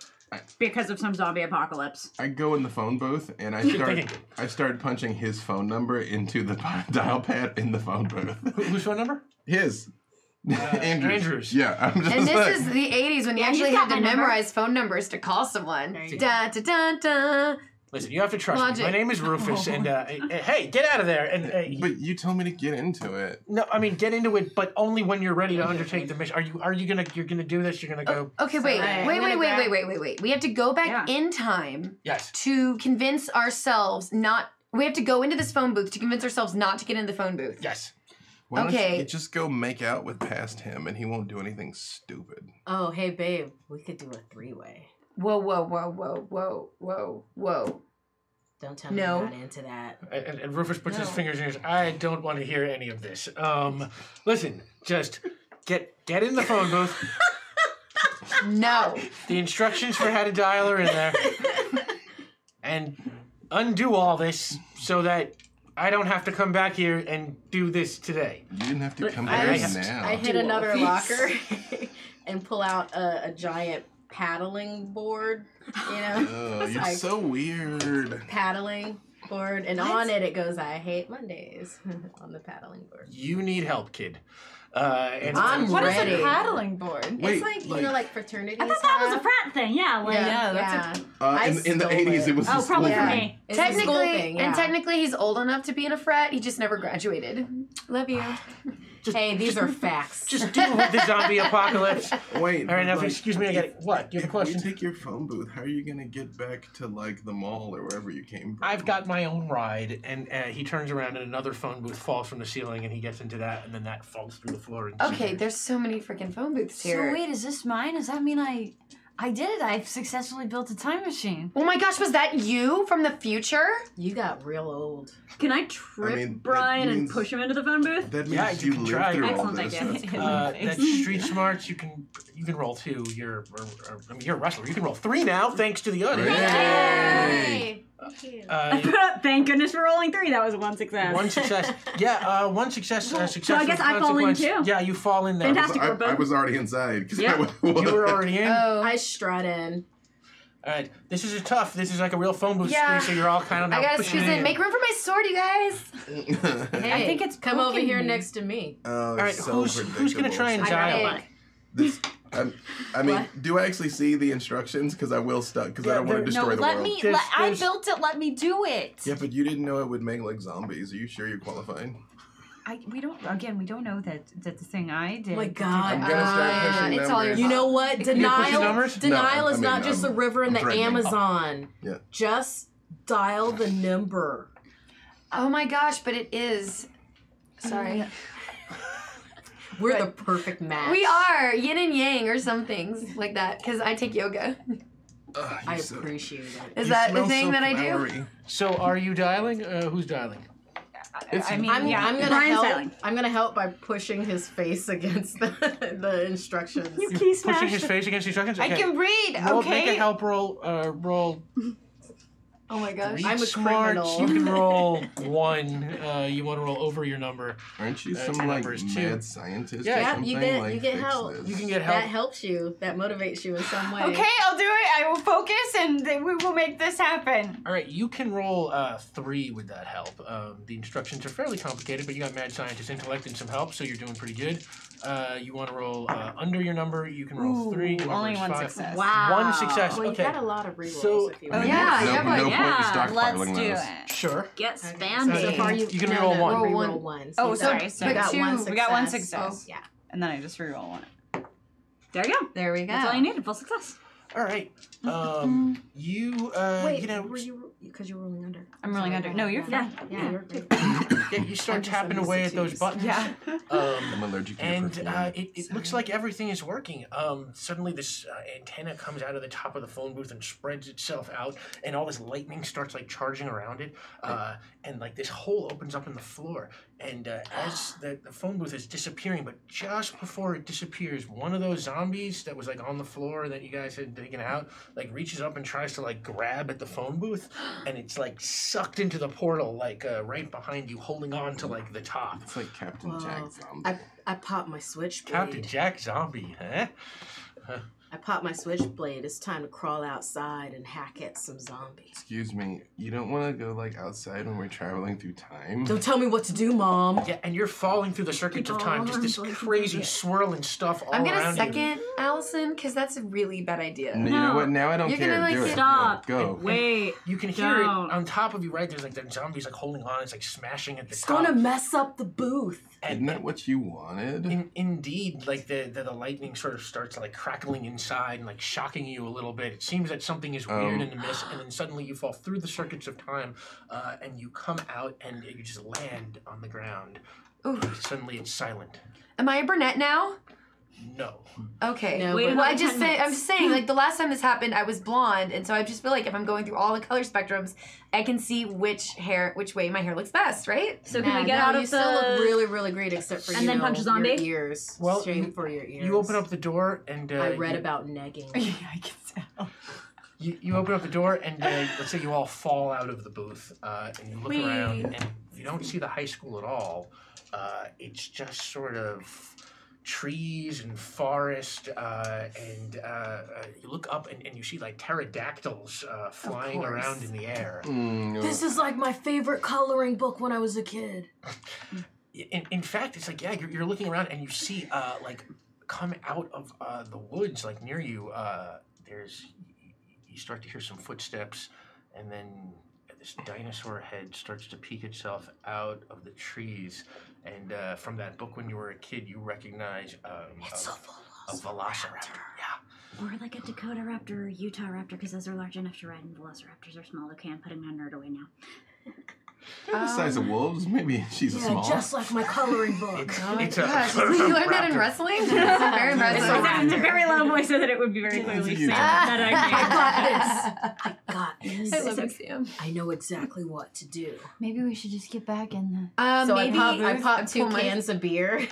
because of some zombie apocalypse. I go in the phone booth and I start punching his phone number into the dial pad in the phone booth. Whose phone number? His. Andrews. Yeah, I'm just And this like, is the 80s when you Yeah, actually he's had got to my number. memorize phone numbers to call someone. There you Da da da da. Listen, you have to trust me. Logic. My name is Rufus, and hey, get out of there. And but you told me to get into it. no, I mean get into it, but only when you're ready to undertake the mission. You're gonna do this? You're gonna go? Okay, wait. We have to go back in time Yes. to convince ourselves not. We have to go into this phone booth to convince ourselves not to get in the phone booth. Yes. Why don't Okay. you just go make out with past him and he won't do anything stupid. Oh, hey, babe, we could do a 3-way. Whoa, whoa, whoa, whoa, whoa, whoa, whoa. Don't tell me No. you're not into that. And Rufus puts his No. fingers in his. I don't want to hear any of this. Listen, just get in the phone booth. No. The instructions for how to dial are in there, and undo all this so that I don't have to come back here and do this today. You didn't have to come I back just- now. I hit Do all another these. locker and pull out a giant paddling board, you know? Oh, It's you're like so weird. paddling board, and on it goes, I hate Mondays on the paddling board. You need help, kid. And I'm What is ready. a paddling board? Wait, It's like, you know, like fraternities. I thought that was a have. frat thing. Yeah, like Yeah, that's I in the stole 80s, it. it was oh, just probably school for thing. me. It's a school Technically, thing, and yeah. technically, he's old enough to be in a frat. He just never graduated. Love you. Hey, these are facts. just deal with the zombie apocalypse. Wait. All right, now, like, excuse me, I got it. What? You have a If question? you take your phone booth, how are you gonna get back to like the mall or wherever you came from? I've got my own ride, and he turns around and another phone booth falls from the ceiling, and he gets into that, and then that falls through the floor. And Okay, there's so many freaking phone booths So here. wait, is this mine? Does that mean I did it? I've successfully built a time machine. Oh my gosh, was that you from the future? You got real old. Can I trip I mean, that Brian and means- push him into the phone booth? That means Yeah, you you can lived try. through all Excellent this. idea. That's cool. That's street smarts. You can roll 2. You're a wrestler. You can roll 3 now, thanks to the audience. Yay! Thank goodness for rolling 3. That was one success. One success. Yeah, one success. Success. So I guess with I fall in consequence. too. Yeah, you fall in there. Fantastic. I was already inside because Yeah. You were already in. Oh. I strut in. All right, this is tough. This is like a real phone booth Yeah. screen, so you're all kind of now I gotta pushing squeeze it in. Make room for my sword, you guys. Hey, I think it's come over poking here me. next to me. Oh, All right, it's so who's gonna try and I dial? got it. This, I mean, What? do I actually see the instructions? Because I will stuck. Because I don't want to there- destroy No, the let world. me. There's- I built it. Let me do it. Yeah, but you didn't know it would make like zombies. Are you sure you're qualified? we don't know that the thing I did. Oh my God. I'm gonna start pushing it's all numbers. You know what? pushing numbers? Denial No, is I not mean, just the I'm river and the threatening. Amazon. Yeah. Just dial the number. Oh my gosh, but it is. Sorry. We're the perfect match. We are yin and yang or some things like that because I take yoga. I appreciate it. Is You that the smell thing so that I do? flowery. So are you dialing? Who's dialing? I mean, I'm gonna Brian's help. dialing. I'm gonna help by pushing his face against the instructions. You key Pushing smashed his it. face against instructions? I Okay. can read. Roll, Okay. Make a help roll. Roll. Oh my gosh. I'm a smart. criminal. You can roll 1. You want to roll over your number. Aren't you Two some like numbers, two. mad scientist Yeah, or Yeah, something? you get like, fix help. this? You can get help. That helps you. That motivates you in some way. Okay, I'll do it. I will focus, and then we will make this happen. All right, you can roll 3 with that help. The instructions are fairly complicated, but you got mad scientist intellect and some help, so you're doing pretty good. You want to roll under your number. You can roll 3. Your number Only is one 5. success. Wow. 1 success. Well, Okay. you got a lot of rerolls So- if you Oh, want. yeah, no, yeah, no but- point in yeah, Let's stockpiling do those. it. Sure. Get So spammy. far You can reroll one. Roll Reroll one. one. Oh, you sorry, got- sorry. You got Two. one success. We got one success. Yeah. And then I just reroll 1. There you go. There we go. That's all you needed. Full success. All right. You Wait, you know, were you? Because you're rolling under. I'm rolling under. No, you're Yeah. fine. Yeah, you're good. yeah, you start I'm just tapping used away to at those twos. buttons. Yeah. I'm allergic to your And perfume. it looks like everything is working. Suddenly this antenna comes out of the top of the phone booth and spreads itself out, and all this lightning starts like charging around it, and like this hole opens up in the floor. And as the phone booth is disappearing, but just before it disappears, one of those zombies that was like on the floor that you guys had taken out, like reaches up and tries to like grab at the phone booth, and it's like sucked into the portal, like right behind you, holding on to like the top. It's like Captain Whoa. Jack Zombie. I popped my switchblade. Captain Jack Zombie, huh? I popped my switchblade. It's time to crawl outside and hack at some zombies. Excuse me, you don't want to go like outside when we're traveling through time? Don't tell me what to do, Mom. Yeah, and you're falling through the circuits of time, just this crazy swirling stuff all I'm around gonna you. second Allison because that's a really bad idea. You know what? Now I don't You're care. gonna, like, Do it. Stop. No, go. Wait. You can hear Don't. it on top of you, right? There's like the zombies like holding on. It's like smashing at the It's top. gonna mess up the booth. Isn't that what you wanted? Indeed, like the lightning sort of starts like crackling inside and like shocking you a little bit. It seems that something is weird in the mist, and then suddenly you fall through the circuits of time, and you come out and you just land on the ground. Ooh. Suddenly it's silent. Am I a brunette now? No. Okay. No, Wait but- Well, I another just 10 say I'm minutes. just saying like the last time this happened, I was blonde, and so I just feel like if I'm going through all the color spectrums, I can see which way my hair looks best, right? So can Nah, we get no, out you of still the... look really, really great, except for And then punch a zombie? your ears. Well, Shame for your ears. You open up the door and I read you, about negging. I can tell. You open up the door and let's say you all fall out of the booth and you look around and you don't see the high school at all. It's just sort of trees and forest and you look up and you see like pterodactyls flying course. around in the air. This is like my favorite coloring book when I was a kid. In fact, it's like, yeah, you're looking around and you see like come out of the woods like near you, you start to hear some footsteps, and then this dinosaur head starts to peek itself out of the trees. And from that book when you were a kid, you recognize a velociraptor. Yeah. Or like a Dakota raptor or Utah raptor, because those are large enough to ride, and velociraptors are small. Okay, I'm putting my nerd away now. They're the size of wolves. Maybe she's a Yeah, small. just like my coloring book. It's Gosh, you learned that in raptor. wrestling? That's very impressive. In a very loud voice so that it would be very clearly seen that I got this. I love it, Sam. I know exactly what to do. Maybe we should just get back in So Maybe I pop two pull my- cans of beer,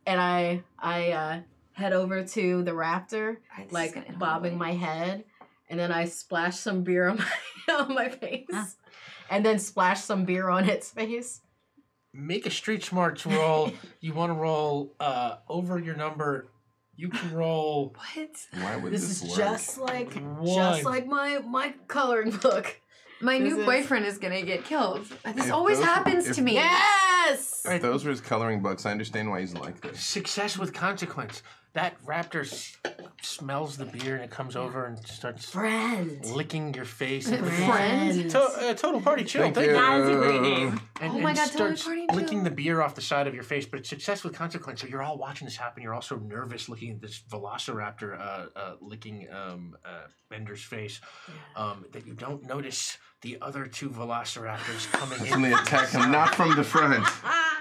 and I head over to the raptor, Alright, this is like gonna end bobbing horribly. my head, and then I splash some beer on my face, and then splash some beer on its face. Make a street smarts roll. You want to roll over your number. You can roll What? Why would This this is work? just like one. my coloring book. My This new is- boyfriend is gonna get killed. This If always those- happens if- to me. Yes. If those were his coloring books, I understand why he's like this. Success with consequence. that raptor smells the beer and it comes over and starts Friend. licking your face. Friend? Total party chill. Thank Thank you. you. That is a great name. And, Oh my and God, totally starts party licking chill. the beer off the side of your face, but it's success with consequence. So you're all watching this happen. You're also nervous looking at this velociraptor licking Bender's face. That you don't notice the other two velociraptors coming in. And they attack him not from the front,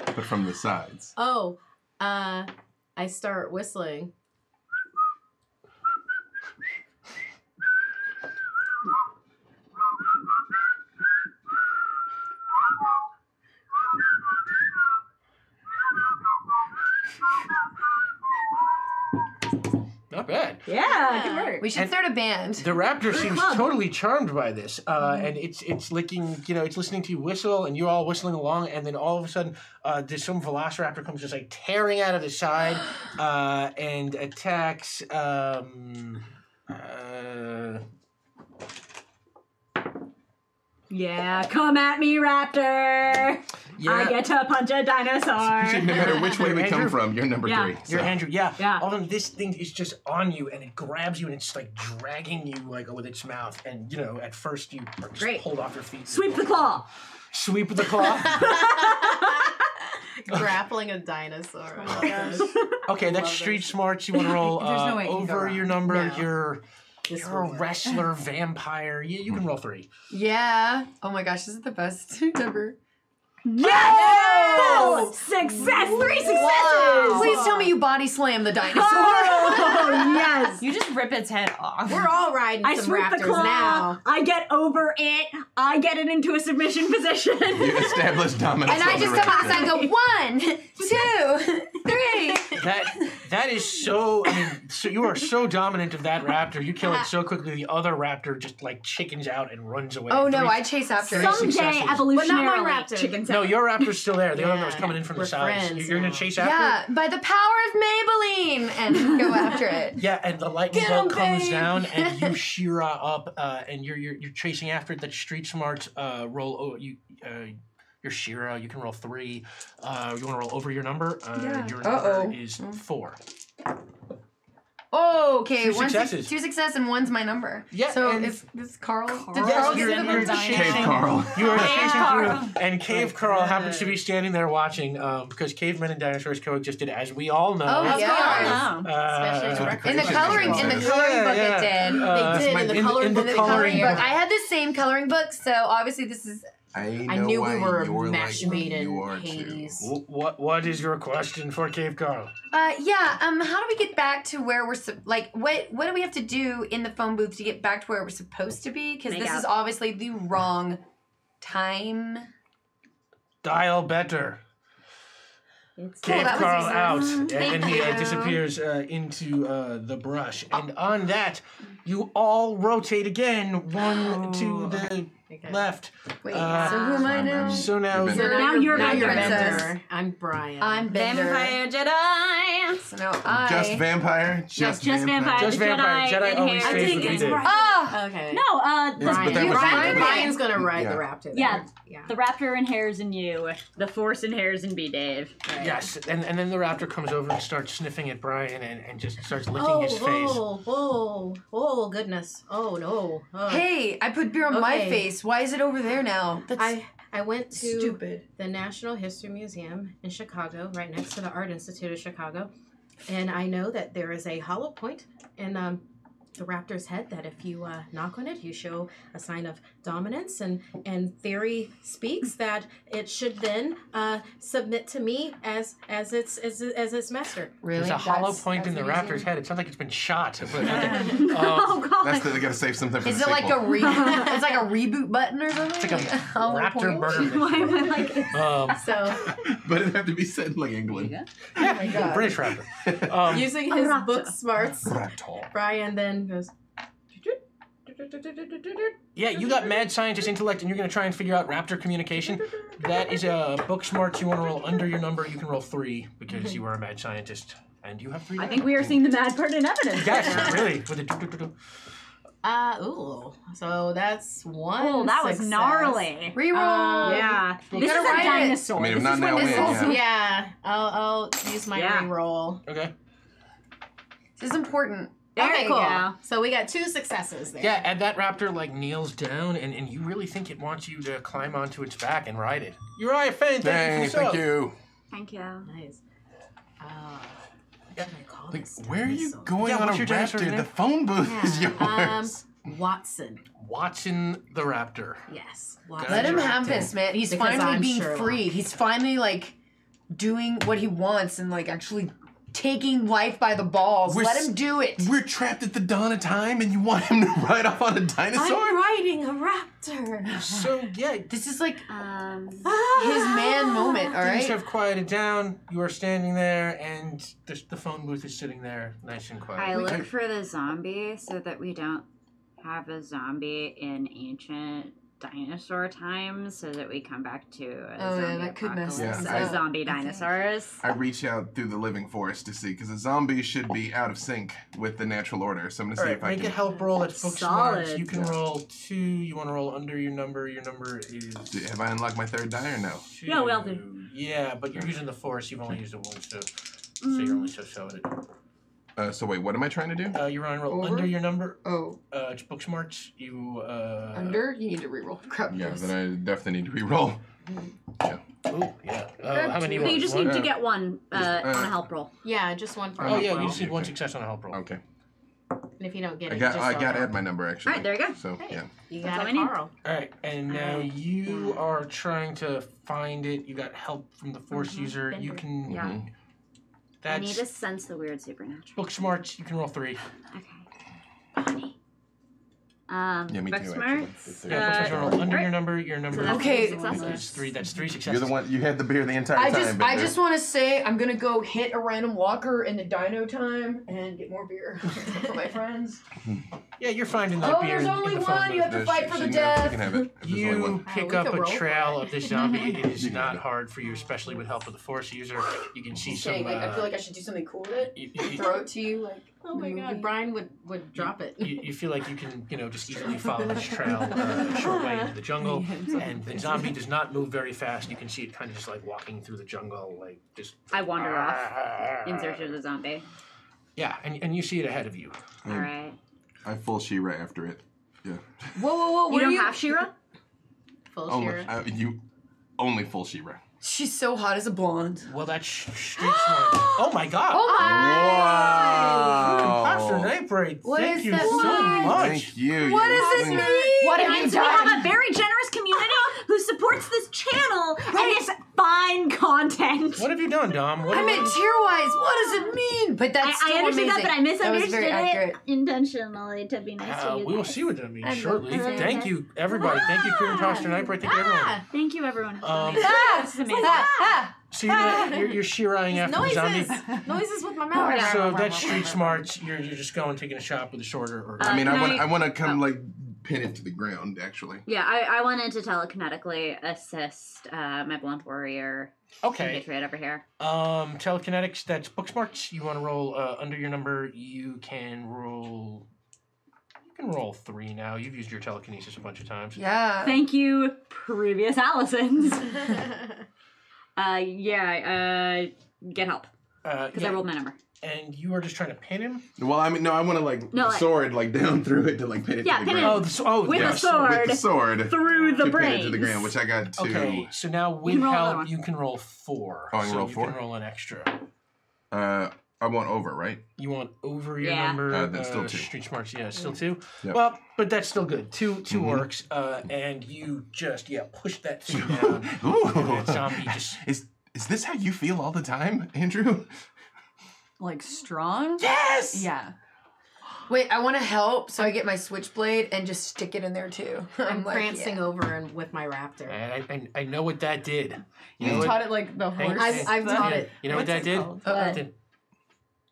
but from the sides. Oh, I start whistling. Not bad. Yeah, good work. We should And- start a band. The raptor seems club. totally charmed by this, and it's licking. It's listening to you whistle, and you're all whistling along. And then all of a sudden, there's some velociraptor comes just like tearing out of the side, and attacks. Yeah, come at me, raptor. I get to punch a You see, dinosaur. no matter which way we come Andrew? from, you're number Yeah. 3. You're so. Andrew, yeah. Yeah. All of a sudden, this thing is just on you, and it grabs you, and it's like dragging you like with its mouth. And at first you are just Great. pulled off your feet. Sweep the claw. Sweep the claw. Grappling a dinosaur. Oh my gosh. Okay, that's street smarts. You want to roll There's no way it can go over wrong. your number. No. You're This a will- wrestler, vampire. You can roll 3. Yeah. Oh my gosh, this is the best ever. Yes! Success! 3 successes! Please tell me you body slam the dinosaur. Oh, yes! You just rip its head off. We're all riding I some sweep the raptors claw, now. I get over it, I get it into a submission position. You establish dominance. And I on the just come raptor. outside and go 1, 2, 3. That is so. I mean, so you are so dominant of that raptor. You kill it so quickly. The other raptor just like chickens out and runs away. Oh no, 3 I chase after it. Some- Someday, successes. evolutionarily, But not my raptor. chickens No, out. your raptor's still there. The other one Yeah. was coming in from the We're sides. friends You're gonna now. chase after Yeah, it. by the power of Maybelline, and go after it. Yeah, and the lightning Get bolt 'em, comes babe. down, and you Shira up, and you're chasing after it. That street smarts roll. Oh, you're Shira. You can roll 3. You want to roll over your number? Yeah. Your Uh-oh. number is 4. Oh, okay. 2 One successes. 2 success and 1's my number. Yeah, So and- if this Carl. Did Yes, Carl you're- get the you're bonus? chasing- Cave Carl. You are chasing Carl. through, and Cave Carl happens to be standing there watching because cavemen and dinosaurs coexisted, as we all know. Oh, Yeah. Especially Uh, In the coloring book, it did. They did in the coloring in the book. The coloring coloring book. book. I had the same coloring book, so obviously this is. I I know knew why we were you're match like made in you are Hades. too. What is your question for Cave Carl? Yeah. How do we get back to where we're what do we have to do in the phone booth to get back to where we're supposed to be? Because Make this out. is obviously the wrong time. Dial better. It's Cave that was Carl easy. out, and Thank he you. disappears into the brush. And on that, you all rotate again, one to the Okay. left. Wait. So who am I now? So now You're Bender. Now you're Bender. Bender. I'm Brian. I'm Bender. Vampire Jedi. So now I. Just vampire. Just vampire. Just The vampire. Jedi Jedi in always hair. stays I with think the it's did. Oh. Okay. No, But that Brian. was Brian. Brian's gonna ride Yeah. the raptor. Yeah. Then. Yeah. the raptor inheres in you. The force inheres in B. Dave. Right. Yes, and then the raptor comes over and starts sniffing at Brian and just starts licking Oh, his face. oh, goodness. Oh, no. Oh. Hey, I put beer on my Okay. face. Why is it over there now? That's I went to stupid. the National History Museum in Chicago, right next to the Art Institute of Chicago. And I know that there is a hollow point in the raptor's head that if you knock on it, you show a sign of dominance. And theory speaks that it should then submit to me as its master. Really? There's a hollow That's- point in the that's the raptor's museum. head. It sounds like it's been shot. But, Oh god. They gotta save something for Is the it like a sequel. it's like a reboot button or something? It's like a hollow raptor point? murder Why am I mission. like this? So But it'd have to be said like England. Yeah, God. British raptor. using his raptor. book smarts, Raptor. Brian then goes. Yeah, you got mad scientist intellect, and you're going to try and figure out raptor communication. That is a book smart. You want to roll under your number. You can roll 3 because you are a mad scientist, and you have 3. I think we are seeing the mad part in evidence. Yes, really. With a do. Ooh. So that's one. Oh, that was success. gnarly. Reroll. Yeah. You This is gotta a write it. dinosaur. I mean, if This not is now, when when? this is- Yeah. Yeah, I'll use my Yeah. reroll. Okay. This is important. There Okay, you cool. go. So we got 2 successes there. Yeah, and that raptor like kneels down, and you really think it wants you to climb onto its back and ride it. Uriah Fane, Hey, thank you. Thank you. Nice. Yeah. What should I call Like, this? where are you dinosaur? going Yeah, on a what's your dinosaur raptor? name? The phone booth is yours. Watson. Watson the raptor. Yes. Let him have this, man. He's Because finally I'm being Sherlock. free. He's finally like doing what he wants and like actually taking life by the balls. Let him do it. We're trapped at the dawn of time, and you want him to ride off on a dinosaur? I'm riding a raptor. So yeah, This is like his His man moment, all things right? have quieted down. You are standing there, and the phone booth is sitting there, nice and quiet. I look for the zombie so that we don't have a zombie in ancient dinosaur times, so that we come back to a Oh, yeah, zombie that could mess apocalypse things of up. zombie dinosaurs. I reach out through the living forest to see, because a zombie should be out of sync with the natural order. So I'm going to All see right, if I make can. a help roll. It's book Solid. smart. You can roll 2. You want to roll under your number. Your number is Have I unlocked my 3rd die or no? 2. Yeah, we all do. Yeah, but you're using the force. You've only used it once, so you're only so at it. So wait, what am I trying to do? You're on roll Over? under your number. Oh, It's book smarts. You under? You need to reroll. Crap. Yeah, yes. then I definitely need to re-roll. Ooh, yeah. How many? But you just one? need to get one on uh, a help roll. Yeah, just one for Oh help yeah, roll. you just need 1 success on a help roll. Okay. And if you don't get I it, got you just I roll got to it. add my number actually. All right, there you go. So yeah. You That's got all it, I need. Carl. All right, and now you are trying to find it. You got help from the force user. You can. Yeah. Mhm. I need That's to sense the weird supernatural. book smarts. You can roll 3. Okay. Bonnie. Yeah, me book too. smarts. Actually. Yeah, book smarts. You roll under alright. your number. Your number. So that's Okay. three successes. Is 3. That's 3 successes. You're the one. You had the beer the entire I time. just want to say I'm gonna go hit a random walker in the dino time and get more beer for my friends. Yeah, you're finding that Oh, beer there's in only the phone one. You booth. have to fight for the You death. can have it. If there's only You one. pick we up could a roll for trail it. of this zombie. It is You can not have it. hard for you, especially with help of the force user. You can see some. Saying, like, I feel like I should do something cool with it. you, Throw it to you, like. Oh my the god, movie. Brian would drop it. you feel like you can, just easily follow this trail a short way into the jungle, and the zombie does not move very fast. You can see it kind of just like walking through the jungle, like just. I wander off in search of the zombie. Yeah, and you see it ahead of you. All right. I full She-Ra after it. Yeah. Whoa! You Where don't you? have Shira? Full Only shear. you only full She-Ra. She's so hot as a blonde. Well, that's street smart. Oh my god! Oh my! Imposter Wow. Night Parade, What thank is you that so mean? much. Thank you. What You're does this listening- mean? What It have you means we have done? a very generous community who supports this channel and its fine content. What have you done, Dom? What I meant tier-wise. What does it mean? But that's I still understood amazing. that, but I misunderstood That was very it accurate. intentionally to be nice to you. we will guys. see what that means I shortly. love that. Thank you, everybody. Thank you, Queer Imposter Night Parade. Thank you, everyone. Thank you, everyone. Um, This is amazing. So you're shearing after the zombie. Noises with my mouth. So that's street smarts. You're just going taking a shot with a shorter. Or I mean, Can I I- want to come like pin it to the ground. Actually. Yeah, I wanted to telekinetically assist my blunt warrior okay. compatriot over here. Telekinetics. That's book smarts. You want to roll under your number. You can roll 3 now. You've used your telekinesis a bunch of times. Yeah. Thank you, previous Allisons. Get help. Because I rolled my number. And you are just trying to pin him? Well, I mean, no, I want to like No, like- sword like down through it to like pin it Yeah, to the pin it. ground. With yeah, a sword. With the sword. Through the to brains. pin it to the ground, which I got to. Okay, so now with can roll another help, one. you can roll 4. Oh, I can so roll you 4? can roll an extra. I want over, right? You want over your Yeah. number. That's still 2. Street smarts, yeah, still 2. Yep. Well, but that's still good. 2 Mhm. works, and you just push that thing down. Ooh. And that zombie just Is this how you feel all the time, Andrew? Like strong? yes. Yeah. Wait, I want to help, so I get my switchblade and just stick it in there too. I'm like, prancing yeah. over and with my raptor. And I know what that did. You know You what- taught it like the Hang- horse. I've taught it. You know what that What's it did? called? Uh-oh. Did-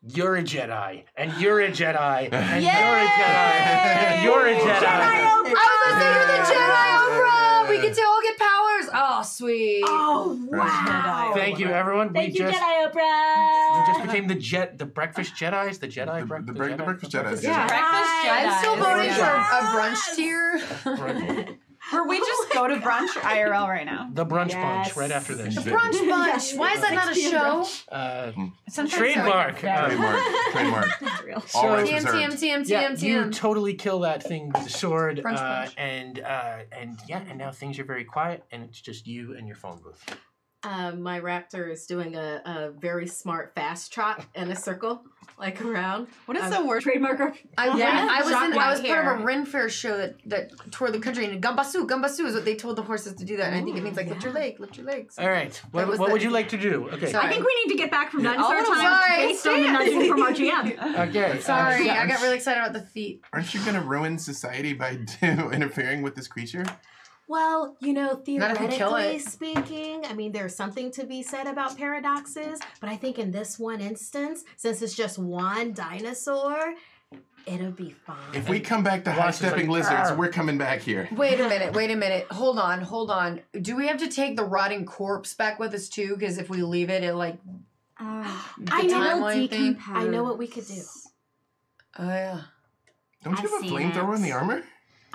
You're a Jedi, and you're a Jedi, and Yay! you're a Jedi, and you're a Jedi. I was gonna say you're the Jedi Oprah! We get to all get powers! Oh, sweet. Oh wow! Thank you, everyone. Thank we you, just Jedi Oprah. we just became the breakfast Jedis, the Jedi The breakfast. breakfast Jedi. Yeah. Breakfast I'm still Jedi. voting Yeah. for a brunch tier. Where we just go to brunch IRL right now. The brunch bunch Yes. right after this. The brunch bunch. Why is that not a 6 p.m. show? Sometimes Trademark. Trademark. That's real. All rights TM, TM, reserved. TM, Yeah, TM, you TM. totally kill that thing with the sword, Brunch bunch. and now things are very quiet, and it's just you and your phone booth. My raptor is doing a very smart fast trot in a circle, like around. What is the word? Trademark. I was Shotgun part of here. a Ren Fair show that toured the country, and Gambasu is what they told the horses to do that, and I think it means like lift your legs. All right, That was what the- would you like to do? Okay. Sorry. I think we need to get back from Yeah. dinosaur Oh, time sorry. based on the nudging from our GM. Okay. Sorry, yeah, I got really excited about the feet. Aren't you gonna ruin society by interfering with this creature? Well, you know, Not if you kill theoretically it. speaking, I mean, there's something to be said about paradoxes, but I think in this one instance, since it's just one dinosaur, it'll be fine. If we come back to Ross is high-stepping like, lizards, "Arr." we're coming back here. Wait a minute. Hold on. Do we have to take the rotting corpse back with us too? Because if we leave it, it like I the know. timeline thing. I know what we could do. Oh yeah. Don't you have a I've seen flamethrower it. in the armor?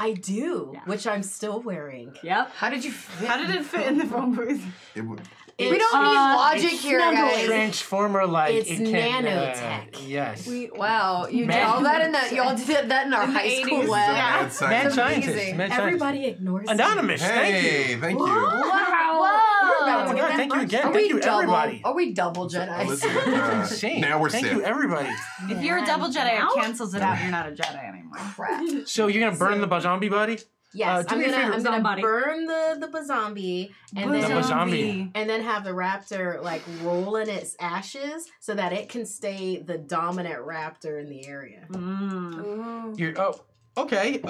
I do, Yeah. which I'm still wearing. Yep. How did you fit? How did it fit in the phone booth? It would. We don't need logic it's here, snuggled. guys. Transformer-like. It's it can, nanotech. Yes. Wow, you did Man- all that in that. Y'all did that in our In the high 80s. school This is a lab. mad Mad science. scientist. amazing. Mad scientist. Everybody ignores Anonymous. Thank you. Hey, thank you. Whoa! about Oh to my God, get thank you that again. Are Thank we you, double? everybody. Are we double Jedi? Elizabeth, Insane. now we're Thank sick. you, everybody. If you're a double Jedi, Now? it cancels it out. You're not a Jedi anymore. Crap. So you're gonna burn the zombie body? Yes, do I'm me a favor. gonna Zombie. burn the bazombie and The then bazombie. and then have the raptor like roll in its ashes so that it can stay the dominant raptor in the area. Mm. You're okay.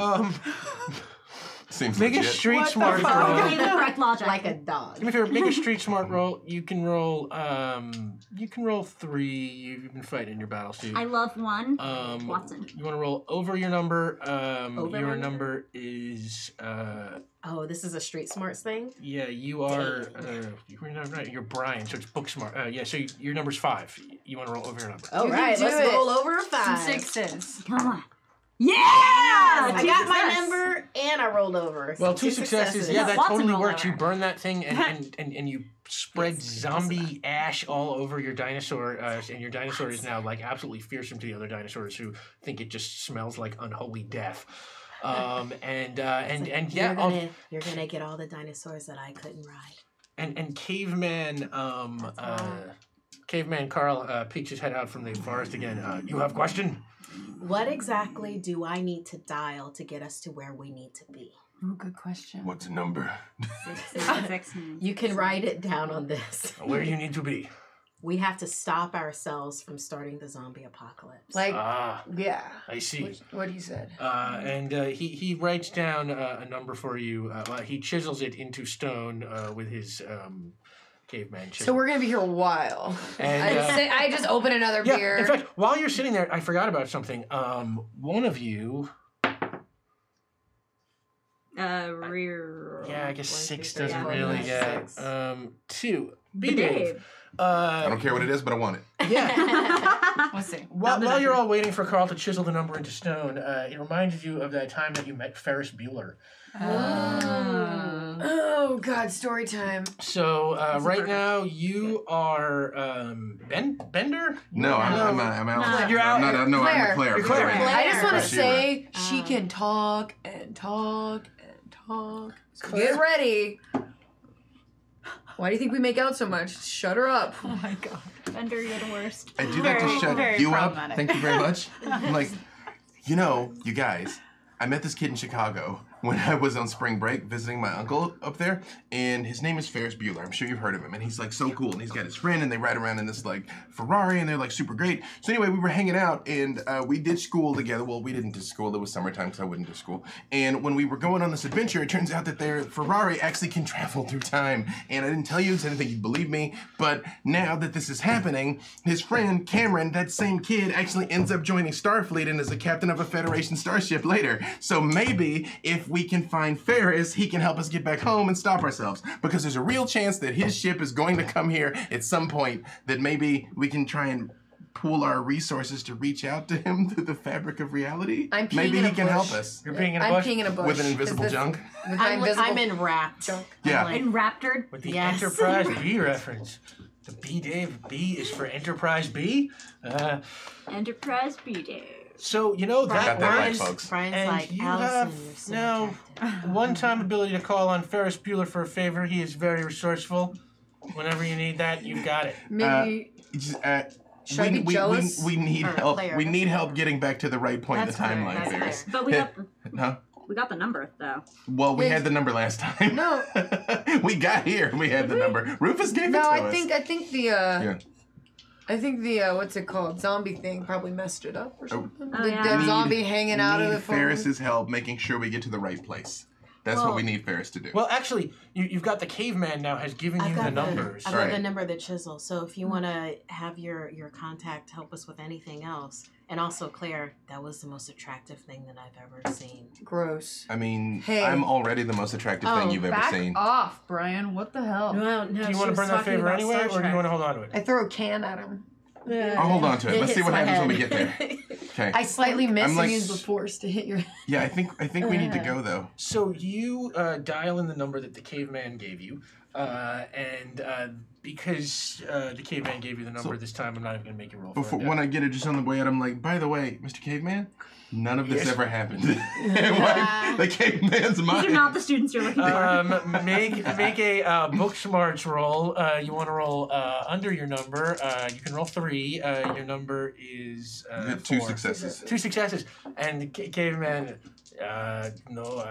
Seems Make a legit. street What the smart fuck? roll. Give me the correct logic. Like a dog. Do me a favor, make a street smart roll. You can roll 3. You've been fighting in your battles too. I love one. Watson. You want to roll over your number. Over Your my number is Oh, this is a street smarts thing? yeah. You are you're Brian, so it's book smart. Yeah. So your number's 5. You want to roll over your number. All You right, can do let's it. roll over a Some 5. sixes. Come on. Yeah! I got my success. number and I rolled over. Well, So 2 successes. Yeah, that Watson totally roll works. over. You burn that thing and you spread Yes, zombie ash all over your dinosaur, and your dinosaur is now like absolutely fearsome to the other dinosaurs who think it just smells like unholy death. And yeah, you're gonna get all the dinosaurs that I couldn't ride. and caveman caveman Carl peeks his head out from the forest again. You have question? What exactly do I need to dial to get us to where we need to be? Oh, good question. What's a number? 666. You can write it down on this. Where do you need to be? We have to stop ourselves from starting the zombie apocalypse. Like, Ah, yeah. I see. What he said. And he writes down a number for you. He chisels it into stone with his caveman chisel. So we're gonna be here a while. And, I just open another yeah, beer. in fact, while you're sitting there, I forgot about something. One of you... Rear. Yeah, I guess 1, 2, 6 3, doesn't 4, really 5, get... 6. 2. Dave. B-Dave. I don't care what it is, but I want it. Yeah. We'll see. While you're all waiting for Carl to chisel the number into stone, it reminds you of that time that you met Ferris Bueller. Oh God, story time. So right now you are Bender. No, I'm out. You're out. I'm not. Claire. I'm Claire. You're Claire. I just want to Right. say she can talk and talk and talk. So get ready. Why do you think we make out so much? Shut her up. Oh my god. Bender, you're the worst. I do that to Very, shut very you up. problematic. Thank you very much. I'm like, you guys, I met this kid in Chicago when I was on spring break visiting my uncle up there, and his name is Ferris Bueller. I'm sure you've heard of him, and he's like so cool, and he's got his friend, and they ride around in this like Ferrari, and they're like super great. So anyway, we were hanging out, and we did school together. Well, we didn't do school. It was summertime, because I wouldn't do school. And when we were going on this adventure, it turns out that their Ferrari actually can travel through time. And I didn't tell you, because I didn't think you'd believe me, but now that this is happening, his friend Cameron, that same kid, actually ends up joining Starfleet and is a captain of a Federation starship later. So maybe if we can find Ferris, he can help us get back home and stop ourselves. Because there's a real chance that his ship is going to come here at some point, that maybe we can try and pool our resources to reach out to him through the fabric of reality? I'm peeing Maybe in he a can bush. help us. You're being in a I'm bush peeing in a bush. With an invisible Is this- junk? With my invisible I'm enwrapped. junk. Yeah. I'm like, Enraptured. with the Yes. Enterprise B reference. The B, Dave. B is for Enterprise B. Enterprise B-Day. So you know Got that that right, works. folks. Brian's And like, you Allison, have you're so now attractive. one-time ability to call on Ferris Bueller for a favor. He is very resourceful. Whenever you need that, you got it. Maybe should I be jealous? We need Or help. Claire, we that's need Claire. help getting back to the right point That's in the Claire, timeline, that's Ferris. But we got Huh? we got the number though. Well, we Yeah. had the number last time. No. We got here. We had the number. Rufus gave it No, to I us. think the Yeah. I think the what's it called? Zombie thing probably messed it up or something. Oh, the yeah. dead Need- zombie hanging out of need the phone. Ferris's help making sure we get to the right place. That's what Well- we need Ferris to do. Well, actually, you've got the caveman now has given you the numbers. I've got Right. the number of the chisel. So if you want to have your contact help us with anything else, and also Claire, that was the most attractive thing that I've ever seen. Gross. I mean, Hey. I'm already the most attractive thing you've ever Back seen. off, Brian. What the hell? No, Do you want to burn that favor anyway, or do you want to hold on to it? I throw a can at him. I'll hold on to it. Let's see hits what my happens when we head. get there. Okay. I slightly miss I'm and like- use the force to hit your. Yeah, I think we need to go though. So you dial in the number that the caveman gave you, and because the caveman gave you the number this time, I'm not even going to make you roll for Before it. when I get it just on the way out, I'm like, by the way, Mr. Caveman, none of this Yes. ever happened. Like, the caveman's mind. These are not the students you're looking for. Make a book smarts roll. You want to roll under your number. You can roll 3. Your number is You had 2 4. successes. 2 successes. And the caveman, no,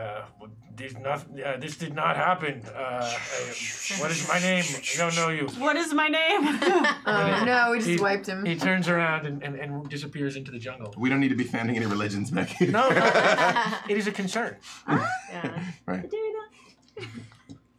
this did not happen. What is my name? I don't know you. What is my name? No, we He- just wiped him. He turns around and disappears into the jungle. We don't need to be founding any religions back here. No, it is a concern. Yeah. Right.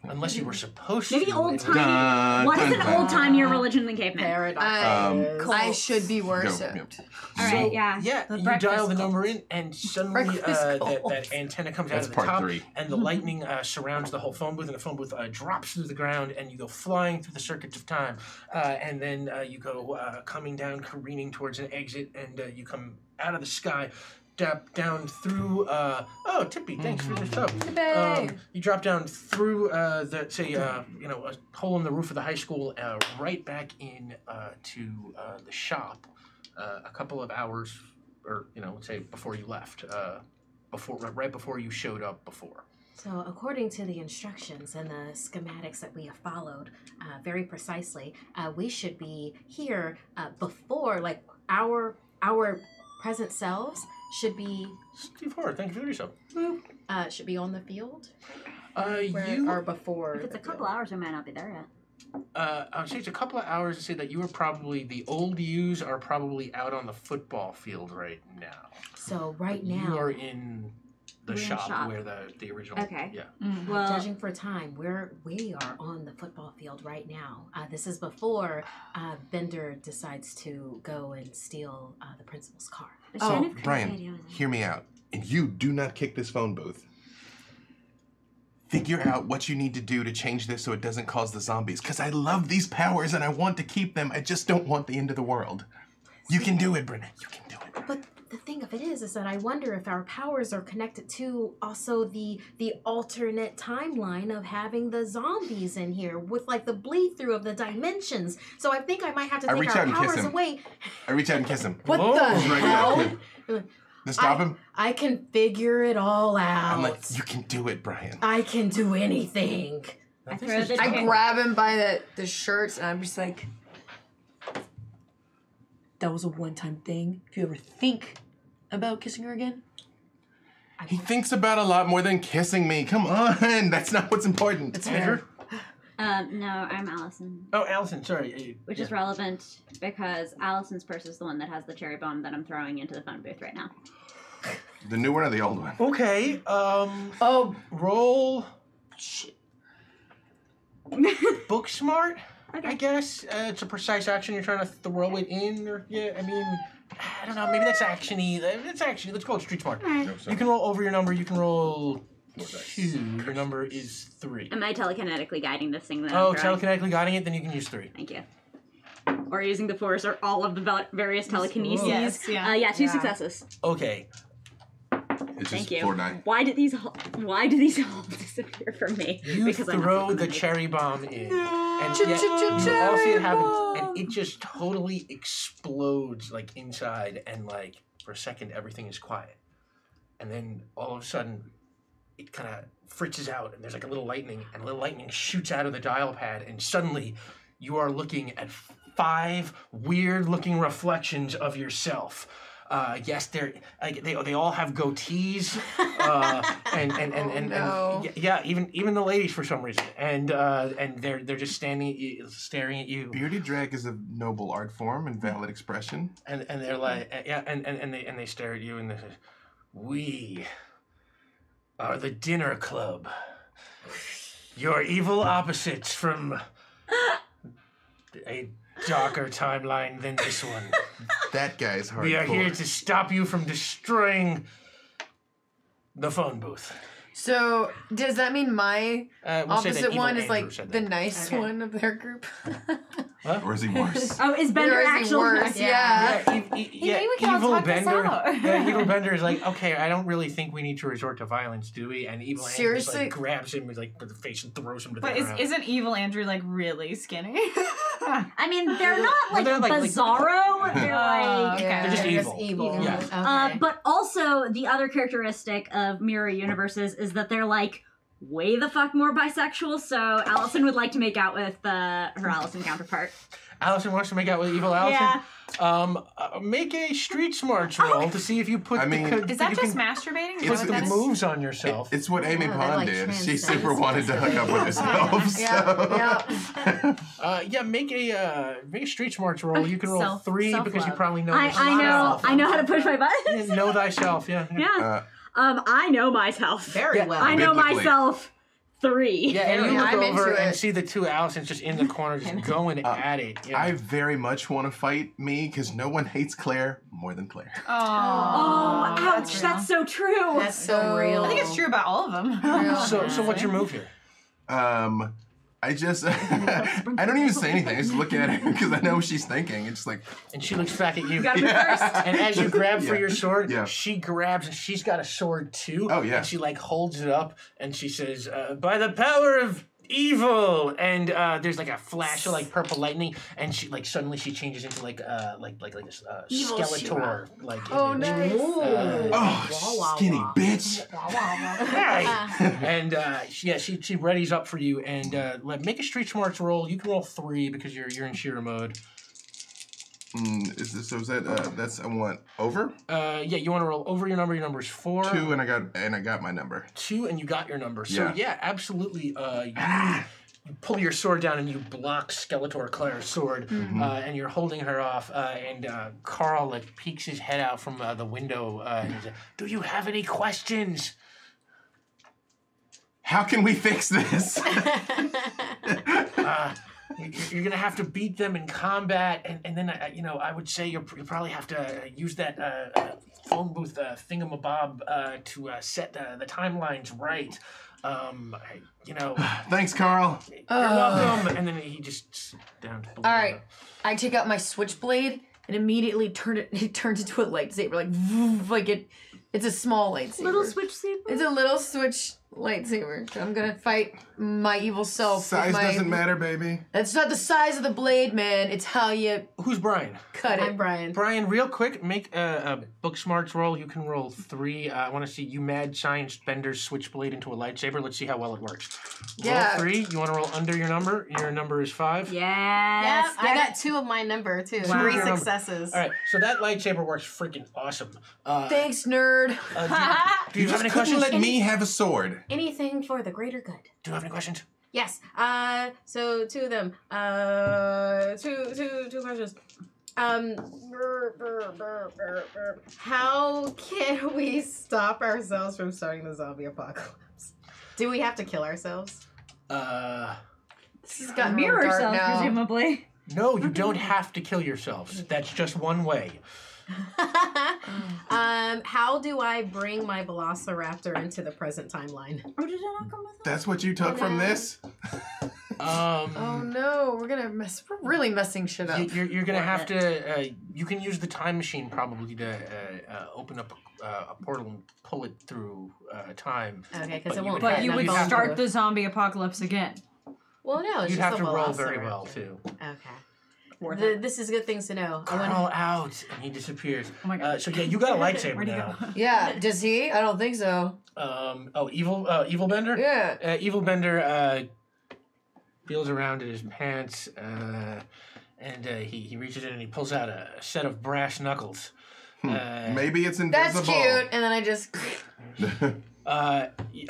Unless you were supposed Maybe to. old time. Dun, What is dun, an dun. old time year religion than caveman? Paradox. I should be worse Go, at. yep. All right, yeah. Yeah, The you breakfast dial the cult. number in, and suddenly Breakfast that cult. antenna comes That's out of the part top, 3. and the lightning surrounds the whole phone booth, and the phone booth drops through the ground, and you go flying through the circuits of time, and then you go coming down, careening towards an exit, and you come out of the sky. Down through. Oh, Tippy, thanks for the show. You drop down through a hole in the roof of the high school, right back in to the shop. A couple of hours, or let's say before you left, right before you showed up before. So, according to the instructions and the schematics that we have followed very precisely, we should be here before, like, our present selves should be Steve Howard, thank you for yourself. should be on the field. You Or before. If it's a couple hours, we might not be there yet. I would say it's a couple of hours to say that you are probably the old yous are probably out on the football field right now. So right You now, are in the We're in the shop, shop. where the original. Okay. Yeah. Well, judging for time, we are on the football field right now. This is before Bender decides to go and steal the principal's car. but So, Shannon could Brian, say it was- hear me out. And you do not kick this phone booth. Figure out what you need to do to change this so it doesn't cause the zombies. Because I love these powers and I want to keep them. I just don't want the end of the world. You can do it, Brennan. You can do it. But the thing of it is that I wonder if our powers are connected to also the alternate timeline of having the zombies in here with like the bleed through of the dimensions. So I think I might have to I take reach our out and kiss powers him. away. I reach out and kiss him. What Whoa. the Right hell? now. To stop him, I can figure it all out. I'm like, you can do it, Brian. I can do anything. I throw the I grab him by the shirts and I'm just like, that was a one-time thing. If you ever think about kissing her again, He thinks about a lot more than kissing me. Come on. That's not what's important. it's Andrew? fair. No, I'm Allison. Oh, Allison, sorry. Which is relevant because Allison's purse is the one that has the cherry bomb that I'm throwing into the phone booth right now. The new one or the old one? Okay. Oh, Roll. Book smart. I guess it's a precise action. You're trying to throw it in, or I mean, I don't know. Maybe that's actiony. It's actiony. Let's call it street smart. No, You can roll over your number. You can roll 2. Your number is 3. Am I telekinetically guiding this thing that Oh, I'm throwing? telekinetically guiding it. Then you can use 3. Thank you. or using the Force, or all of the various telekineses. Yes, yeah. Yeah, 2 Yeah. successes. Okay. It's Thank just you. 4-9. Why do these all disappear from me? You Because I'm throw not the good. cherry bomb in, and yet you all see it happen, and it just totally explodes like inside, and like for a second everything is quiet, and then all of a sudden it kind of fritzes out, and there's like a little lightning, and a little lightning shoots out of the dial pad, and suddenly you are looking at 5 weird-looking reflections of yourself. Yes, they all have goatees, and yeah, even the ladies for some reason, and they're just staring at you. Bearded drag is a noble art form and valid expression. And they're like, yeah, and they stare at you, and they say, "We are the dinner club. Your evil opposites from a darker timeline than this one. That guy's hardcore. We are here to stop you from destroying the phone booth." So does that mean my We'll say that opposite evil one is Andrew like said the that. nice one of their group? Or is he worse? Oh, is Bender Or is he actually worse? Yeah. Maybe we can all evil talk this Bender. out. Yeah, evil Bender is like, okay, I don't really think we need to resort to violence, do we? And evil Andrew just, Seriously? like grabs him like with the face and throws him to But the ground. isn't evil Andrew like really skinny? I mean, they're not like they're like- Bizarro. They're like. Yeah, They're just evil. Yeah. Okay. But also, the other characteristic of mirror universes is that they're like way the fuck more bisexual. So Allison would like to make out with her Allison counterpart. Allison wants to make out with evil Allison. Make a street smarts roll to see if you put I mean- the Is that you just can masturbating? Is It's- that what that is? moves on yourself. It's what Amy Yeah, Pond like did. She transcends super wanted to hook up with herself. Yeah. Make a street smarts roll. You can roll 3 because you self-love. probably know. I yourself. know how to push my buttons. Know thyself. Yeah. Yeah. I know myself. Very well. I know Biblically. myself 3. Yeah, and you Yeah, look I'm over into and it. see the 2 Allisons just in the corner, just going at it. Yeah. I very much want to fight me because no one hates Claire more than Claire. Oh, Oh, ouch! real. That's so true. That's so real. I think it's true about all of them. So what's your move here? I just, I don't even say anything. I just look at her because I know what she's thinking. It's like, And she looks back at you. Gotta be first. And as you grab for Yeah. your sword, Yeah. she grabs and she's got a sword too. Oh, yeah. And she like holds it up and she says, "By the power of evil!" And there's like a flash of like purple lightning, and she like suddenly she changes into like this Evil Skeletor like. Oh, image. nice. oh, skinny bitch. And she readies up for you and make a street smarts roll. You can roll 3 because you're in Shira mode. Is that that's I want over You want to roll over your number. Your number is 4. 2, and I got my number. 2, and you got your number. So Yeah. absolutely. You pull your sword down and you block Skeletor Claire's sword, and you're holding her off. And Carl like peeks his head out from the window. And he's like, "Do you have any questions?" How can we fix this? You're gonna have to beat them in combat, and then I would say you probably have to use that phone booth thingamabob to set the timelines right. Thanks, Carl. You're welcome. And then he just sits down. All right, I take out my switchblade and immediately it turns into a lightsaber, it's a small lightsaber. Little switch saber. It's a little switch lightsaber. So I'm gonna fight my evil self. Size doesn't matter, baby. That's not the size of the blade, man. It's how you Who's Brian? cut I'm it. Brian. Brian, real quick, make a book smarts roll. You can roll 3. I want to see you mad science Bender's switchblade into a lightsaber. Let's see how well it works. Yeah. Roll 3. You want to roll under your number? Your number is 5. Yep, Yes. I got 2 of my number too. Wow. 3 Your number. successes. All right, so that lightsaber works freaking awesome. Thanks, nerd. Do you have any Couldn't questions? let me have a sword. Anything for the greater good. Do you have any questions? Yes. So 2 of them. Two questions. How can we stop ourselves from starting the zombie apocalypse? Do we have to kill ourselves? This has gotten Mirror real dark cells, now. presumably. No, you don't have to kill yourselves. That's just one way. How do I bring my velociraptor into the present timeline? Oh, did it not come with That's what you took from this? Oh no, we're really messing shit up. You're gonna have to. You can use the time machine probably to open up a portal and pull it through time. Okay, because it won't. But you fit would enough start onto the it. zombie apocalypse again. Well, no, it's You'd just have a to roll very velociraptor. well too. Okay. This is good things to know. Call out, and he disappears. Oh my god. So yeah, you got a lightsaber Where'd he now. go? Yeah, does he? I don't think so. Evil Bender. Yeah. Evil Bender feels around in his pants, and he reaches in and he pulls out a set of brass knuckles. Maybe it's invisible. That's cute. And then I just.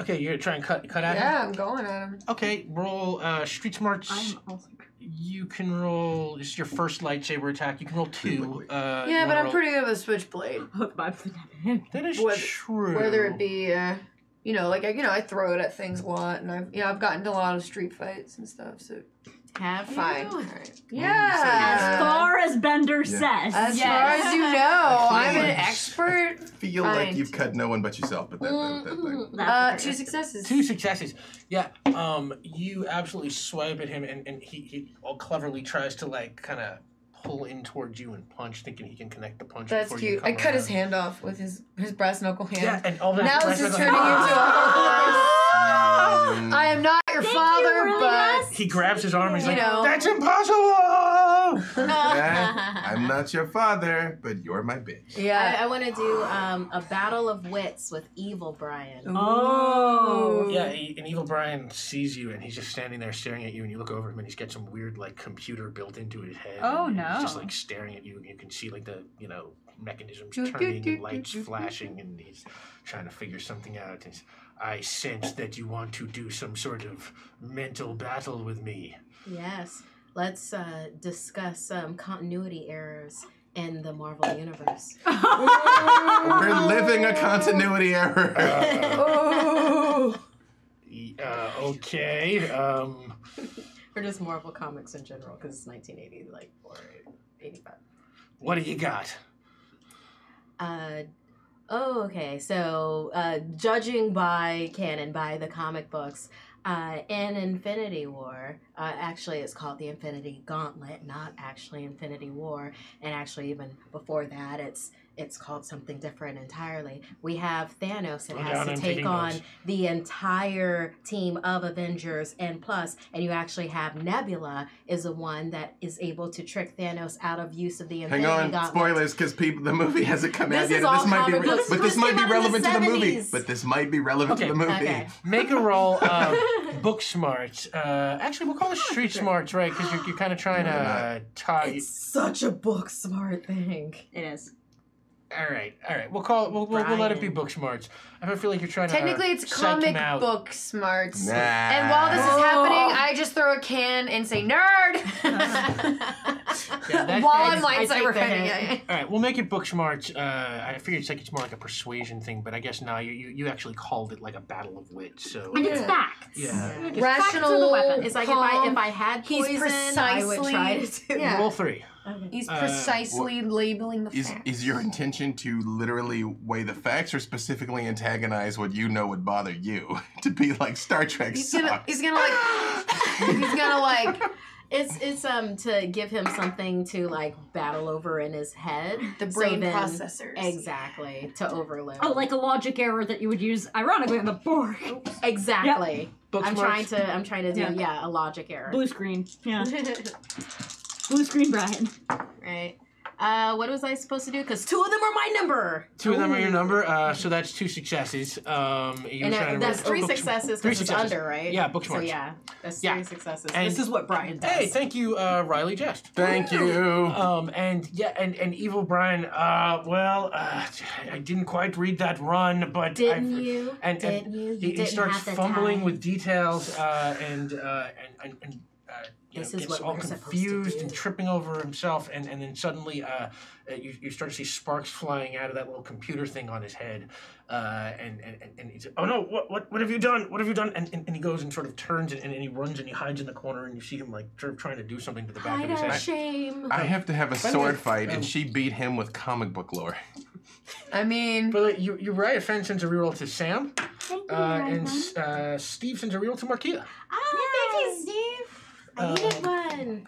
Okay, you're gonna try and cut at him. Yeah, I'm going at him. Okay, roll street smarts. I'm also. You can roll. This is your first lightsaber attack. You can roll 2. Yeah, but I'm pretty good with a switchblade. That is true. Whether it be, I throw it at things a lot, and I've gotten into a lot of street fights and stuff. So Have fine. you? All right. Yeah. As far as Bender says. As far as you know, I'm an expert. Feel like you've cut no one but yourself, but that 2 successes. 2 successes. Yeah. You absolutely swipe at him, and he all cleverly tries to kind of pull in towards you and punch, thinking he can connect the punch. That's before cute. You come I cut his around. hand off with his brass knuckle hand. Yeah, and all that. Now brass this is knuckle turning hand- into a. I am not your father, but He grabs his arm and he's You like, know. "That's impossible!" I'm not your father, but you're my bitch. yeah. I want to do a battle of wits with Evil Brian. Oh. Yeah, and Evil Brian sees you, and he's just standing there staring at you, and you look over him, and he's got some weird, computer built into his head. Oh, and no. He's just, staring at you, and you can see, the, mechanisms turning and lights flashing, and he's trying to figure something out. And I sense that you want to do some sort of mental battle with me. Yes. Let's discuss continuity errors in the Marvel Universe. We're living a continuity error. Okay. Or just Marvel comics in general, because it's 1980, or 85. What do you got? Okay. So, judging by canon, by the comic books, in Infinity War, actually it's called the Infinity Gauntlet, not actually Infinity War. And actually, even before that, it's called something different entirely. We have Thanos that has to take on the entire team of Avengers and you actually have Nebula is the one that is able to trick Thanos out of use of the Hang Infinity on, Gauntlet. spoilers, because the movie hasn't come This out yet. is all This might be, comic books. but this This might came be out in relevant the to the movie. 70s. But this might be relevant to the movie. Okay. Make a roll. Book smarts. Actually, we'll call it street smarts, right? Because you're kind of trying to talk. It's such a book smart thing. It is. All right. We'll call it. We'll let it be book smarts. I feel like you're trying Technically, to. it's psych him comic out. book smarts. Nah. And while this is happening, I just throw a can and say nerd Yeah, while I'm I take lightsaber the fighting. hit. Yeah. All right, we'll make it book smarts. I figured it's more like a persuasion thing, but I guess no, you actually called it like a battle of wits. So And it's facts. yeah. Facts Rational. are the weapon. It's like calm. if I had He's poison, I would try precisely- to do yeah. Roll 3. He's precisely labeling the facts. Is your intention to literally weigh the facts or specifically antagonize what you know would bother you? To be like Star Trek He's sucks. gonna like It's to give him something to battle over in his head. the brain then- processors. Exactly. To overload. Oh, like a logic error that you would use, ironically, on the Borg. Exactly. Book I'm smarts. trying to do Yeah. a logic error. Blue screen. Yeah. Blue screen, Brian. Right. What was I supposed to do? Because 2 of them are my number. 2 of them are your number, so that's 2 successes. You And were trying to that's roll- 3 book- successes 3 because it's successes. under, right? Yeah, book So smarts. yeah, that's Yeah. 3 successes. And- This is what Brian does. Hey, thank you, Riley Jest. Thank you. And Evil Brian. I didn't quite read that run, but Didn't you? And Didn't you? You he didn't starts have the fumbling time. with details and This is gets what all we're supposed to confused do. and tripping over himself, and then suddenly you start to see sparks flying out of that little computer thing on his head, and he's oh no, what have you done? What have you done? And he goes and sort of turns and he runs and he hides in the corner, and you see him sort of trying to do something to the back of his Hide our head. shame. I have to have a By the way, sword fight, and she beat him with comic book lore. I mean, But you right, a friend sends a reroll to Sam, Thank you, and Steve sends a reroll to Marquita. Thank you, Steve. I needed one.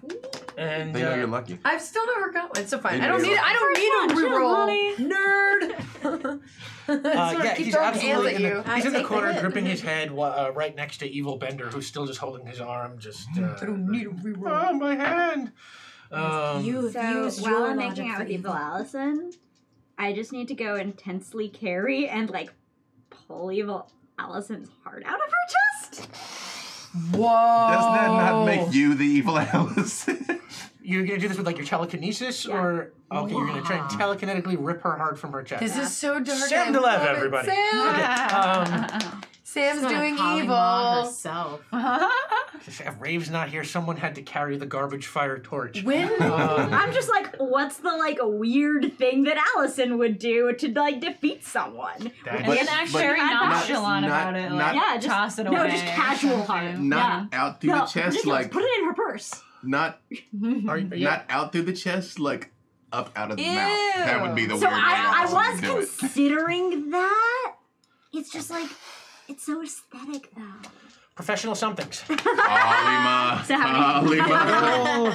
And They know you're lucky. I've still never got one. So fine. They I don't know need. you're I don't need a reroll. Nerd. yeah, keep he's throwing hands absolutely at in you. the, he's in the take the corner, hit. gripping his head right next to Evil Bender, who's still just holding his arm. Just I don't need a reroll. oh, my hand. You've So used while your I'm logic making out for with Evil Allison, I just need to go intensely carry and like pull Evil Allison's heart out of her chest. Whoa. Does that not make you the evil Allison? You're gonna do this with like your telekinesis, Yeah. or okay, you're gonna try and telekinetically rip her heart from her chest. This is so dark. Sam I DeLev, love it. everybody. Sam. Sam's She's gonna doing Polly evil. Maw herself. If Rave's not here, someone had to carry the garbage fire torch. When? I'm just like, what's the like weird thing that Allison would do to like defeat someone? That- And actually very nonchalant about it. Like, Yeah, just toss it away. no, just casual heart. Not out through No, the chest, ridiculous. like Put it in her purse. not not out through the chest, like up out of the mouth. That would be the So weird way I Allison was would do it. considering that. It's just like it's so aesthetic though. Professional somethings. Alima. So how many- roll,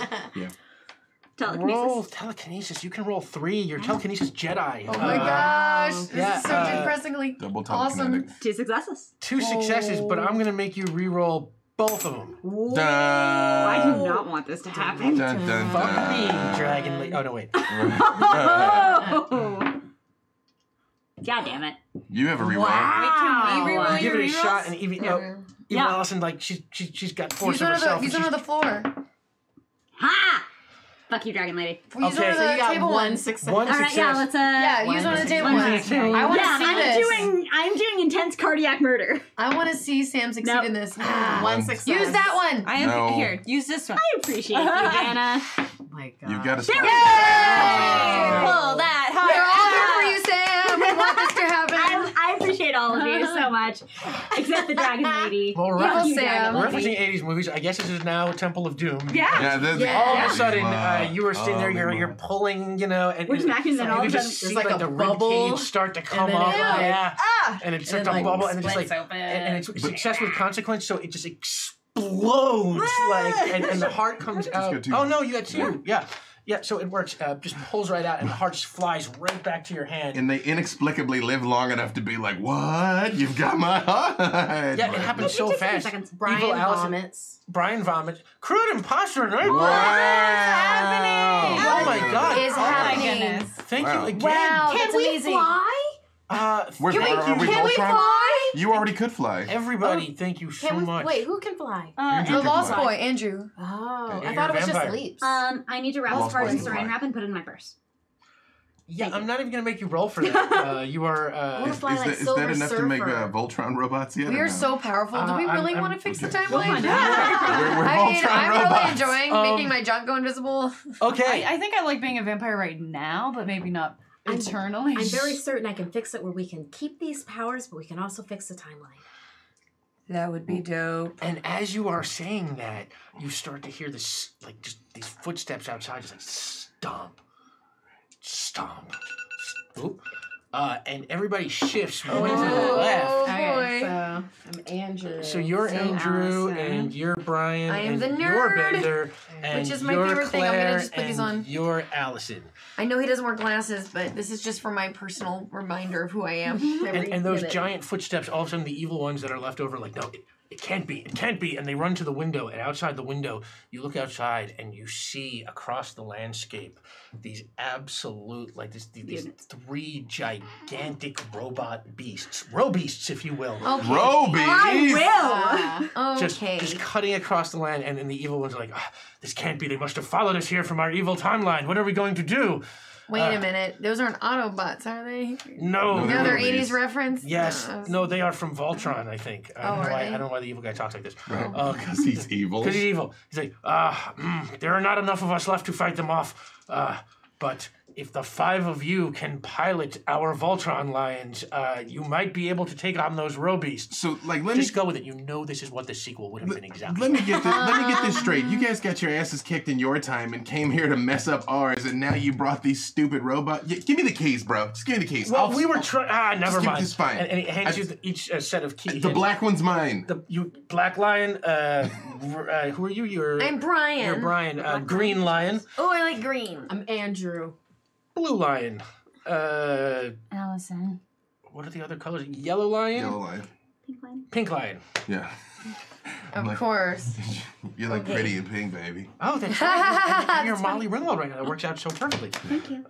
Telekinesis. roll telekinesis. You can roll 3. Your telekinesis Jedi. Oh my gosh. This yeah, is so depressingly Double awesome. telekinetic. 2 successes. 2 successes, but I'm gonna make you re-roll both of them. I do Dun, not want this to happen. dun, dun, Fuck me, dun. Dragon Lady. Oh no, wait. Oh. God damn it. You have a reroll. Wait, can we Wow. reroll You give your it a rerolls? shot, and Evie, Yeah. Evil Yeah. Allison, like she's got force Use of one of the, herself. use and one of the floor. Ha! Fuck you, Dragon Lady. Use Okay, one of so the You got table one ones. success. One All right, success. yeah, let's Yeah, use one of the table One ones. success. I want to Yeah, see this. I'm doing intense cardiac murder. I want to see Sam succeed Nope. in this. One success. Use that one. I am No. here. Use this one. I appreciate you, Anna. Oh my god. You've got to There start. we go! Pull that We're all heart here for you, Sam. We want this to happen. I appreciate all of you so much, except the Dragon Lady. Well, we're Fuck you, Sam. Dragon We're Lady. referencing 80s movies. I guess this is now Temple of Doom. Yeah. Yeah, this All of a sudden, you were sitting there, Alima. you're pulling, you know, and We're smacking, and then all you of a just sudden, see there's like like a the bubble, rib cage start to come then up, it, like, yeah, and it starts to like, bubble, and it just like, splits open. and it's success with consequence, so it just explodes, like, and the heart comes out. got 2. Oh no, you got 2, yeah. Yeah, so it works. Just pulls right out, and the heart just flies right back to your hand. And they inexplicably live long enough to be like, what? You've got my heart. Yeah, it happens so takes a few fast. seconds. Brian Evil Allison, vomits. Brian vomits. Crude imposter, right? Wow. Oh my god! Is Oh my happening. goodness. Thank Wow. you again. Wow, Can that's we amazing. fly? We're, Can we, are we can we Voltron? fly? You already could fly. Everybody, thank you so Can we? much. Wait, who can fly? Andrew The can lost fly. boy, Andrew. Oh, Yeah, I you're thought a it was just vampire. leaps. I need to wrap Lost the parts in boys saran fly. wrap and put it in my purse. Yeah, I'm not even gonna make you roll for that. You are. wanna Is, fly is, like that, is Silver that enough to make Surfer. Voltron robots yet? We or are no? so powerful. Do we really I'm- want to fix the okay. timeline? We're I mean, Voltron I'm robots. really enjoying making my junk go invisible. Okay. I think I like being a vampire right now, but maybe not eternally. I'm very certain I can fix it where we can keep these powers, but we can also fix the timeline. That would be dope. And as you are saying that, you start to hear this, like, just these footsteps outside, just like stomp, stomp, oop. And everybody shifts one to the left. Oh Okay, boy. So I'm Andrew. So you're Andrew, Allison. and you're Brian, I am and the you're nerd, Bender, and which is my you're favorite thing. I'm gonna Claire, just put these and on. you're Allison. I know he doesn't wear glasses, but this is just for my personal reminder of who I am. And those giant footsteps, all of a sudden, the evil ones that are left over, like, no, it can't be, it can't be. And they run to the window, and outside the window, you look outside, and you see across the landscape these absolute, like, these 3 gigantic robot beasts. Robeasts, if you will. Okay. Robies! Just Okay. cutting across the land, and then the evil ones are like, this can't be. They must have followed us here from our evil timeline. What are we going to do? Wait a minute. Those aren't Autobots, are they? No. No, they're Another Robies. 80s reference? Yes. No. No, they are from Voltron, I think. I don't know are why. they? I don't know why the evil guy talks like this. Because he's evil. Because he's evil. He's like, there are not enough of us left to fight them off. But if the 5 of you can pilot our Voltron lions, you might be able to take on those robeasts. So, like, Just go with it. You know this is what the sequel would have been exactly. Let me get this straight. You guys got your asses kicked in your time and came here to mess up ours, and now you brought these stupid robots. Give me the keys, bro. Just give me the keys. Well, we were trying. Never mind. It's fine. And he hands you each set of keys. The black one's mine. You Black Lion. Who are you? I'm Brian. You're Brian. Green Lion. Oh, I like green. I'm Andrew. Blue Lion. Allison. What are the other colors? Yellow Lion. Yellow lion. Pink line. Pink Lion. Yeah. Of course. You're like pretty and pink, baby. Oh, that's right. And you're Molly Ringwald right now. That works out so perfectly. Thank you.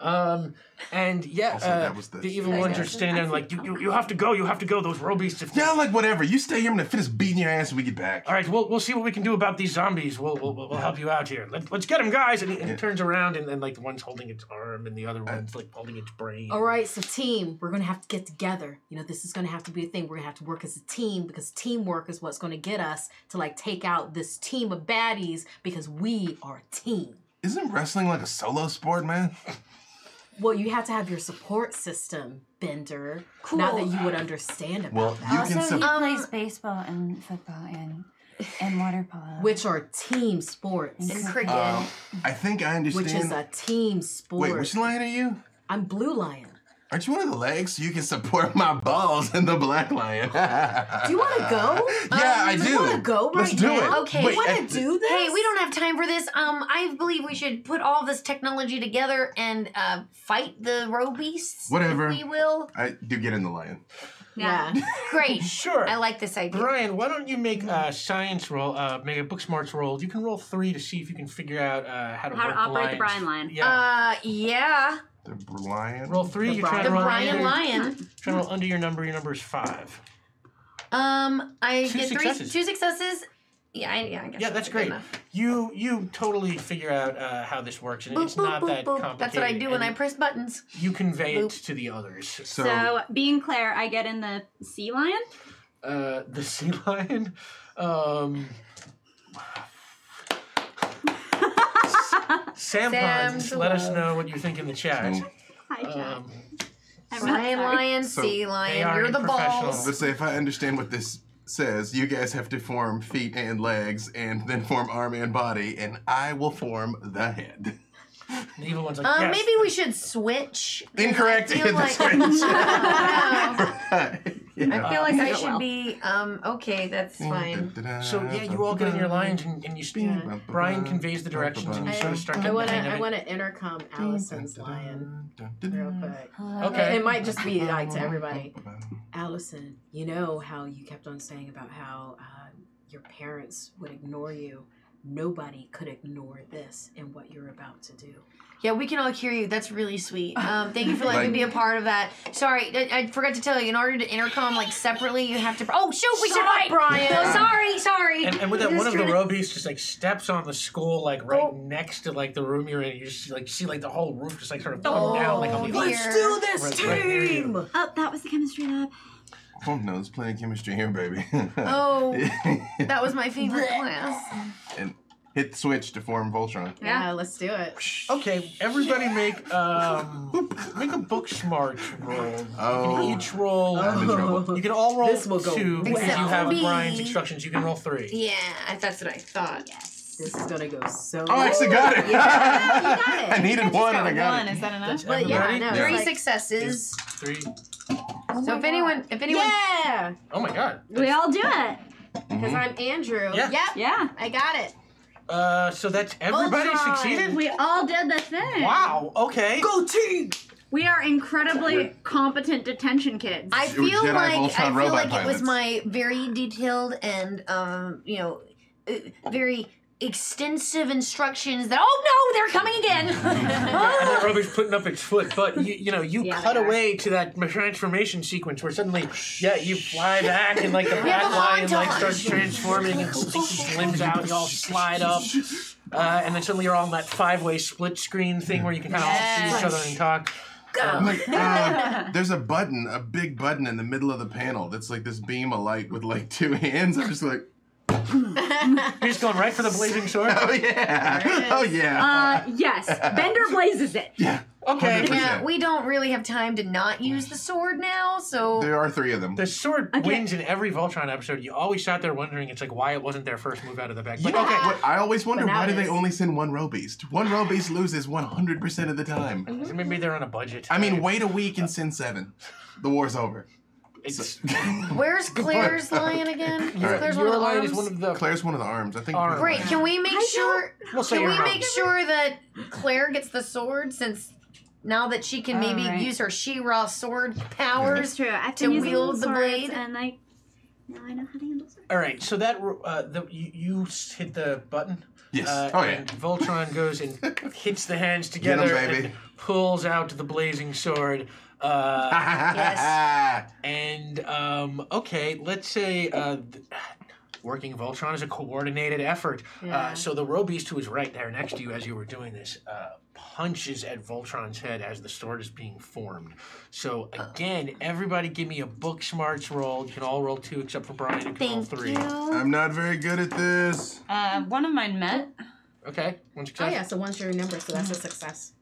And yeah, Also, that was the evil ones are standing there and like, you have to go. You have to go. Those robeasts. Yeah, like whatever. You stay here. I'm gonna finish beating your ass when we get back. All right, we'll see what we can do about these zombies. We'll help you out here. Let's get them, guys. And he turns around and like the one's holding its arm and the other one's like holding its brain. All right, so team, we're gonna have to get together. You know, this is gonna have to be a thing. We're gonna have to work as a team because teamwork is what's gonna get us to like take out this team of baddies because we are a team. Isn't wrestling like a solo sport, man? Well, you have to have your support system, Bender. Cool. Not that you would understand about Well, that. you Also, can. he plays baseball and football and water polo. Which are team sports. And cricket. I think I understand. Which is a team sport. Wait, which lion are you? I'm Blue Lion. Aren't you one of the legs so you can support my balls in the black lion? Do you want to go? Yeah, I do. You want to go right Let's do now? it. Okay. You Wait, want to do this? Hey, we don't have time for this. I believe we should put all this technology together and fight the robeasts. Whatever. If we will. I do get in the lion. Yeah. Great. Sure. I like this idea. Brian, why don't you make a science roll, make a book smarts roll? You can roll 3 to see if you can figure out how to How work to operate the lines. Brian line. Yeah. Yeah. The lion. Roll 3. You're trying The to roll Brian under, Lion. Trying to roll under your number. Your number is 5. I Two get successes. 2 successes. Yeah, I guess. Yeah, that's great. enough. You totally figure out how this works, and Boop, it's boop, not boop, that boop. complicated. That's what I do when I and press buttons. You convey it Boop. to the others. So, being Claire, I get in the sea lion. The sea lion. Sam Pons, let us know what you think in the chat. Hi, Chad. I'm not Lion, sorry. lion, So, sea lion. AR You're the professional. balls. Let's say if I understand what this says, you guys have to form feet and legs, and then form arm and body, and I will form the head. The evil one's like, yes. Maybe we should switch. 'Cause Incorrect. I Hit feel the like, switch. I Yeah. feel like I Well. should be. Okay, that's fine. So yeah, you all get in your lines and you speak. Yeah. Brian conveys the directions and you sort of start I getting want the hang to. of I it. want to intercom Allison's lion real quick. Okay. It might just be like to everybody. Allison, you know how you kept on saying about how your parents would ignore you. Nobody could ignore this and what you're about to do. Yeah, we can all hear you. That's really sweet. Thank you for letting me be a part of that. Sorry, I forgot to tell you. In order to intercom like separately, you have to. Oh shoot, we should fight, Brian. Oh, sorry. And with that, Just one of the trying to- robies just like steps on the skull, like right next to like the room you're in. You just like see like the whole roof just like sort of come down like on the dear. Let's do this, Right near you. team. Oh, that was the chemistry lab. Oh no, there's plenty of chemistry here, baby. Oh, that was my favorite class. And hit the switch to form Voltron. Yeah, let's do it. Okay, everybody make a book smart roll. You Oh. can each roll. I'm in trouble. You can all roll This will go 2 because Except you have for me. Brian's instructions. You can roll 3. Yeah, that's what I thought. This is gonna go so. Oh, I actually got it. Yeah, you got it. I needed one and I got One, it. is that enough? That's But yeah, everybody? no, Yeah. 3 like- successes. 3. So if anyone, Yeah, Oh my god. We all do it. because I'm Andrew. Yeah. Yep, Yeah. I got it. So that's everybody Voltron. succeeded? We all did the thing. Wow, okay. Go team. We are incredibly competent detention kids. I It was feel Jedi like Voltron robot it was pilots. my very detailed and very extensive instructions that no, they're coming again. And that rubber's putting up its foot, but you Yeah, cut they are. away to that transformation sequence where suddenly, you fly back and like the black have a lion like montage. starts transforming and sticks limbs out, you all slide up, and then suddenly you're all in that 5-way split screen thing where you can kind of all see each other and talk. There's a button, a big button in the middle of the panel that's like this beam of light with like 2 hands. I'm just like, You're just going right for the blazing sword. oh yeah, oh yeah. Yes. Bender blazes it. Yeah. Okay. 100%. Yeah, we don't really have time to not use the sword now, so There are 3 of them. The sword Okay. wins in every Voltron episode. You always sat there wondering, it's like, why it wasn't their first move out of the bag. But Yeah. okay. What I always wonder, But now why do it they is. only send 1 row beast? 1 row beast loses 100% of the time. Maybe they're on a budget. I mean, wait a week and send 7. The war's over. It's, where's Claire's lion again? Is Alright. Claire's one of your the line arms? is one of the. Claire's one of the arms. I think. Arms. Great. Can we make sure? We'll say Can your we make arms. sure that Claire gets the sword since now that she can maybe Alright. use her She-Ra sword It's powers? true. I've to been using wield the swords, blade? and now I know how to handle swords. All right, so that you hit the button. Yes. Oh, yeah. And Voltron goes and hits the hands Get 'em, together baby. and pulls out the blazing sword. Yes. And okay, let's say working Voltron is a coordinated effort. Yeah. So the row beast who was right there next to you as you were doing this punches at Voltron's head as the sword is being formed. So again, everybody give me a book smarts roll. You can all roll 2 except for Brian, who can roll Thank 3. you. I'm not very good at this. One of mine met. Okay, one success. Oh yeah, so one's your number, so that's a success.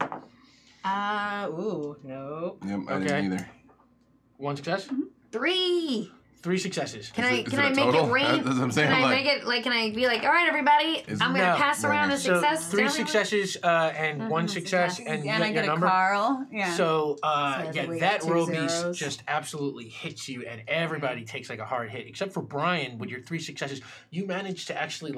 Nope. Yep, I Okay. didn't either. One success. 3. 3 successes. Can Is I it- is can it I a make total? it rain? That's what I'm saying, Can I like- make it like? Can I be like, all right, everybody, Is- I'm gonna No. pass around a So success. to 3 everyone? successes and 1 success, and you and I get your get a number. Carl. Yeah. So, So yeah, we that got 2 row beast zeros. just absolutely hits you, and everybody takes like a hard hit, except for Brian. With your 3 successes, you managed to actually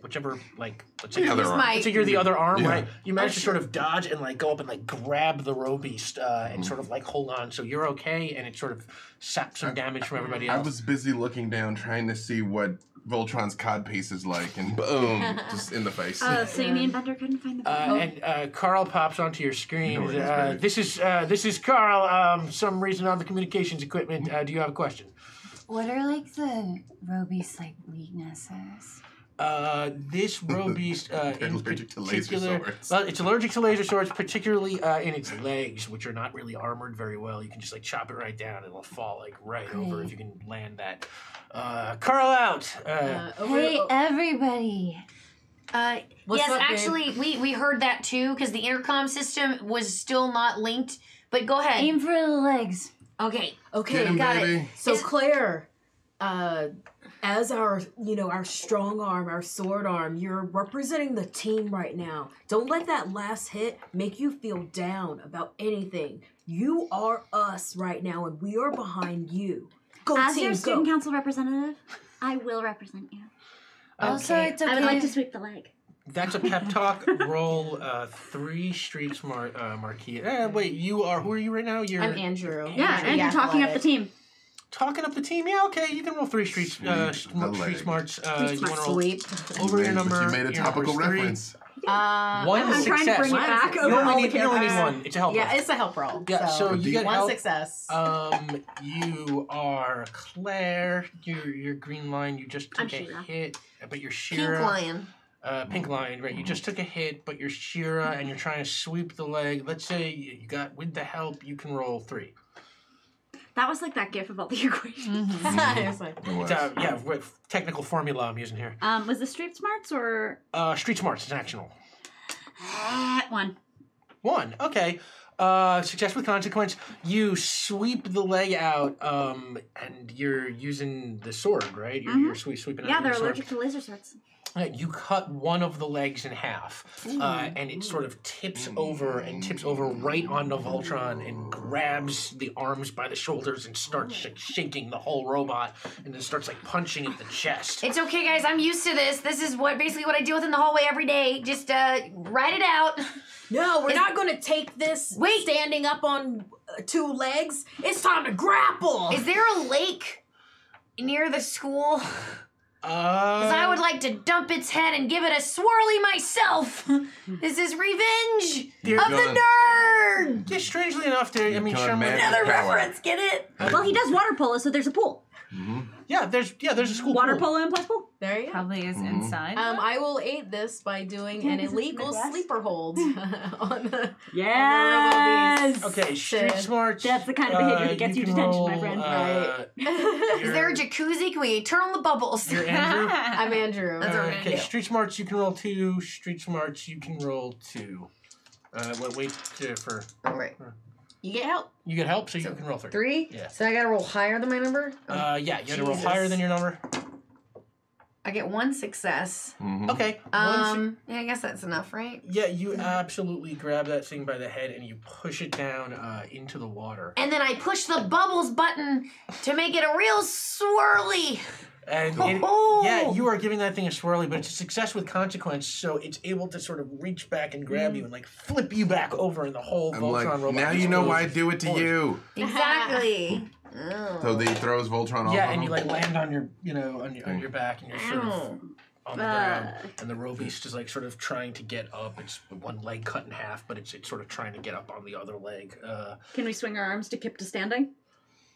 whichever let's say The other Use arm. my- let's say you're the other arm, Yeah. right? You managed to sort of dodge and like go up and like grab the row beast and sort of like hold on, so you're okay, and it sort of saps some damage from everybody I else. was busy looking down, trying to see what Voltron's codpiece is like, and boom, just in the face. Oh, so the inventor couldn't find the And Carl pops onto your screen. You know where it is, This is Carl. Some reason on the communications equipment. Do you have a question? What are like the Roby's like weaknesses? This row beast in allergic to laser particular, swords. well, it's allergic to laser swords, particularly in its legs, which are not really armored very well. You can just like chop it right down, and it'll fall like right over if you can land that. Carl out. Hey, everybody. What's Yes, up, babe? actually, we heard that too because the intercom system was still not linked. But go ahead. Aim for the legs. Okay. Okay, Get him, got it. baby. So Is- Claire, as our our strong arm, our sword arm, you're representing the team right now. Don't let that last hit make you feel down about anything. You are us right now, and we are behind you. Go As team, your go. student council representative, I will represent you. Also, Okay. it's okay. I would like to sweep the leg. That's a pep talk. Roll 3 street smart marquee. Wait, you are. Who are you right now? You're I'm Andrew. Yeah, and you're talking up the team. talking up the team. Yeah, okay. You can roll 3 street Sweep the street leg. smarts. Street You smart want to roll Sweep. over your Man, number. but you made a your topical number's 3. reference. One I'm success. trying to bring it back You over all only the need, you only need characters. one. It's a help. Yeah, roll. it's a help roll. Yeah, so you get one help. success. You are Claire. Your green line. You just I'm took a Shira. hit, but you're Pink Shira. lion. Pink line, right? You just took a hit, but you're Shira, and you're trying to sweep the leg. Let's say you got with the help, you can roll 3. That was like that gif of all the equations. It's like, It was. Yeah, technical formula I'm using here. Was this street smarts or Street smarts is an action roll. 1? 1. Okay. Success with consequence. You sweep the leg out, and you're using the sword, right? You're sweeping out Yeah, with they're the sword. allergic to laser swords. You cut one of the legs in half, and it sort of tips over right onto Voltron and grabs the arms by the shoulders and starts like, shaking the whole robot, and then starts like punching at the chest. It's okay, guys. I'm used to this. This is basically what I deal with in the hallway every day. Just ride it out. no, we're not going to take this standing up on 2 legs. It's time to grapple. Is there a lake near the school? Because I would like to dump its head and give it a swirly myself. This is revenge Dear of the God. nerd. Yeah, strangely enough, I mean, Become Sherman. magic Another power. reference. Get it? Well, he does water polo, so there's a pool. Yeah, there's a school Water pool. polo and plus pool. There you go. Probably is inside. I will aid this by doing Yeah, an 'cause it's illegal Midwest. sleeper hold on the Yes. Okay, street smarts. That's the kind of behavior that gets you can detention, my roll, friend. Is there a jacuzzi? Can we turn on the bubbles? You're Andrew. I'm Andrew. That's what we're gonna Okay, do. street smarts you can roll 2. Street smarts you can roll 2. Wait for... All right. You get help. You get help, so you can roll 3. 3? Yeah. So I gotta roll higher than my number? Yeah, you gotta roll Jesus. higher than your number. I get 1 success. Okay. Yeah, I guess that's enough, right? Yeah, you absolutely grab that thing by the head and you push it down into the water. And then I push the bubbles button to make it a real swirly. And yeah, you are giving that thing a swirly, but it's a success with consequence, so it's able to sort of reach back and grab you and like flip you back over in the whole I'm Voltron like, robot. now you know why I do it to you. Exactly. So he throws Voltron off. Yeah, of and you him. like land on your, on your back, and you're sort of on the ground, and the Robeast is like sort of trying to get up. It's one leg cut in half, but it's sort of trying to get up on the other leg. Can we swing our arms to kip to standing?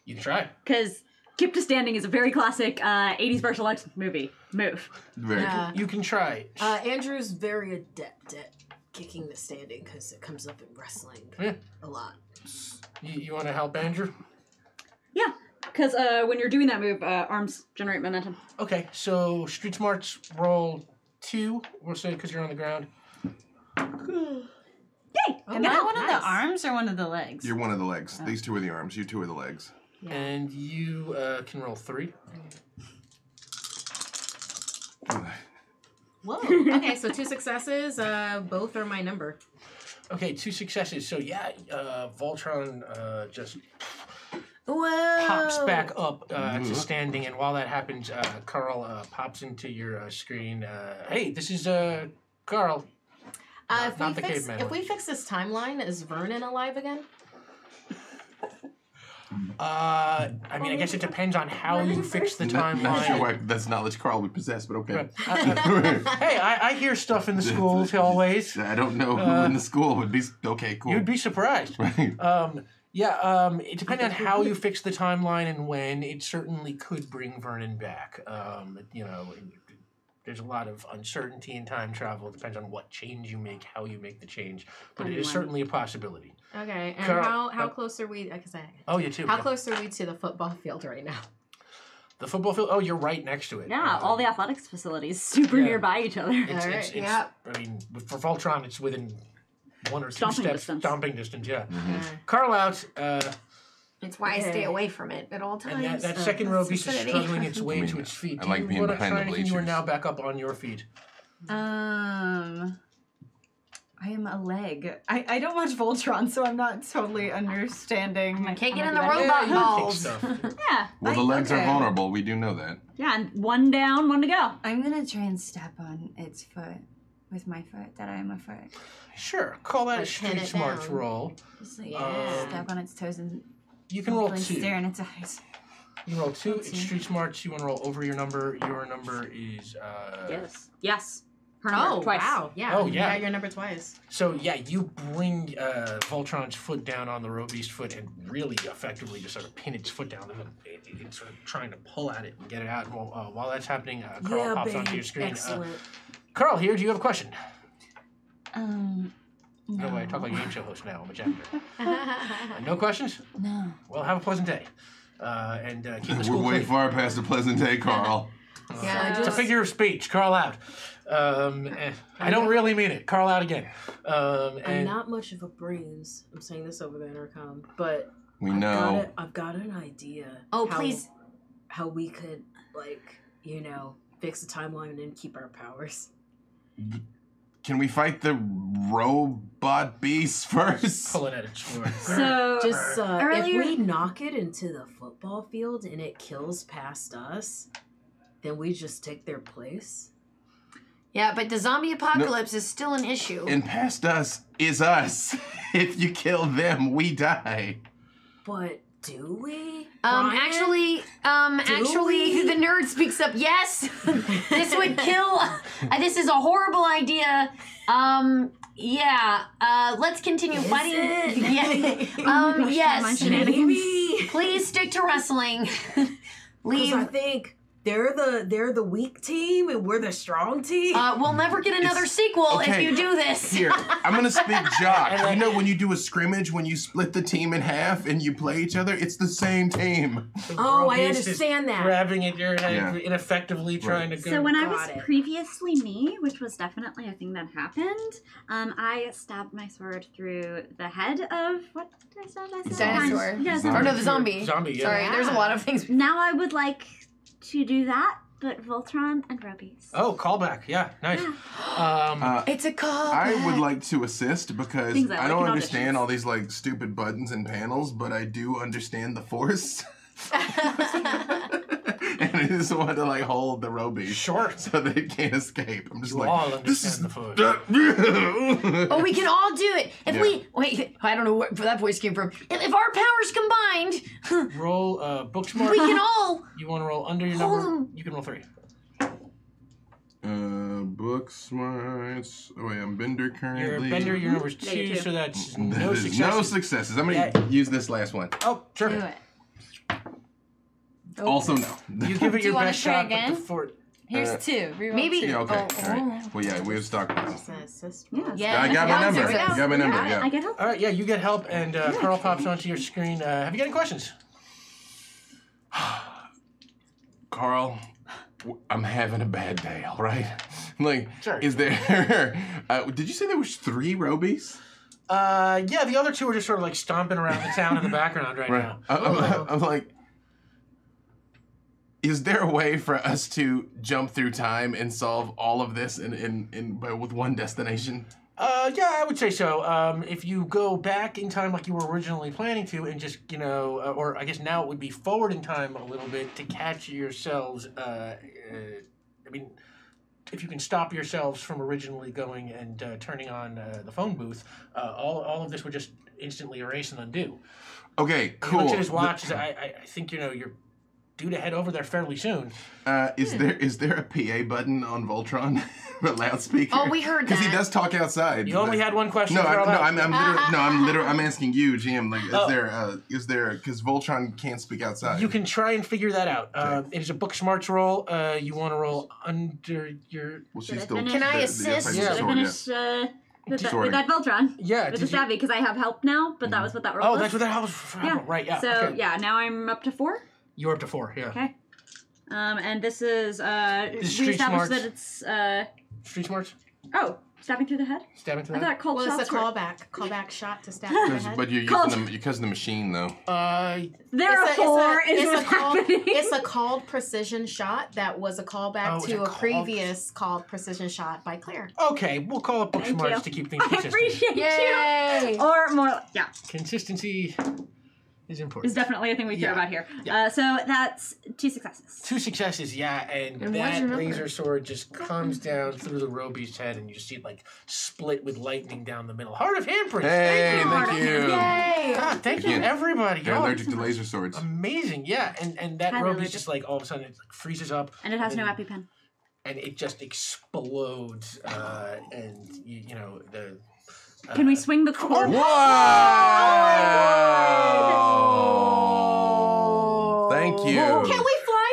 You can try. Because kip to standing is a very classic 80s martial arts move. Very Yeah. You can try. Andrew's very adept at kicking the standing because it comes up in wrestling a lot. You want to help Andrew? Yeah, because when you're doing that move, arms generate momentum. Okay, so Street Smarts roll 2. We'll say because you're on the ground. Yay! Am I one of the arms or one of the legs? You're one of the legs. These 2 are the arms. You 2 are the legs. Yeah. And you can roll 3. Whoa. Okay, so 2 successes. Both are my number. Okay, 2 successes. So yeah, Voltron just Whoa. pops back up to standing, and while that happens, Carl pops into your screen. Hey, this is Carl. Not the caveman If one. we fix this timeline, is Vernon alive again? I mean, I guess it depends on how you fix the timeline. Not sure why that's knowledge Carl would possess, but okay. Hey, I hear stuff in the schools always. I don't know who in the school would be. Okay, cool. You'd be surprised. Right. It depends on how you fix the timeline and when. It certainly could bring Vernon back. There's a lot of uncertainty in time travel. It depends on what change you make, how you make the change. But it is certainly a possibility. Okay, and Carl, how close are we? You too. How close are we to the football field right now? The football field? Oh, you're right next to it. Yeah, all the athletics facilities super nearby each other. It's, I mean, for Voltron, it's within 1 or 2 Stomping steps. distance. Stomping distance, yeah. Carl out. It's why I stay away from it at all times. And that second row beast is vicinity. struggling its way to its feet. I like being wanna behind try the anything? You are bleachers. now back up on your feet. I am a leg. I don't watch Voltron, so I'm not totally understanding. Can't get in the how to do robot that. balls. Stuff. Yeah. Well, the legs are okay. vulnerable. We do know that. Yeah, and 1 down, 1 to go. I'm gonna try and step on its foot with my foot that I am a foot. Sure, call that a Like, pin street it smarts down. roll. Just like Yeah. step on its toes and You can roll hopefully 2. stare in its eyes. You can roll 2. Roll It's 2. street smarts. You want to roll over your number. Your number is Yes. Her number, twice. Wow. Yeah. Oh, You yeah. got your number twice. So yeah, you bring Voltron's foot down on the Robeast foot and really effectively just sort of pin its foot down, and then it's sort of trying to pull at it and get it out. And while that's happening, Carl pops onto your screen. Excellent. Carl, here. Do you have a question? No. No way. I talk like a game show host now. I'm a janitor. No questions? No. Well, have a pleasant day. And keep the We're school way clean. far past a pleasant day, Carl. Yeah. It's a figure of speech. Carl out. I don't really mean it. Carl out again. I'm And not much of a brains. I'm saying this over the intercom, but We know. I've got an idea. Oh, how- please. How we could, fix the timeline and keep our powers. Can we fight the robot beast first? pulling at its sword. So, Just earlier- if we knock it into the football field and it kills past us, then we just take their place. Yeah, but the zombie apocalypse is still an issue. And past us is us. If you kill them, we die. But do we? Actually, we? the nerd speaks up. Yes, this would kill. This is a horrible idea. Let's continue fighting. Yeah. Yes. Maybe. Please stick to wrestling. Because Leave. I think they're the weak team and we're the strong team. We'll never get another sequel if you do this. Here, I'm gonna speak jock. You know when you do a scrimmage, when you split the team in half and you play each other, it's the same team. Oh, I Roby's just understand that. Grabbing at your head, ineffectively trying to go. So when I was Got it. previously me, which was definitely a thing that happened, I stabbed my sword through the head of what did I say? Dinosaur. Yeah, Or no, the zombie. Zombie, yeah. Sorry, there's a lot of things. Now I would like to do that, but Voltron and Robies. Oh, callback. Yeah, nice. It's a call. I would like to assist because Things I I like don't in understand auditions. all these like stupid buttons and panels, but I do understand the Force. And I just want to like hold the Roby Sure. so they can't escape. I'm just You like, all this understand is the Force. Oh, we can all do it. If Yeah. we wait, I don't know where that voice came from. If our powers combined, Roll book smart. we can all. You want to roll under your Hold number? on. You can roll 3. Book smarts. Oh wait, I'm Bender Your currently. bender, your number's Yeah, you 2, too. so that's That no is success. No successes. I'm gonna Yeah. use this last one. Oh, sure. Do it. Also no. You give it Do your you wanna best try shot, again? but before. Here's 2. Reroll maybe- 2. Yeah, okay. Oh, All right. Well, yeah, we have stock. Just an assist. Yeah. Yeah. I got my Yeah, number. there we go. I got my number. I Yeah. get help. All right, yeah, you get help, and Carl pops onto your screen. Have you got any questions? Carl, I'm having a bad day. All right. Like, Sure. is there? Did you say there was 3 Robies? Yeah, the other 2 are just sort of like stomping around the town in the background right now. I'm like, is there a way for us to jump through time and solve all of this with one destination? Yeah, I would say so. If you go back in time like you were originally planning to, and just or I guess now it would be forward in time a little bit to catch yourselves. I mean, if you can stop yourselves from originally going and turning on the phone booth, all of this would just instantly erase and undo. Okay, He cool. looks at his watch. He's like, I think you're due to head over there fairly soon. Is there a PA button on Voltron, a loudspeaker? Oh, we heard Because he that. does talk outside. You only had one question. No, for all that. I'm asking you, GM. Like, is there? Because Voltron can't speak outside. You can try and figure that out. It is a book smarts roll. You want to roll under your. Well, Did I she's still. finish? Can I the assist? fighting Yeah. Did I sword, finish with Sorry. that Voltron? Yeah. With the did you- stabby, because I have help now, but that was what that roll Oh, was. that's what that was. Yeah. Right. Yeah. So, okay. yeah, now I'm up to 4. You're up to 4. Yeah. Okay. And this is, is we street established smarts. that it's, Street smarts. oh, stabbing through the head? Stabbing to I that. thought cold Well, it's shots a were... callback shot to stab in the head. But you're Called- using them because of the machine, though. Therefore, is what's happening. It's a called precision shot that was a callback Oh, it's to a a called- previous called precision shot by Claire. Okay, we'll call it book Thank smarts you. to keep things I consistent. appreciate Yay! you. Or more, yeah, Consistency is important. is definitely a thing we care Yeah. about here. Yeah. So that's 2 successes. 2 successes, yeah, and And what's that your number? laser sword just comes down through the Roby's head, and you see it like split with lightning down the middle. Heart of handprints. Hey, thank you. thank you. Yay! God, thank you, Yeah. everybody. You're Y'all- allergic to laser swords. Amazing, yeah, and that Highly Roby's allergic. just like all of a sudden it like freezes up, And it has no EpiPen. and it just explodes, and you know the. Can we swing the cord? Whoa! Thank you. Can we fly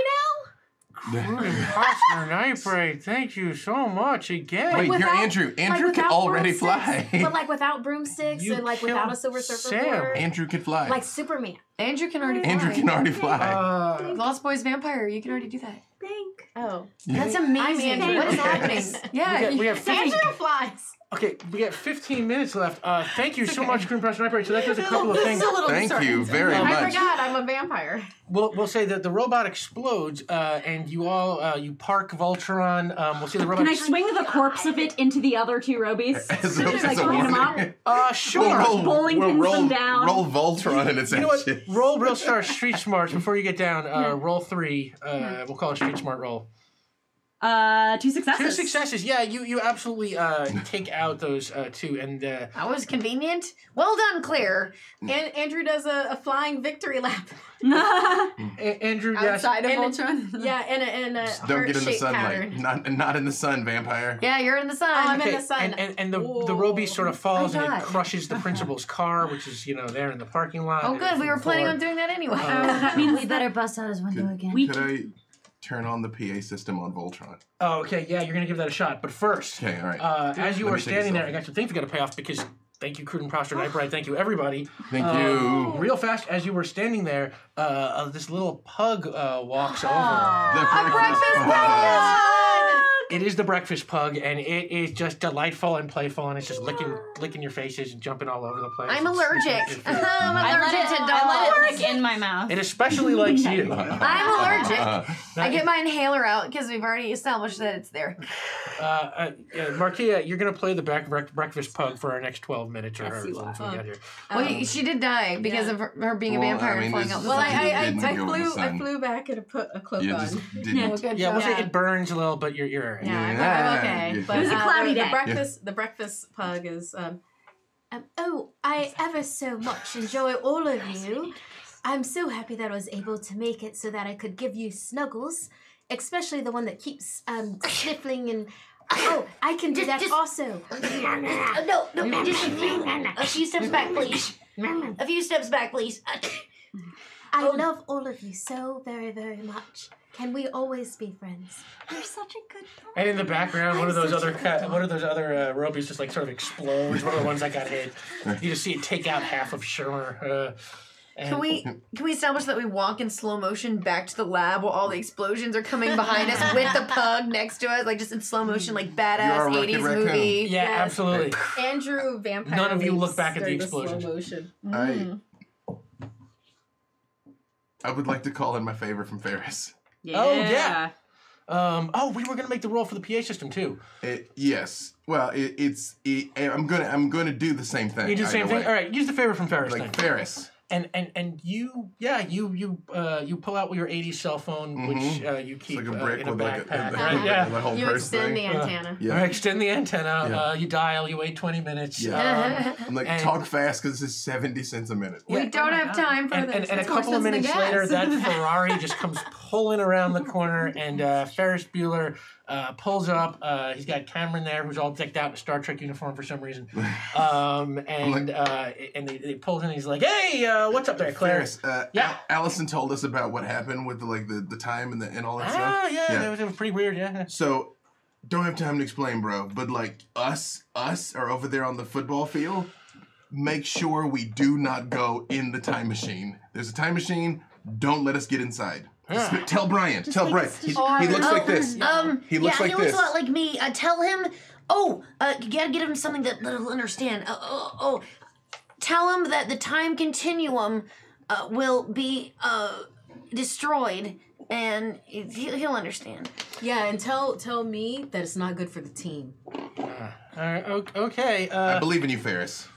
Imposter Night Parade, thank you so much again. Wait, you're without- Andrew. Andrew can without already broomsticks? fly. But like without broomsticks You and like without killed a silver Sam. surfer board? Andrew can fly. Like Superman. Andrew can already fly. Andrew can already fly. Lost Boys Vampire. You can already do that. Think. Oh. That's amazing. Andrew. What is happening? Yes. Yeah. we have 15, Andrew flies. okay, we got 15 minutes left. Thank you so much, Green Press Night Parade. So that does a couple of This things. is a little Thank you very I much. forgot I'm a vampire. We'll say that the robot explodes, and you all you park Voltron. We'll see the robot. Can I swing the corpse of it into the other 2 Robies? As a- Just like as a clean them up? warning. Sure. Bowling pins them down. Roll Voltron and its You know what? action. Roll real star street smarts before you get down. Roll 3. We'll call it street smart roll. 2 successes. 2 successes. Yeah, you absolutely take out those 2, and That was convenient. Well done, Claire. And Andrew does a flying victory lap. Andrew. Yes. Outside of And- Voltron. Yeah, in a Just don't get in the heart-shaped sunlight. pattern. Not in the sun, vampire. Yeah, you're in the sun. I'm in Okay, the sun. and the Roby sort of falls I and it died. crushes the principal's car, which is there in the parking lot. Oh, and good. We were from planning forward. on doing that anyway. Oh, that means We better bust out his window again. we Could I? turn on the PA system on Voltron. Oh, okay, yeah, you're gonna give that a shot. But first, Okay, all right. as you Let are me take a standing there, selfie. I got some things we gotta pay off because thank you, Cruden, Proster, Nightbright. Thank you, everybody. Thank you. Real fast, as you were standing there, this little pug walks over. The breakfast pug. It is the breakfast pug, and it is just delightful and playful, and it's just licking your faces and jumping all over the place. I'm It's- allergic. it's- I'm I let allergic to it dogs. lick in my mouth. It especially likes you. I'm allergic. I get my inhaler out because we've already established that it's there. Markia, you're gonna play the breakfast pug for our next 12 minutes or Yes, you however long we got here. Well, she did die because of her being Well, a vampire I mean, and flying this- out the Well, sun. Didn't go in the I sun. flew back and put a cloak You on. just Oh, didn't. good Yeah, job. we'll say it burns a little, but you're all right. Yeah, I'm Yeah. okay. But It was a cloudy day. The breakfast pug is. Oh, I ever so much enjoy all of you. I'm so happy that I was able to make it so that I could give you snuggles, especially the one that keeps sniffling and. Oh, I can do that also. No, just a few steps back, please. A few steps back, please. I love all of you so very, very much. Can we always be friends? You're such a good boy. And in the background, one of I'm those such other a robies just like sort of explodes. One of the ones that got hit. You just see it take out half of Shermer. Can we establish that we walk in slow motion back to the lab while all the explosions are coming behind us with the pug next to us, like just in slow motion, like You badass are a Rocket 80s Raccoon. movie? Yeah, Yes. absolutely. Andrew vampire. None of you leaps look back at the during explosions. slow motion. I would like to call in my favor from Ferris. Oh, yeah. We were gonna make the roll for the PA system too. Yes. Well, I'm gonna do the same thing. You do the same either thing. way. All right, use the favor from Ferris Like then. Ferris. And you pull out your 80s cell phone, which you keep It's like a brick in a with like backpack, a right? Yeah. the whole You purse extend the thing. antenna. Yeah. All right, extend the antenna. Yeah. You dial. You wait 20 minutes. Yeah. I'm like, and- talk fast because this is 70 cents a minute. We don't have time for And this. a It's more couple of expensive than minutes gas. later, that Ferrari just comes pulling around the corner, and Ferris Bueller pulls up. He's got Cameron there, who's all decked out in a Star Trek uniform for some reason. And they pulls in. And he's like, "Hey, what's up there, Claire?" Ferris, Yeah. Allison told us about what happened with the time and all that Ah, stuff. yeah, it was pretty weird. Yeah. So, don't have time to explain, bro. But like us are over there on the football field. Make sure we do not go in the time machine. There's a time machine. Don't let us get inside. Just tell Brian. Tell Brian. He looks like this. He looks like he this. looks a lot like me. Tell him. You gotta get him something that he'll understand. Tell him that the time continuum will be destroyed, and he'll understand. Yeah, and tell me that it's not good for the team. Okay. I believe in you, Ferris.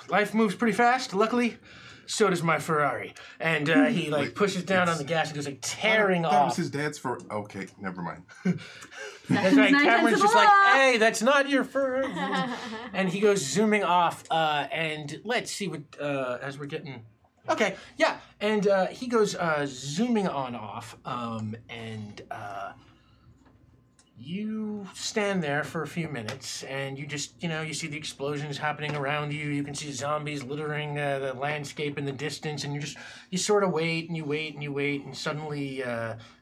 Life moves pretty fast. Luckily, so does my Ferrari. And he like pushes down on the gas and goes like tearing That off. was his dad's for. Okay, never mind. That's right. Nine Cameron's tenths of just a like, law. hey, that's not your Ferrari. And he goes zooming off. And let's see what as we're getting. Okay, yeah. And he goes zooming on off. And you stand there for a few minutes, and you just, you see the explosions happening around you. You can see zombies littering the landscape in the distance, and you sort of wait, and you wait, and you wait, and suddenly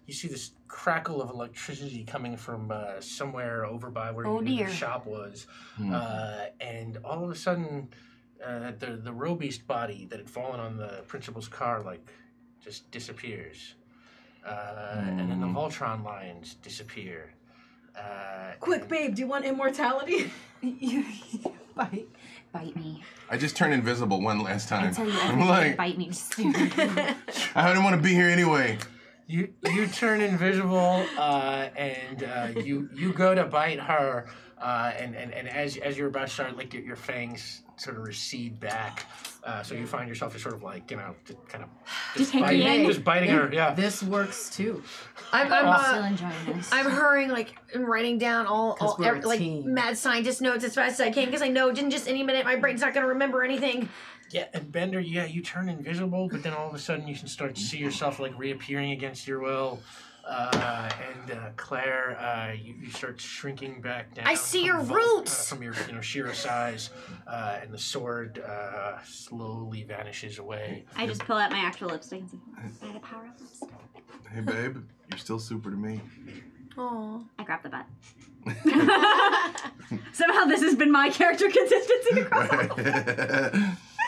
you see this crackle of electricity coming from somewhere over by where your shop was. And all of a sudden, the Robeast body that had fallen on the principal's car, just disappears. And then the Voltron lions disappear. Quick, babe, do you want immortality? Bite me. I just turned invisible one last time. I tell you I'm everything. like, Bite me. Just I don't want to be here anyway. You turn invisible, and you go to bite her, and as you're about to start, your fangs sort of recede back, so you find yourself just sort of just biting her. Yeah. This works too. I'm still I'm enjoying this. hurrying, and writing down we're a team. mad scientist notes as fast as I can because I know just any minute my brain's not gonna remember anything. Yeah, and Bender, you turn invisible, but then all of a sudden you can start to see yourself reappearing against your will. And Claire, you start shrinking back down. I see your roots! From your sheer size, and the sword slowly vanishes away. I just pull out my actual lipstick and say, I had a power of lipstick. Hey, babe, you're still super to me. Aw. I grabbed the butt. Somehow this has been my character consistency across all.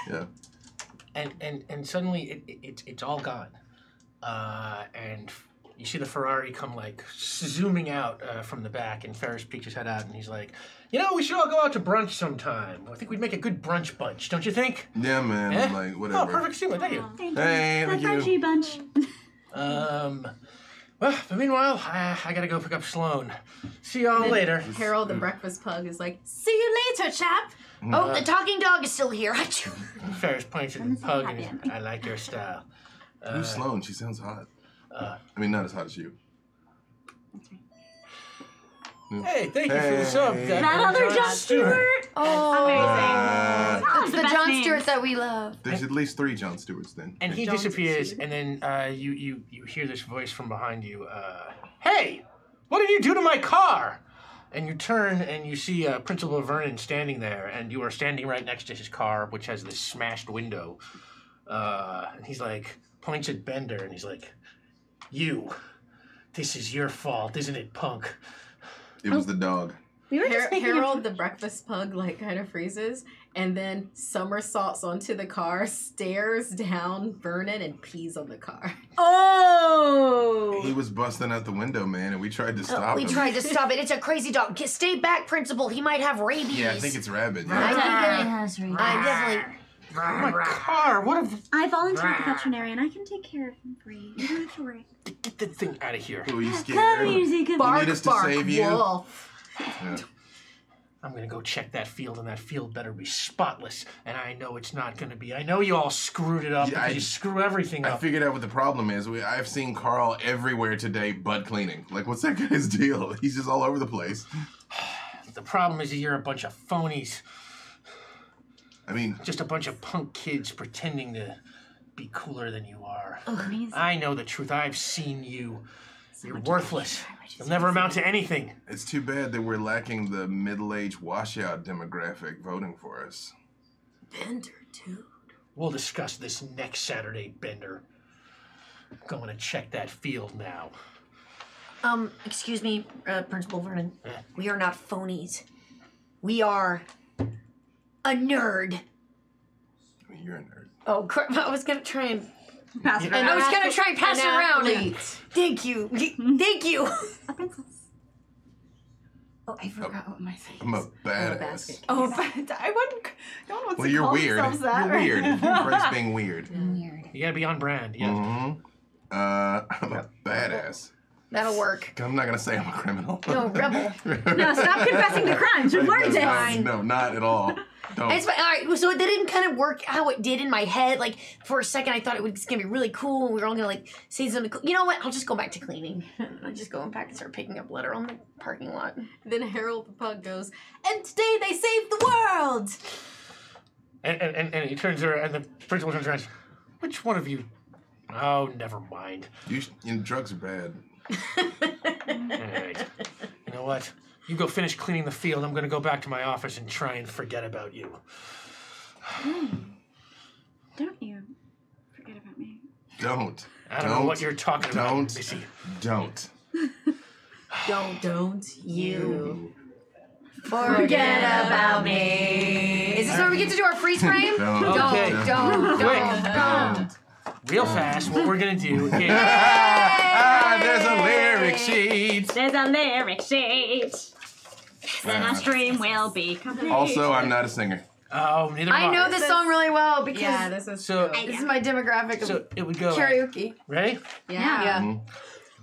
Yeah. And suddenly it's all gone. And you see the Ferrari come like zooming out from the back, and Ferris peeks his head out, and he's like, "You know, we should all go out to brunch sometime. I think we'd make a good brunch bunch, don't you think?" Yeah, man. Eh? Like, Oh, whatever. perfect sequence, thank you. Thank Hey, you. thank The you. Frenchie bunch. Well, but meanwhile, I gotta go pick up Sloan. See y'all later. Harold the breakfast pug is like, see you later, chap. Oh, the talking dog is still here. Ferris points at the Doesn't pug say and happy he's, I like your style. Who's Sloan? She sounds hot. I mean, not as hot as you. Hey, thank you for the sub. Hey. That other John Stewart. Oh, Amazing. that's the the best John names. Stewart that we love. There's at least 3 John Stewarts then. And he John disappears, Stewart. and then you hear this voice from behind you. Hey, what did you do to my car? And you turn and you see Principal Vernon standing there, and you are standing right next to his car, which has this smashed window. And he's like, points at Bender, and he's like, "You, this is your fault, isn't it, punk?" It was the dog. We were just thinking Harold the breakfast pug like kind of freezes and then somersaults onto the car, stares down Vernon, and pees on the car. Oh. He was busting out the window, man, and we tried to stop We him. tried to stop it. It's a crazy dog. Stay back, Principal. He might have rabies. Yeah, I think it's rabid. I Yeah. definitely. I definitely. My car, what if... I volunteered at the veterinarian. I can take care of him for you. You don't have to worry. Get the thing out of here. Oh, you Come scared? easy, come You need us to save you? Wolf. Yeah. I'm gonna go check that field, and that field better be spotless. And I know it's not gonna be. I know you all screwed it up Yeah, because I- you screw everything I up. figured out what the problem is. I've seen Carl everywhere today, butt cleaning. Like, what's that guy's deal? He's just all over the place. The problem is that you're a bunch of phonies. I mean, Just a bunch of punk kids pretending to be cooler than you are. Amazing. I know the truth. I've seen you. You're worthless. You'll never amount to anything. it's too bad that we're lacking the middle-aged washout demographic voting for us. Bender, dude. We'll discuss this next Saturday, Bender. I'm going to check that field now. Excuse me, Principal Vernon. Yeah. We are not phonies. We are a nerd. I mean, you're a nerd. Oh crap! I was gonna try and. Pass it And I was gonna try and pass it around. athlete. Thank you. Thank you. A princess. Oh, I forgot what my thing I'm a is. badass. basket. Oh, but I wouldn't. Don't want Well, to you're call weird. themselves that. You're weird. Bryce being weird. Weird. You gotta be on brand, yeah. Mm-hmm. I'm a badass. That'll work. I'm not gonna say I'm a criminal. No, rebel. No, stop confessing to crimes. You've learned it. No, not at all. Don't. It's fine. All right, so it didn't kind of work how it did in my head. Like for a second, I thought it was gonna be really cool, and we were all gonna like say something cool. You know what? I'll just go back to cleaning. I'll just go back and start picking up litter on the parking lot. Then Harold the pug goes, and today they saved the world. And he turns around, and the principal turns around. Which one of you? Oh, never mind. Drugs are bad. All right. You know what? You go finish cleaning the field. I'm going to go back to my office and try and forget about you. Don't you forget about me. Don't. I don't know what you're talking about, Don't. Missy. Don't. Don't you Forget about me. Is this where we get to do our freeze frame? Don't. Okay. Don't. Real fast, what we're going to do is... There's a lyric sheet. There's a lyric sheet. Then our stream will be complete. Also, I'm not a singer. Oh, neither am I know this song really well because Yeah, this is So- true. this is my demographic of So it would go... karaoke. Ready? Yeah. Yeah.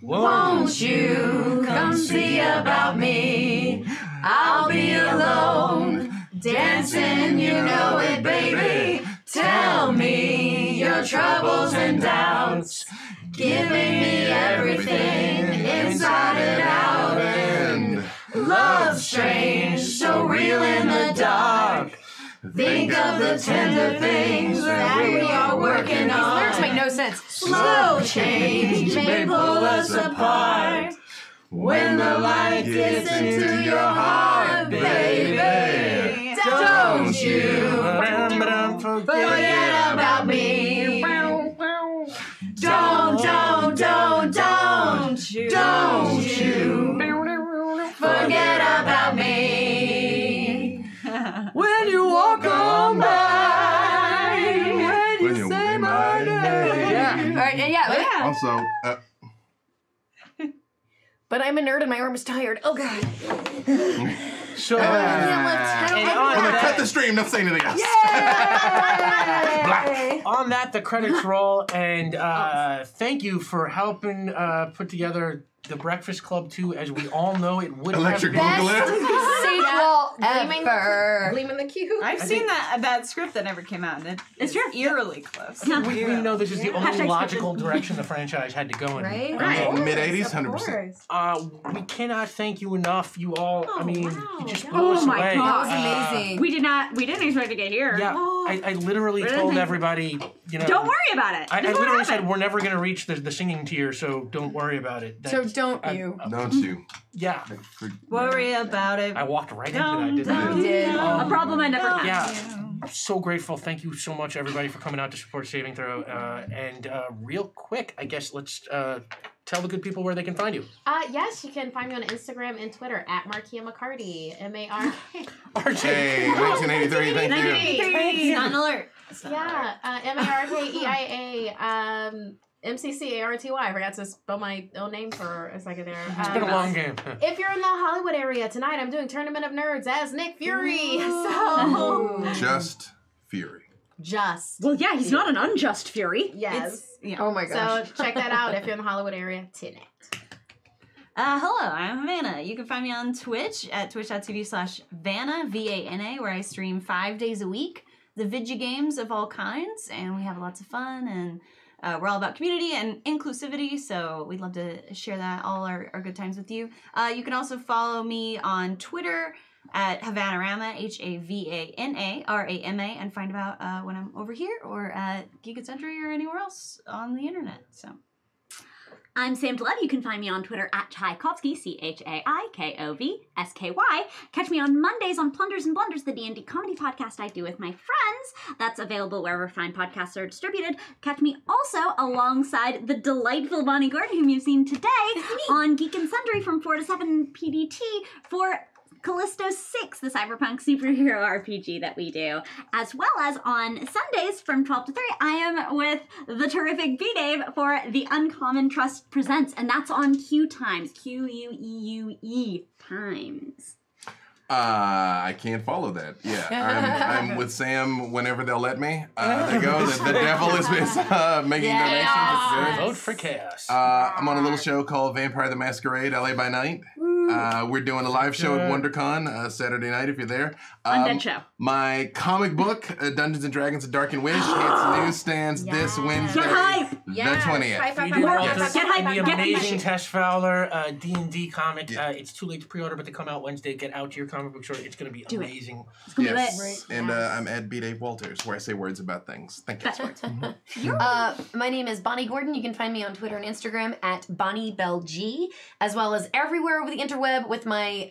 Won't you come see about me? I'll be alone, dancing, you know it, baby. Tell me your troubles and doubts, giving me everything inside and out. And love's strange, so real in the dark. Think of the tender things that we are working on. These lyrics make no sense. Slow change may pull us apart. When the light gets into your heart, baby, don't you forget about me. Don't Don't you forget about me. When you walk on by, when you say my name. Yeah. All right, yeah. Also, But I'm a nerd and my arm is tired. Oh, God. So, I I'm gonna cut the stream. Don't say anything else. on that, the credits roll, and thank you for helping put together the Breakfast Club 2, as we all know it would Electric have been. Boogaloo. Sequel ever. Gleaming the cube. I've seen that script that never came out, and it's eerily close. We know this is the only logical direction the franchise had to go in. Right? Mid 80s, 100%. We cannot thank you enough. You all, I mean, you just yeah. blew us Oh my away. God. That was amazing. We didn't expect to get here. Yeah, I literally Really? told everybody, you know. Don't worry about it. I This won't literally said, happen. we're never going to reach the singing tier, so don't worry about it. So don't you. Don't you? Yeah. Worry about it. I walked right into that, didn't I? You did. A problem I never had. Yeah. I'm so grateful. Thank you so much, everybody, for coming out to support Saving Throw. And real quick, I guess let's tell the good people where they can find you. Yes, you can find me on Instagram and Twitter at Markia McCarty. MARK. RJ. Hey, 1983, thank you. Not an alert. Yeah, MARKEIA. MCCARTY. I forgot to spell my own name for a second there. It's been a long game. If you're in the Hollywood area tonight, I'm doing Tournament of Nerds as Nick Fury. So Just Fury. just Well, yeah, he's not an unjust fury. yes. Oh my gosh. So check that out if you're in the Hollywood area tonight. Hello, I'm Vanna. You can find me on Twitch at twitch.tv/Vanna, VANA, where I stream 5 days a week, the vidya games of all kinds, and we have lots of fun, and we're all about community and inclusivity, so we'd love to share that, all our good times with you. You can also follow me on Twitter at Havanarama, HAVANARAMA, and find out when I'm over here or at Geek Century or anywhere else on the internet. So. I'm Sam Dillette. You can find me on Twitter at Tchaikovsky, CHAIKOVSKY. Catch me on Mondays on Plunders and Blunders, the D&D comedy podcast I do with my friends. That's available wherever fine podcasts are distributed. Catch me also alongside the delightful Bonnie Gordon, whom you've seen today, on Geek and Sundry from 4 to 7 PDT for Callisto 6, the cyberpunk superhero RPG that we do, as well as on Sundays from 12 to 3, I am with the terrific B-Dave for The Uncommon Trust Presents, and that's on Q Times, QUEUE Times. I can't follow that. Yeah, I'm with Sam whenever they'll let me. There you go. The devil is making donations. Vote for chaos. I'm on a little show called Vampire the Masquerade, LA by Night. We're doing a live show at WonderCon Saturday night if you're there. Undead show. My comic book, Dungeons and Dragons: A Dark and Wish, hits newsstands this Wednesday, Get hype! the 20th. We did Walter, Walter, get hype, the get amazing hype. Tess Fowler D&D comic. Yeah. It's too late to pre-order, but they come out Wednesday. Get out to your comic book store. It's going to be Do it. amazing. It's gonna be lit. Yes, and I'm at B. Dave Walters, where I say words about things. Thank you. My name is Bonnie Gordon. You can find me on Twitter and Instagram at Bonnie Bell G, as well as everywhere over the interweb with my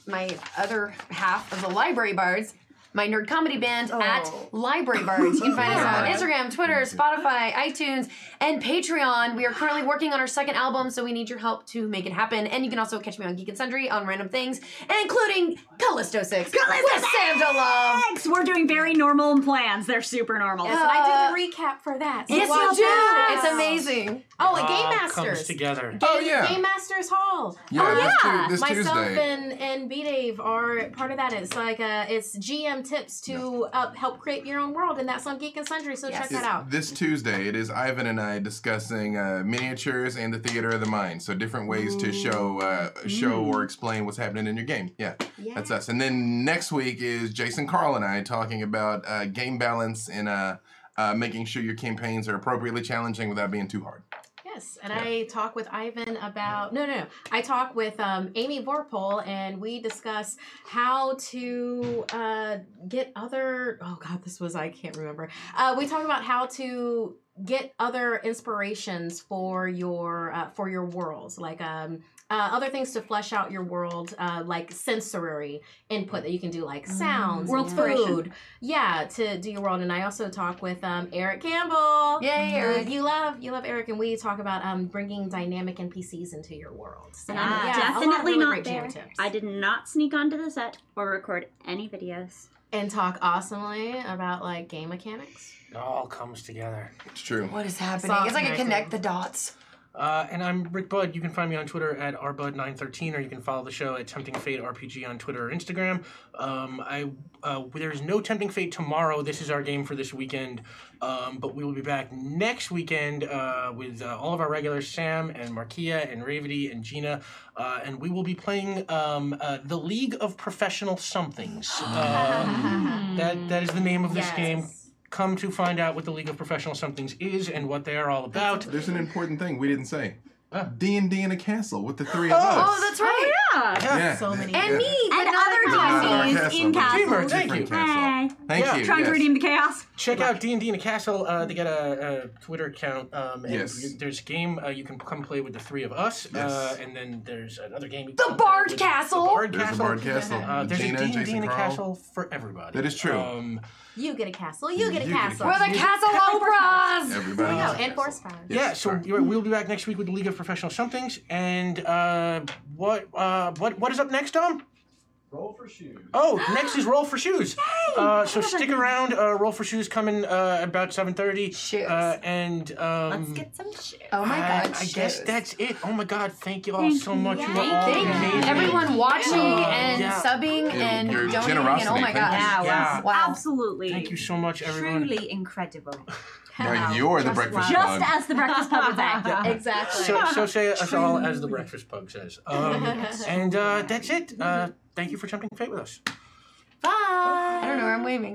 my other half of the Library Bards, my nerd comedy band at Library Bards. You can find us on Instagram, Twitter, Spotify, iTunes, and Patreon. We are currently working on our second album, so we need your help to make it happen. And you can also catch me on Geek and Sundry on random things, including Callisto 6 with Santa Love. Thanks! We're doing very normal plans. They're super normal. Yes, and I did the recap for that. So Yes, watch you do. that. It's amazing. Oh, and Game All comes Masters. together. Game Masters Hall. This Myself Tuesday. and B-Dave are part of that. It's like it's GM tips to help create your own world, and that's on Geek and Sundry, so check that out. This Tuesday, it is Ivan and I discussing miniatures and the theater of the mind. So different ways to show or explain what's happening in your game. Yeah, that's us. And then next week is Jason Carl and I talking about game balance and making sure your campaigns are appropriately challenging without being too hard. Yes, and I talk with Ivan about I talk with Amy Vorpal, and we discuss how to get other. Oh God, I can't remember. We talk about how to get other inspirations for your worlds, like other things to flesh out your world, like sensory input that you can do, like sounds, World and inspiration. food. Yeah, to do your world. And I also talk with Eric Campbell. Yay, Eric. You love Eric, and we talk about bringing dynamic NPCs into your world. So, And I'm a lot of definitely really not great there. GM tips. I did not sneak onto the set or record any videos. And talk awesomely about like game mechanics. It all comes together. It's true. What is happening? all It's like a connected. connect the dots. And I'm Rick Budd. You can find me on Twitter at rbud913, or you can follow the show at Tempting Fate RPG on Twitter or Instagram. There's no Tempting Fate tomorrow. This is our game for this weekend. But we will be back next weekend with all of our regulars, Sam and Markia and Ravity and Gina. And we will be playing the League of Professional Somethings. That is the name of this game. Come to find out what the League of Professional Somethings is and what they are all about. There's an important thing we didn't say. D&D in a castle with the three of us. Oh, that's right. Yeah. So many. And me, but And not other everybody. D&Ds in but castles. different Thank you. castle. Hey. Thank Yeah. you. Trying to yes. redeem the chaos. Check out D&D in a Castle. They got a Twitter account. And Yes. there's a game you can come play with the three of us. Yes. And then there's another game. You The can play Bard with Castle. The Bard There's a Castle. Bard Castle. There's Gina, a D&D Jason in a Carl. Castle for everybody. That is true. You get a castle. You get a You get a castle. We're the Castle Operas. Everybody. No, knows. and force powers. Yeah, so we'll be back next week with the League of Professional Somethings. And what is up next, Dom? Roll for shoes. Oh, next is Roll for Shoes. So stick around. Roll for Shoes coming about 7:30. Shoes. And Let's get some shoes. Oh my God. I guess shoes. that's it. Oh my God, thank you all Thank so you. much. You are Thank all Thank amazing. everyone watching and Yeah. subbing and your donating. And generosity, oh my thank gosh. you. Yeah. Wow. Absolutely. Thank you so much, everyone. Truly incredible. Now you're the breakfast Just bug. as the breakfast pub would say. Exactly. So say us all as the breakfast pug says. And that's it. Thank you for jumping fate with us. I don't know where I'm waving.